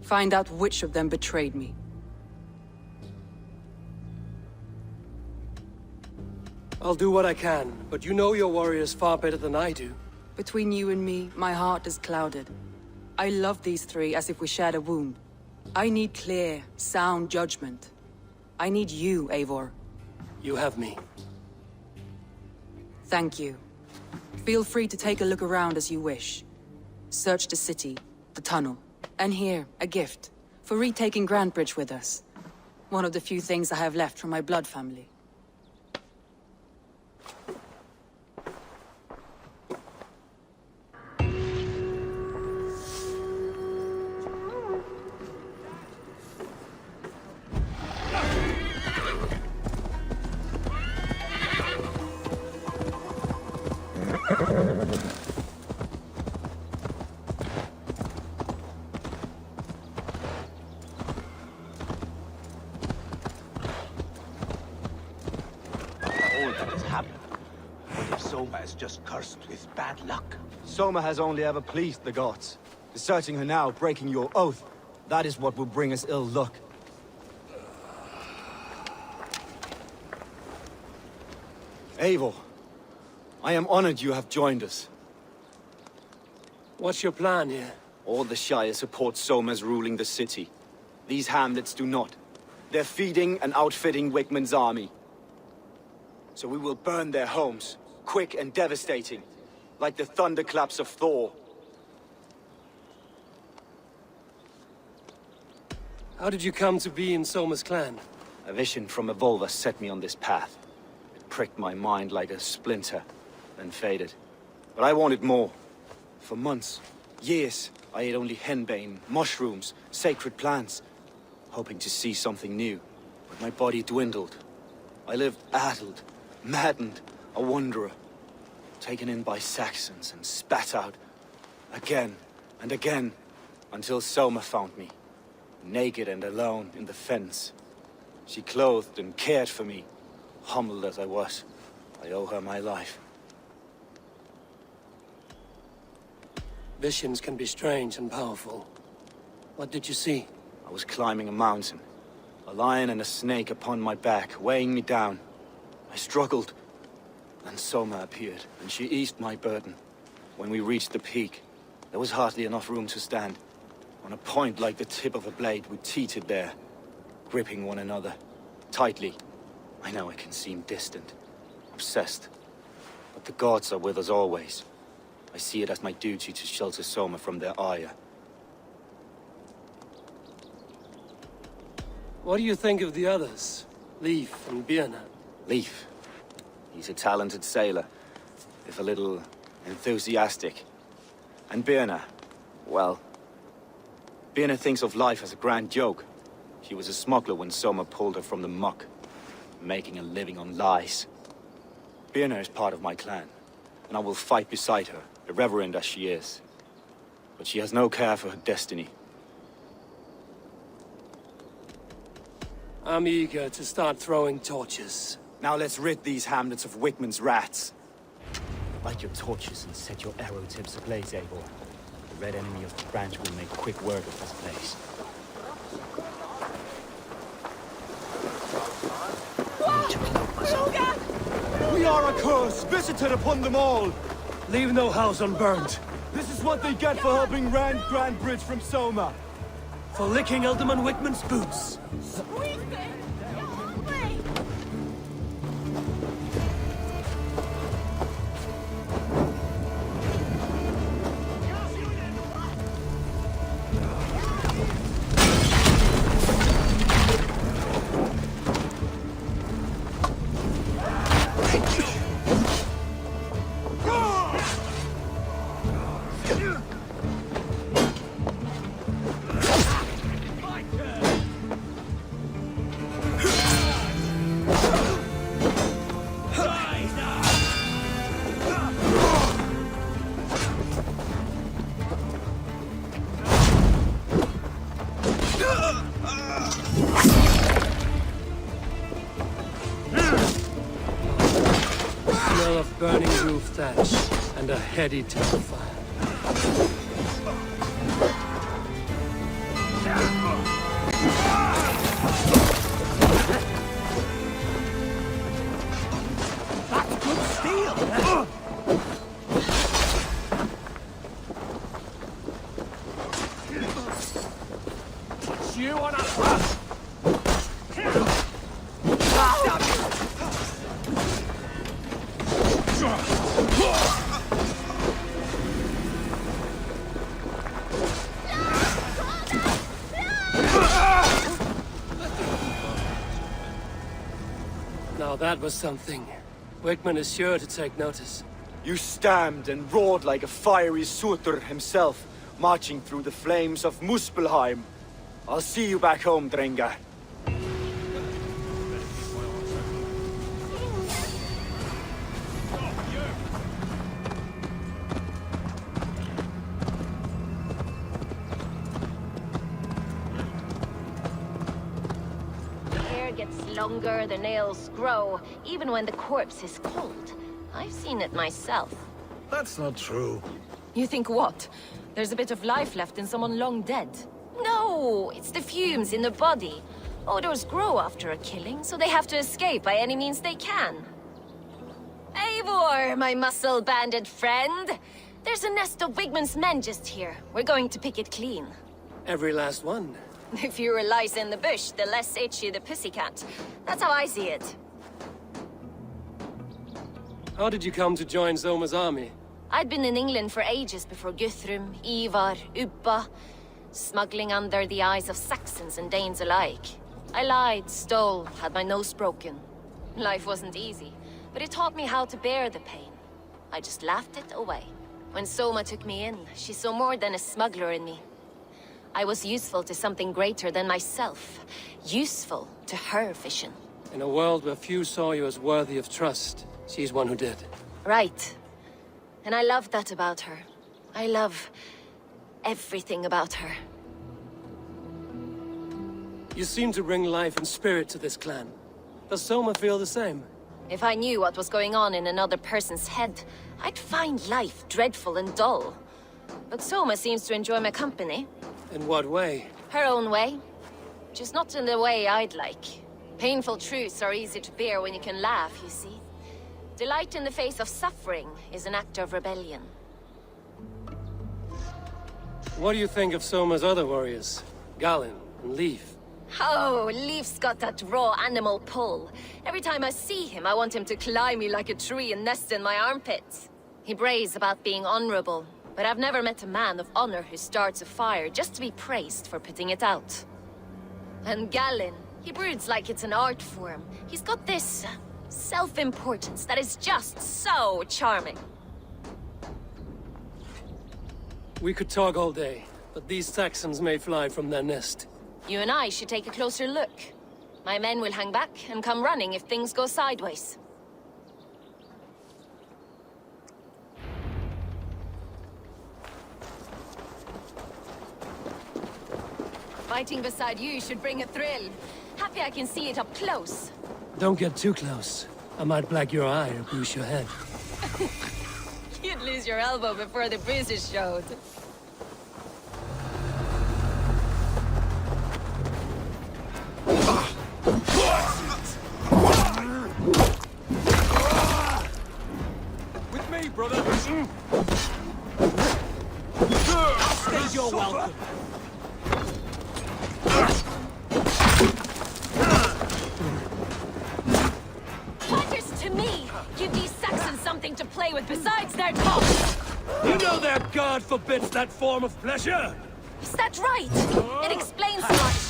Find out which of them betrayed me. I'll do what I can, but you know your warriors far better than I do. Between you and me, my heart is clouded. I love these 3 as if we shared a wound. I need clear, sound judgment. I need you, Eivor. You have me. Thank you. Feel free to take a look around as you wish. Search the city, the tunnel, and here, a gift, for retaking Grantbridge with us. One of the few things I have left from my blood family. Soma is just cursed with bad luck. Soma has only ever pleased the gods. Deserting her now, breaking your oath, that is what will bring us ill luck. Eivor, I am honored you have joined us. What's your plan here? All the Shire support Soma's ruling the city. These hamlets do not. They're feeding and outfitting Wigmund's army. So we will burn their homes, quick and devastating, like the thunderclaps of Thor. How did you come to be in Soma's clan? A vision from Eivor set me on this path. It pricked my mind like a splinter, then faded. But I wanted more. For months, years, I ate only henbane, mushrooms, sacred plants, hoping to see something new. But my body dwindled. I lived addled, maddened, a wanderer, taken in by Saxons and spat out again and again, until Soma found me, naked and alone in the fens. She clothed and cared for me, humbled as I was. I owe her my life. Visions can be strange and powerful. What did you see? I was climbing a mountain. A lion and a snake upon my back, weighing me down. I struggled. Then Soma appeared, and she eased my burden. When we reached the peak, there was hardly enough room to stand. On a point like the tip of a blade, we teetered there, gripping one another, tightly. I know it can seem distant, obsessed. But the gods are with us always. I see it as my duty to shelter Soma from their ire. What do you think of the others? Leif and Birna? Leif. He's a talented sailor, if a little enthusiastic. And Birna, well... Birna thinks of life as a grand joke. She was a smuggler when Soma pulled her from the muck, making a living on lies. Birna is part of my clan, and I will fight beside her, irreverent as she is. But she has no care for her destiny. I'm eager to start throwing torches. Now let's rid these hamlets of Wickman's rats. Light your torches and set your arrow tips ablaze, Eivor. The red enemy of the branch will make quick work of this place. We are a curse, visited upon them all! Leave no house unburned. This is what they get for helping Rand Grandbridge from Soma. For licking Alderman Wickman's boots. Burning roof thatch and a heady temple fire. That's good steel! You wanna... Now that was something. Wickman is sure to take notice. You stamped and roared like a fiery Surtur himself, marching through the flames of Muspelheim. I'll see you back home, Drenga. Longer, the nails grow, even when the corpse is cold. I've seen it myself. That's not true. You think what? There's a bit of life left in someone long dead? No, it's the fumes in the body. Odors grow after a killing, so they have to escape by any means they can. Eivor, my muscle-banded friend! There's a nest of Wigman's men just here. We're going to pick it clean. Every last one. The fewer lies in the bush, the less itchy the pussycat. That's how I see it. How did you come to join Soma's army? I'd been in England for ages before Guthrum, Eivor, Ubba, smuggling under the eyes of Saxons and Danes alike. I lied, stole, had my nose broken. Life wasn't easy, but it taught me how to bear the pain. I just laughed it away. When Soma took me in, she saw more than a smuggler in me. I was useful to something greater than myself. Useful to her vision. In a world where few saw you as worthy of trust, she's one who did. Right. And I love that about her. I love everything about her. You seem to bring life and spirit to this clan. Does Soma feel the same? If I knew what was going on in another person's head, I'd find life dreadful and dull. But Soma seems to enjoy my company. In what way? Her own way. just not in the way I'd like. Painful truths are easy to bear when you can laugh, you see. Delight in the face of suffering is an act of rebellion. What do you think of Soma's other warriors? Galinn and Leif? Oh, Leif's got that raw animal pull. Every time I see him, I want him to climb me like a tree and nest in my armpits. He brays about being honorable, but I've never met a man of honor who starts a fire just to be praised for putting it out. And Galinn, he broods like it's an art form. He's got this self-importance that is just so charming. We could talk all day, but these Saxons may fly from their nest. You and I should take a closer look. My men will hang back and come running if things go sideways. Fighting beside you should bring a thrill. Happy I can see it up close. Don't get too close. I might black your eye or bruise your head. You'd lose your elbow before the bruises showed. With me, brother! Stage your welcome! Pointers to me! Give these Saxons something to play with besides their talk! You know their god forbids that form of pleasure! Is that right? It explains much.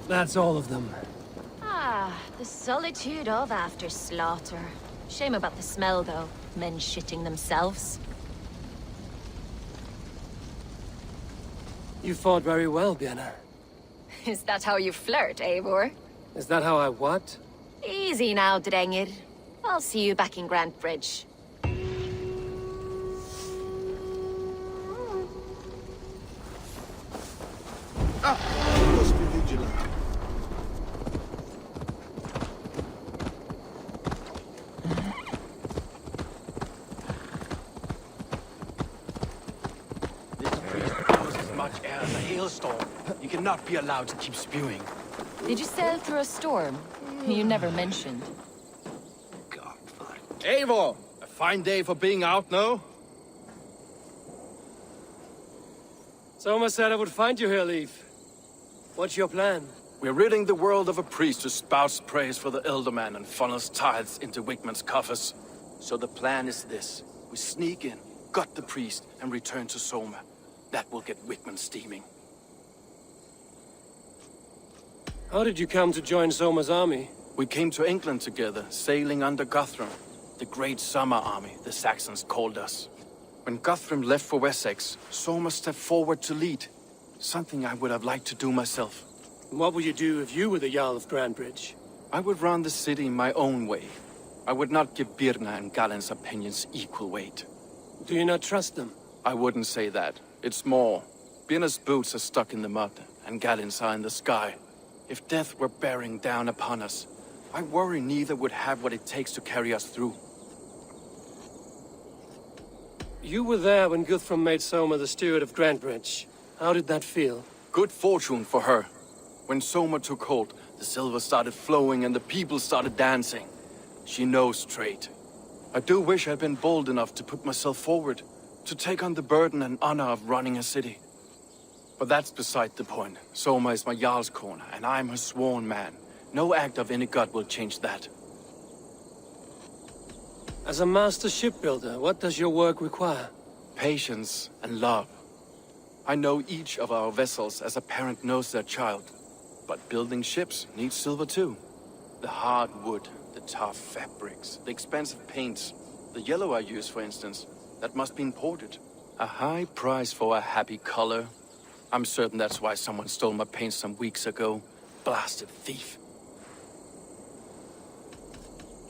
That's all of them. Ah, the solitude of after slaughter. Shame about the smell, though. Men shitting themselves. You fought very well, Björn. Is that how you flirt, Eivor? Is that how I what? Easy now, Drengir. I'll see you back in Grand Bridge. Must be vigilant. This priest blows as much air as a hailstorm. You cannot be allowed to keep spewing. Did you sail through a storm? You never mentioned. Eivor! A fine day for being out, no? Soma said I would find you here, Leif. What's your plan? We're ridding the world of a priest who spouts praise for the Elderman and funnels tithes into Wigman's coffers. So the plan is this. We sneak in, gut the priest, and return to Soma. That will get Wigman steaming. How did you come to join Soma's army? We came to England together, sailing under Guthrum. The Great Summer Army, the Saxons called us. When Guthrum left for Wessex, Soma stepped forward to lead. Something I would have liked to do myself. What would you do if you were the Jarl of Grandbridge? I would run the city my own way. I would not give Birna and Gallinn's opinions equal weight. Do you not trust them? I wouldn't say that. It's more. Birna's boots are stuck in the mud, and Gallinn's are in the sky. If death were bearing down upon us, I worry neither would have what it takes to carry us through. You were there when Guthrum made Soma the steward of Grandbridge. How did that feel? Good fortune for her. When Soma took hold, the silver started flowing and the people started dancing. She knows trade. I do wish I'd been bold enough to put myself forward, to take on the burden and honor of running a city. But that's beside the point. Soma is my Jarl's corner, and I'm her sworn man. No act of any god will change that. As a master shipbuilder, what does your work require? Patience and love. I know each of our vessels as a parent knows their child. But building ships needs silver too. The hard wood, the tough fabrics, the expensive paints. The yellow I use, for instance, that must be imported. A high price for a happy color. I'm certain that's why someone stole my paint some weeks ago. Blasted thief.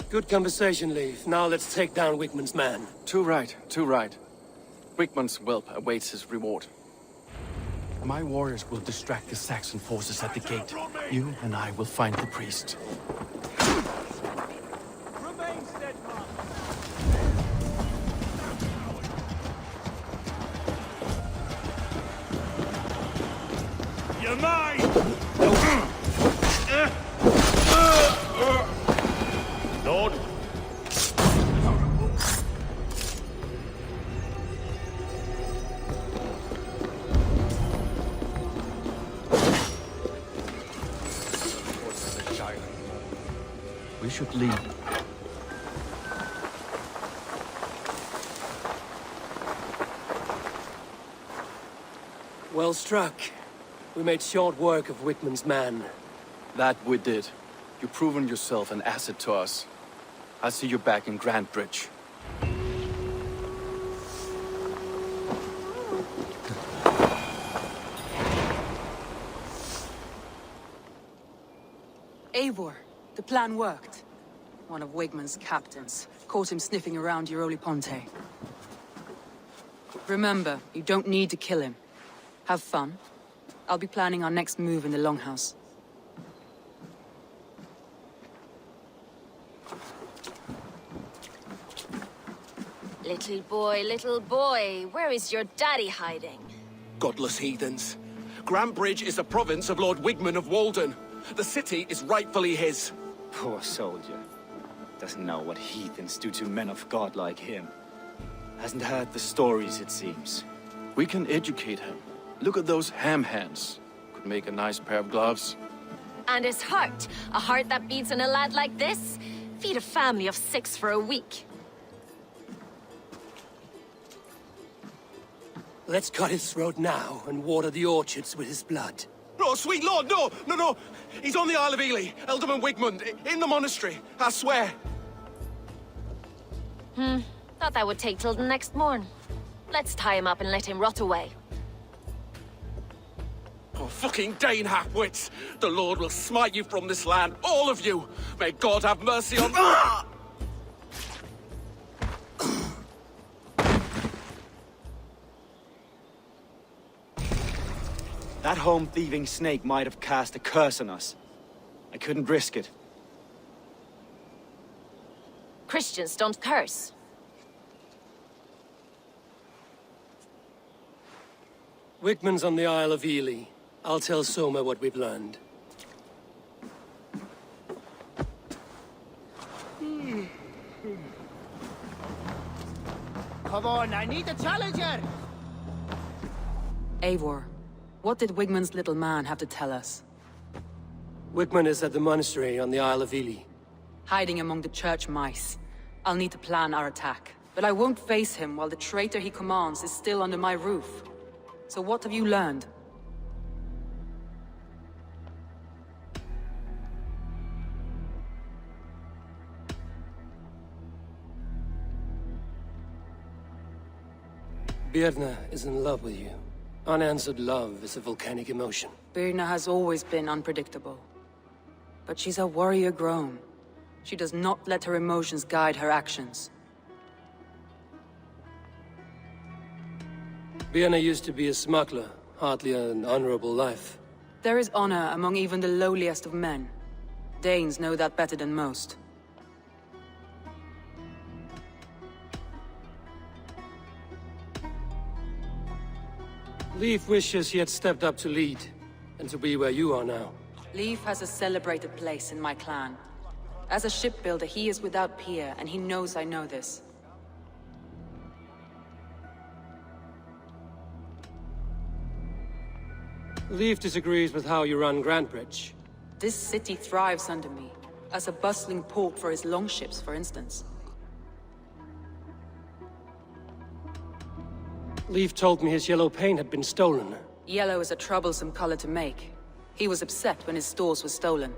Good conversation, Leif. Now let's take down Wigmund's man. Too right, too right. Wigmund's whelp awaits his reward. My warriors will distract the Saxon forces at the gate. You and I will find the priest. Remain steadfast. You're mine! Lord. We should leave. Well struck. We made short work of Wigmund's man. That we did. You've proven yourself an asset to us. I'll see you back in Grand Bridge. Eivor, the plan worked. One of Wigmund's captains caught him sniffing around Euroli Ponte. Remember, you don't need to kill him. Have fun. I'll be planning our next move in the Longhouse. Little boy, where is your daddy hiding? Godless heathens. Grand Bridge is a province of Lord Wigmund of Walden. The city is rightfully his. Poor soldier. Doesn't know what heathens do to men of God like him. Hasn't heard the stories, it seems. We can educate him. Look at those ham hands. Could make a nice pair of gloves. And his heart. A heart that beats in a lad like this? Feed a family of 6 for a week. Let's cut his throat now and water the orchards with his blood. Oh, sweet lord, no, no, no. He's on the Isle of Ely, Ealdorman Wigmund, in the monastery, I swear. Thought that would take till the next morn. Let's tie him up and let him rot away. Oh, fucking Dane halfwits! The Lord will smite you from this land, all of you! May God have mercy on... That home-thieving snake might have cast a curse on us. I couldn't risk it. Christians don't curse. Wigmund's on the Isle of Ely. I'll tell Soma what we've learned. Come on, I need a challenger! Eivor, what did Wigmund's little man have to tell us? Wigmund is at the monastery on the Isle of Ely. Hiding among the church mice. I'll need to plan our attack. But I won't face him while the traitor he commands is still under my roof. So what have you learned? Birna is in love with you. Unanswered love is a volcanic emotion. Birna has always been unpredictable. But she's a warrior grown. She does not let her emotions guide her actions. Birna used to be a smuggler, hardly an honorable life. There is honor among even the lowliest of men. Danes know that better than most. Leif wishes he had stepped up to lead, and to be where you are now. Leif has a celebrated place in my clan. As a shipbuilder, he is without peer, and he knows I know this. Leif disagrees with how you run Grand Bridge. This city thrives under me, as a bustling port for his longships, for instance. Leif told me his yellow paint had been stolen. Yellow is a troublesome color to make. He was upset when his stores were stolen.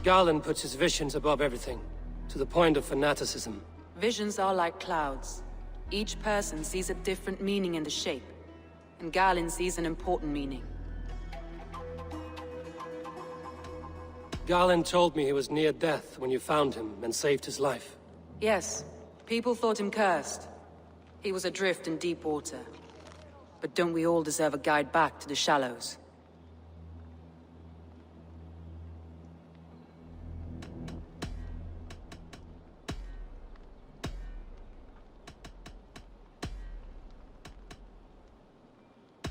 Garland puts his visions above everything, to the point of fanaticism. Visions are like clouds. Each person sees a different meaning in the shape, and Galen sees an important meaning. Galen told me he was near death when you found him and saved his life. Yes, people thought him cursed. He was adrift in deep water. But don't we all deserve a guide back to the shallows?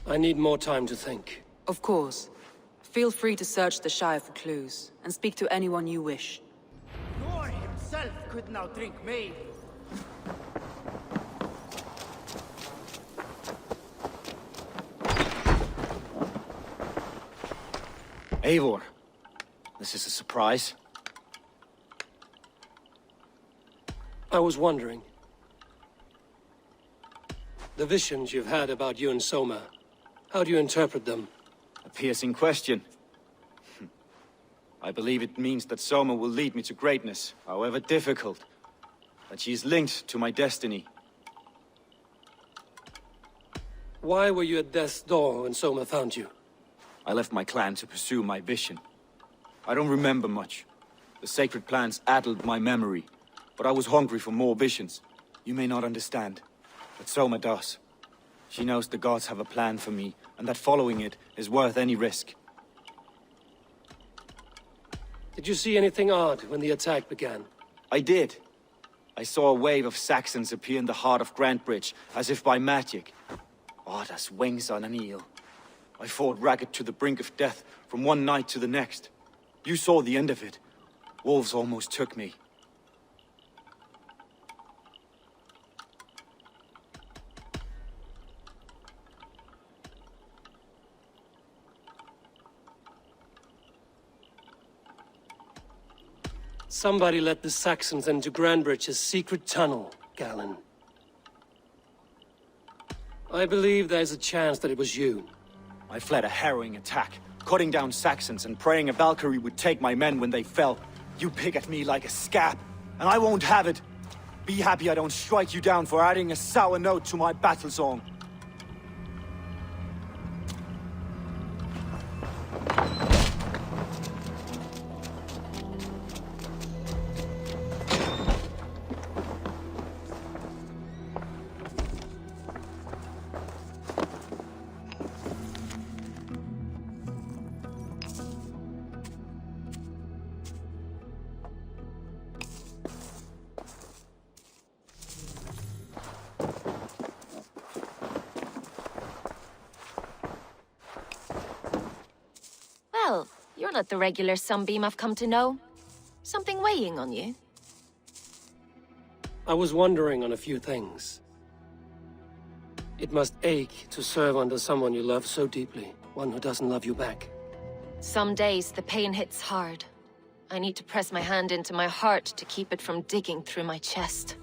I need more time to think. Of course. Feel free to search the Shire for clues, and speak to anyone you wish. Nor himself could now drink mead. Eivor, this is a surprise. I was wondering. The visions you've had about you and Soma, how do you interpret them? A piercing question. I believe it means that Soma will lead me to greatness, however difficult. That she is linked to my destiny. Why were you at death's door when Soma found you? I left my clan to pursue my vision. I don't remember much. The sacred plants addled my memory, but I was hungry for more visions. You may not understand, but Soma does. She knows the gods have a plan for me, and that following it is worth any risk. Did you see anything odd when the attack began? I did. I saw a wave of Saxons appear in the heart of Grantebridge, as if by magic. Odd as wings on an eel. I fought ragged to the brink of death from one night to the next. You saw the end of it. Wolves almost took me. Somebody let the Saxons into Grantebridge's secret tunnel, Galen. I believe there's a chance that it was you. I fled a harrowing attack, cutting down Saxons and praying a Valkyrie would take my men when they fell. You pick at me like a scab, and I won't have it. Be happy I don't strike you down for adding a sour note to my battle song. Well, you're not the regular sunbeam I've come to know. Something weighing on you? I was wondering on a few things. It must ache to serve under someone you love so deeply, one who doesn't love you back. Some days the pain hits hard. I need to press my hand into my heart to keep it from digging through my chest.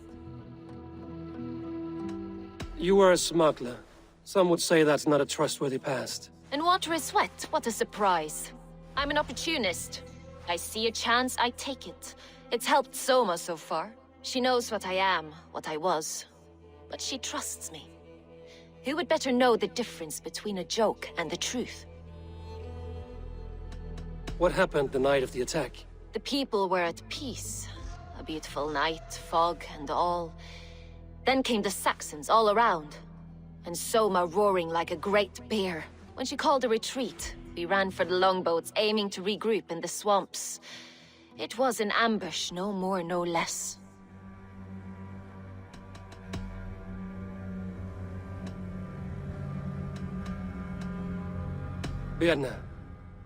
You were a smuggler. Some would say that's not a trustworthy past. And water is wet, what a surprise. I'm an opportunist. I see a chance, I take it. It's helped Soma so far. She knows what I am, what I was. But she trusts me. Who would better know the difference between a joke and the truth? What happened the night of the attack? The people were at peace. A beautiful night, fog and all. Then came the Saxons all around. And Soma roaring like a great bear. When she called a retreat, we ran for the longboats, aiming to regroup in the swamps. It was an ambush, no more, no less. Birna,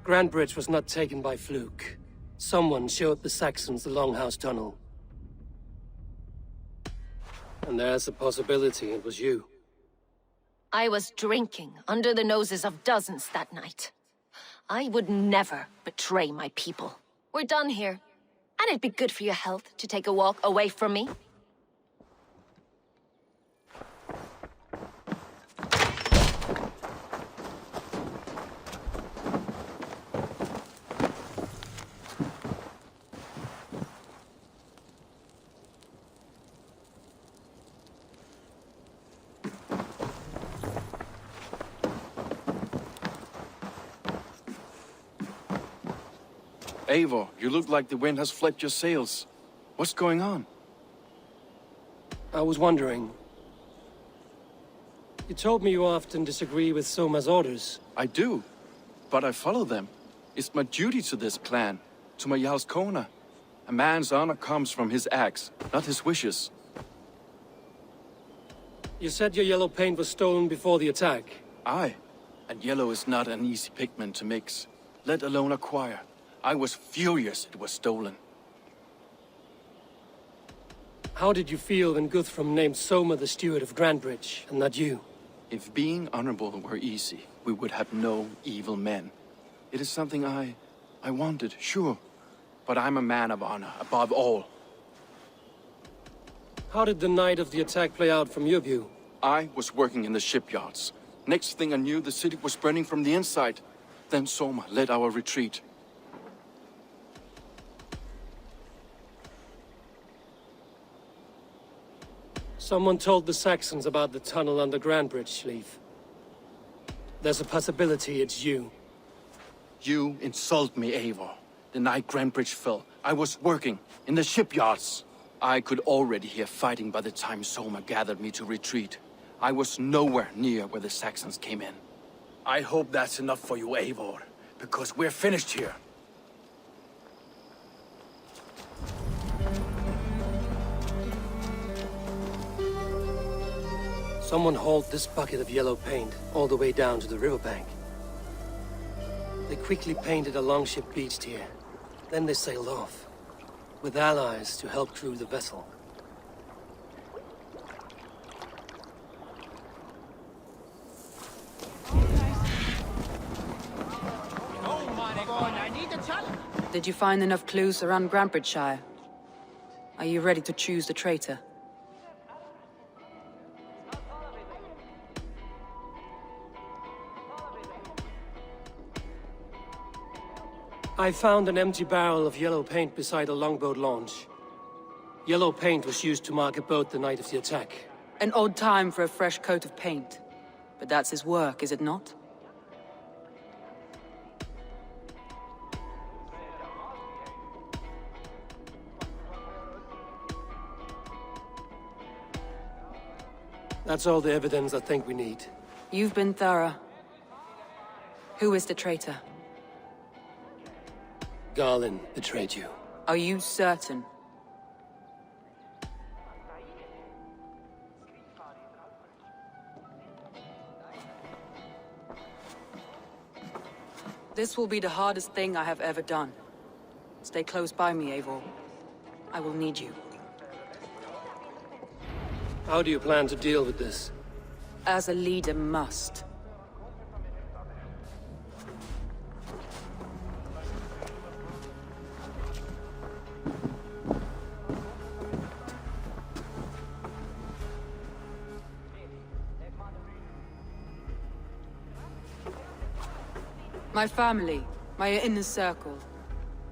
Grantebridge was not taken by fluke. Someone showed the Saxons the Longhouse Tunnel. And there's a possibility it was you. I was drinking under the noses of dozens that night. I would never betray my people. We're done here. And it'd be good for your health to take a walk away from me. Eivor, you look like the wind has flecked your sails. What's going on? I was wondering. You told me you often disagree with Soma's orders. I do, but I follow them. It's my duty to this clan, to my Jarl's Kona. A man's honor comes from his acts, not his wishes. You said your yellow paint was stolen before the attack. Aye, and yellow is not an easy pigment to mix, let alone acquire. I was furious it was stolen. How did you feel when Guthrum named Soma the steward of Grandbridge, and not you? If being honorable were easy, we would have no evil men. It is something I wanted, sure. But I'm a man of honor, above all. How did the night of the attack play out from your view? I was working in the shipyards. Next thing I knew, the city was burning from the inside. Then Soma led our retreat. Someone told the Saxons about the tunnel under Grandbridge, Leif. There's a possibility it's you. You insult me, Eivor. The night Grandbridge fell, I was working in the shipyards. I could already hear fighting by the time Soma gathered me to retreat. I was nowhere near where the Saxons came in. I hope that's enough for you, Eivor, because we're finished here. Someone hauled this bucket of yellow paint all the way down to the riverbank. They quickly painted a longship beached here. Then they sailed off, with allies to help crew the vessel. Did you find enough clues around Grandbridgeshire? Are you ready to choose the traitor? I found an empty barrel of yellow paint beside a longboat launch. Yellow paint was used to mark a boat the night of the attack. An odd time for a fresh coat of paint. But that's his work, is it not? That's all the evidence I think we need. You've been thorough. Who is the traitor? Garlin betrayed you. Are you certain? This will be the hardest thing I have ever done. Stay close by me, Eivor. I will need you. How do you plan to deal with this? As a leader must. My family, my inner circle.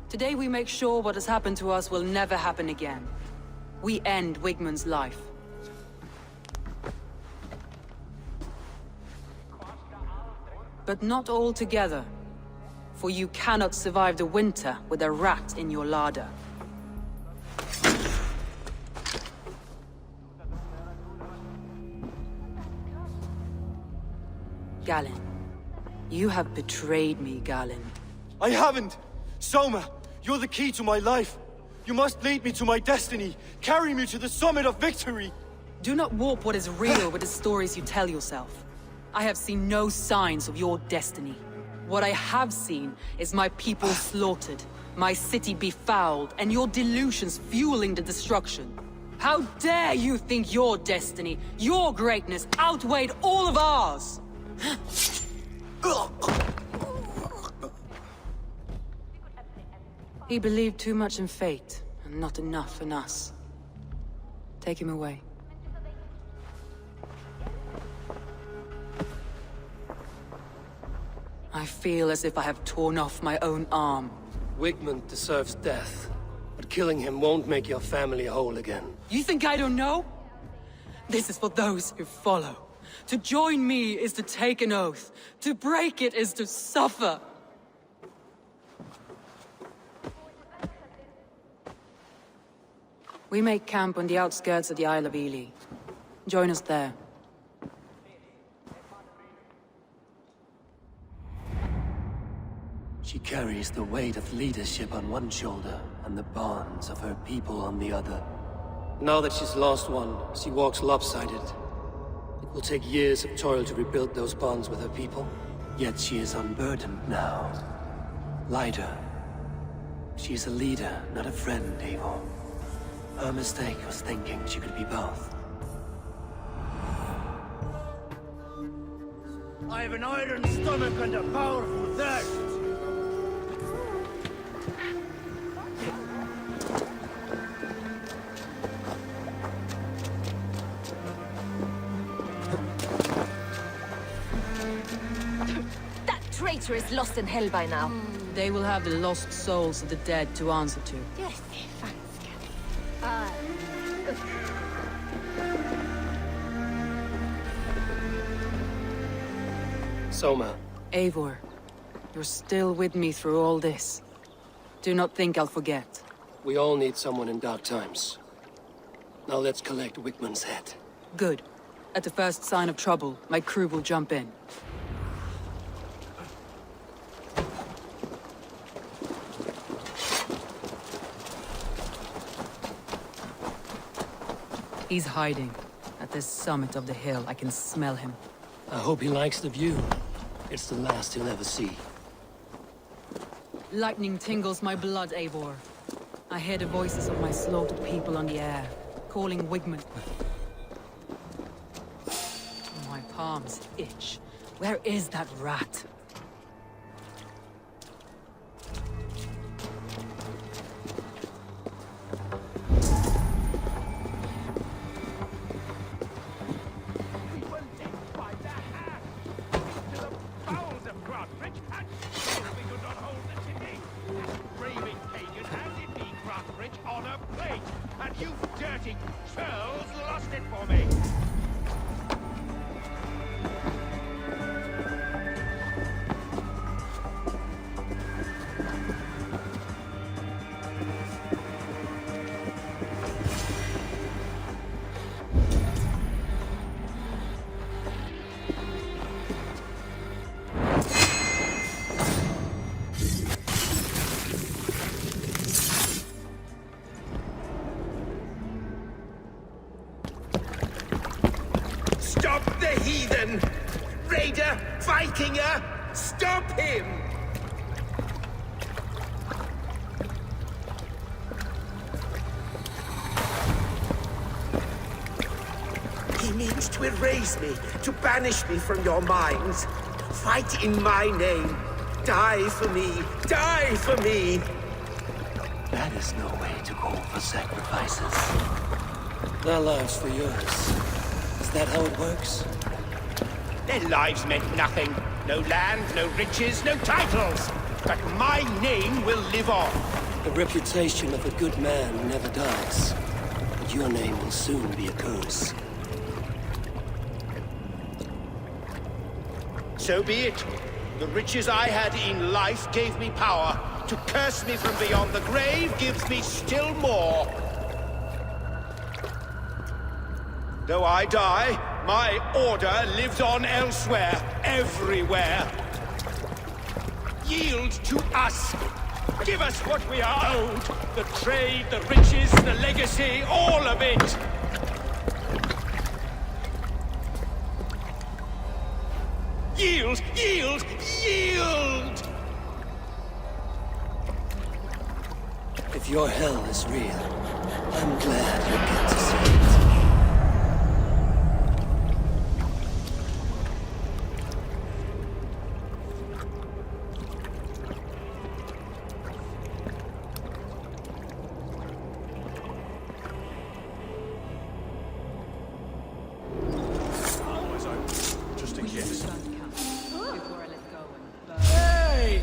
Today we make sure what has happened to us will never happen again. We end Wigmund's life. But not all together. For you cannot survive the winter with a rat in your larder. Galinn. You have betrayed me, Galinn. I haven't! Soma, you're the key to my life. You must lead me to my destiny. Carry me to the summit of victory. Do not warp what is real with the stories you tell yourself. I have seen no signs of your destiny. What I have seen is my people slaughtered, my city befouled, and your delusions fueling the destruction. How dare you think your destiny, your greatness, outweighed all of ours? He believed too much in fate, and not enough in us. Take him away. I feel as if I have torn off my own arm. Wigmund deserves death, but killing him won't make your family whole again. You think I don't know? This is for those who follow. To join me is to take an oath. To break it is to suffer. We make camp on the outskirts of the Isle of Ely. Join us there. She carries the weight of leadership on one shoulder and the bonds of her people on the other. Now that she's lost one, she walks lopsided. It will take years of toil to rebuild those bonds with her people. Yet she is unburdened now. Lighter. She is a leader, not a friend, Eivor. Her mistake was thinking she could be both. I have an iron stomach and a powerful thirst. That traitor is lost in hell by now. They will have the lost souls of the dead to answer to. Yes, Soma. Eivor, you're still with me through all this. Do not think I'll forget. We all need someone in dark times. Now let's collect Wickman's head. Good. At the first sign of trouble, my crew will jump in. He's hiding. At the summit of the hill, I can smell him. I hope he likes the view. It's the last he'll ever see. Lightning tingles my blood, Eivor. I hear the voices of my slaughtered people on the air, calling Wigman. My palms itch. Where is that rat? Stop the heathen! Raider! Vikinger! Stop him! He means to erase me, to banish me from your minds. Fight in my name. Die for me. Die for me! That is no way to call for sacrifices. Their lives for yours. Is that how it works? Their lives meant nothing. No land, no riches, no titles. But my name will live on. The reputation of a good man never dies. But your name will soon be a curse. So be it. The riches I had in life gave me power. To curse me from beyond the grave gives me still more. Though I die, my order lives on elsewhere, everywhere. Yield to us. Give us what we are owed. The trade, the riches, the legacy, all of it. Yield, yield, yield! If your hell is real, I'm glad you get to see it. Just in case. Hey!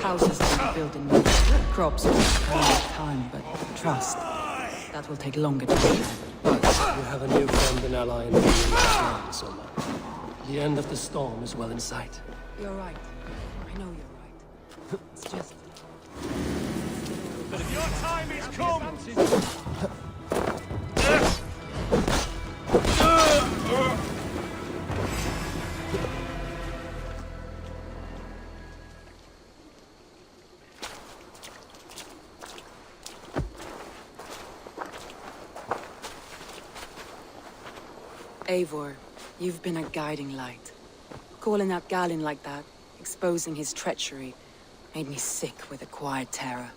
Houses can be built in minutes. Crops will take time, but trust. That will take longer to get. But you have a new friend and ally in the land, Soma. The end of the storm is well in sight. You're right. I know you're right. It's just... time is come! Eivor, you've been a guiding light. Calling out Galin like that, exposing his treachery, made me sick with a quiet terror.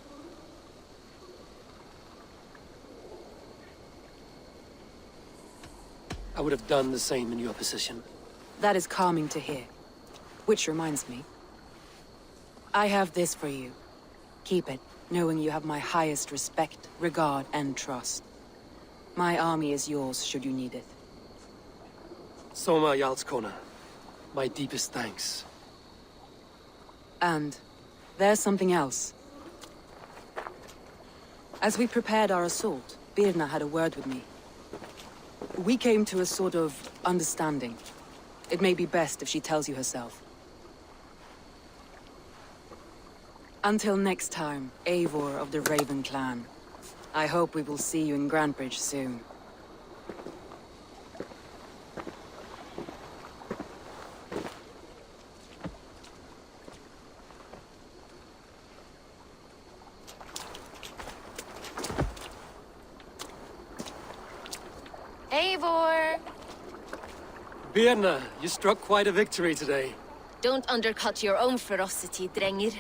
I would have done the same in your position. That is calming to hear. Which reminds me. I have this for you. Keep it, knowing you have my highest respect, regard, and trust. My army is yours should you need it. Soma Jarlskona, my deepest thanks. And there's something else. As we prepared our assault, Birna had a word with me. We came to a sort of understanding. It may be best if she tells you herself. Until next time, Eivor of the Raven Clan. I hope we will see you in Grantebridge soon. Eivor! Birna, you struck quite a victory today. Don't undercut your own ferocity, Drengir.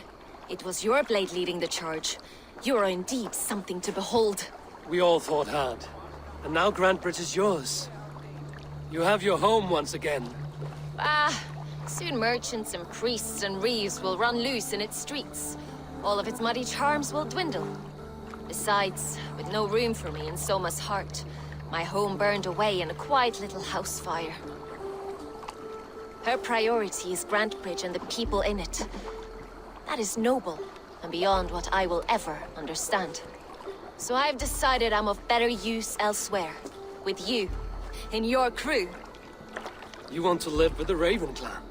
It was your blade leading the charge. You are indeed something to behold. We all fought hard. And now Grantebridge is yours. You have your home once again. Soon merchants and priests and reeves will run loose in its streets. All of its muddy charms will dwindle. Besides, with no room for me in Soma's heart, my home burned away in a quiet little house fire. Her priority is Grantebridge and the people in it. That is noble, and beyond what I will ever understand. So I've decided I'm of better use elsewhere. With you, in your crew. You want to live with the Raven Clan?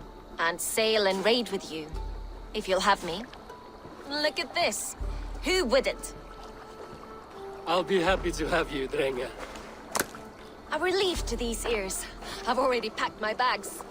And sail and raid with you, if you'll have me. Look at this. Who wouldn't? I'll be happy to have you, Drenge. A relief to these ears. I've already packed my bags.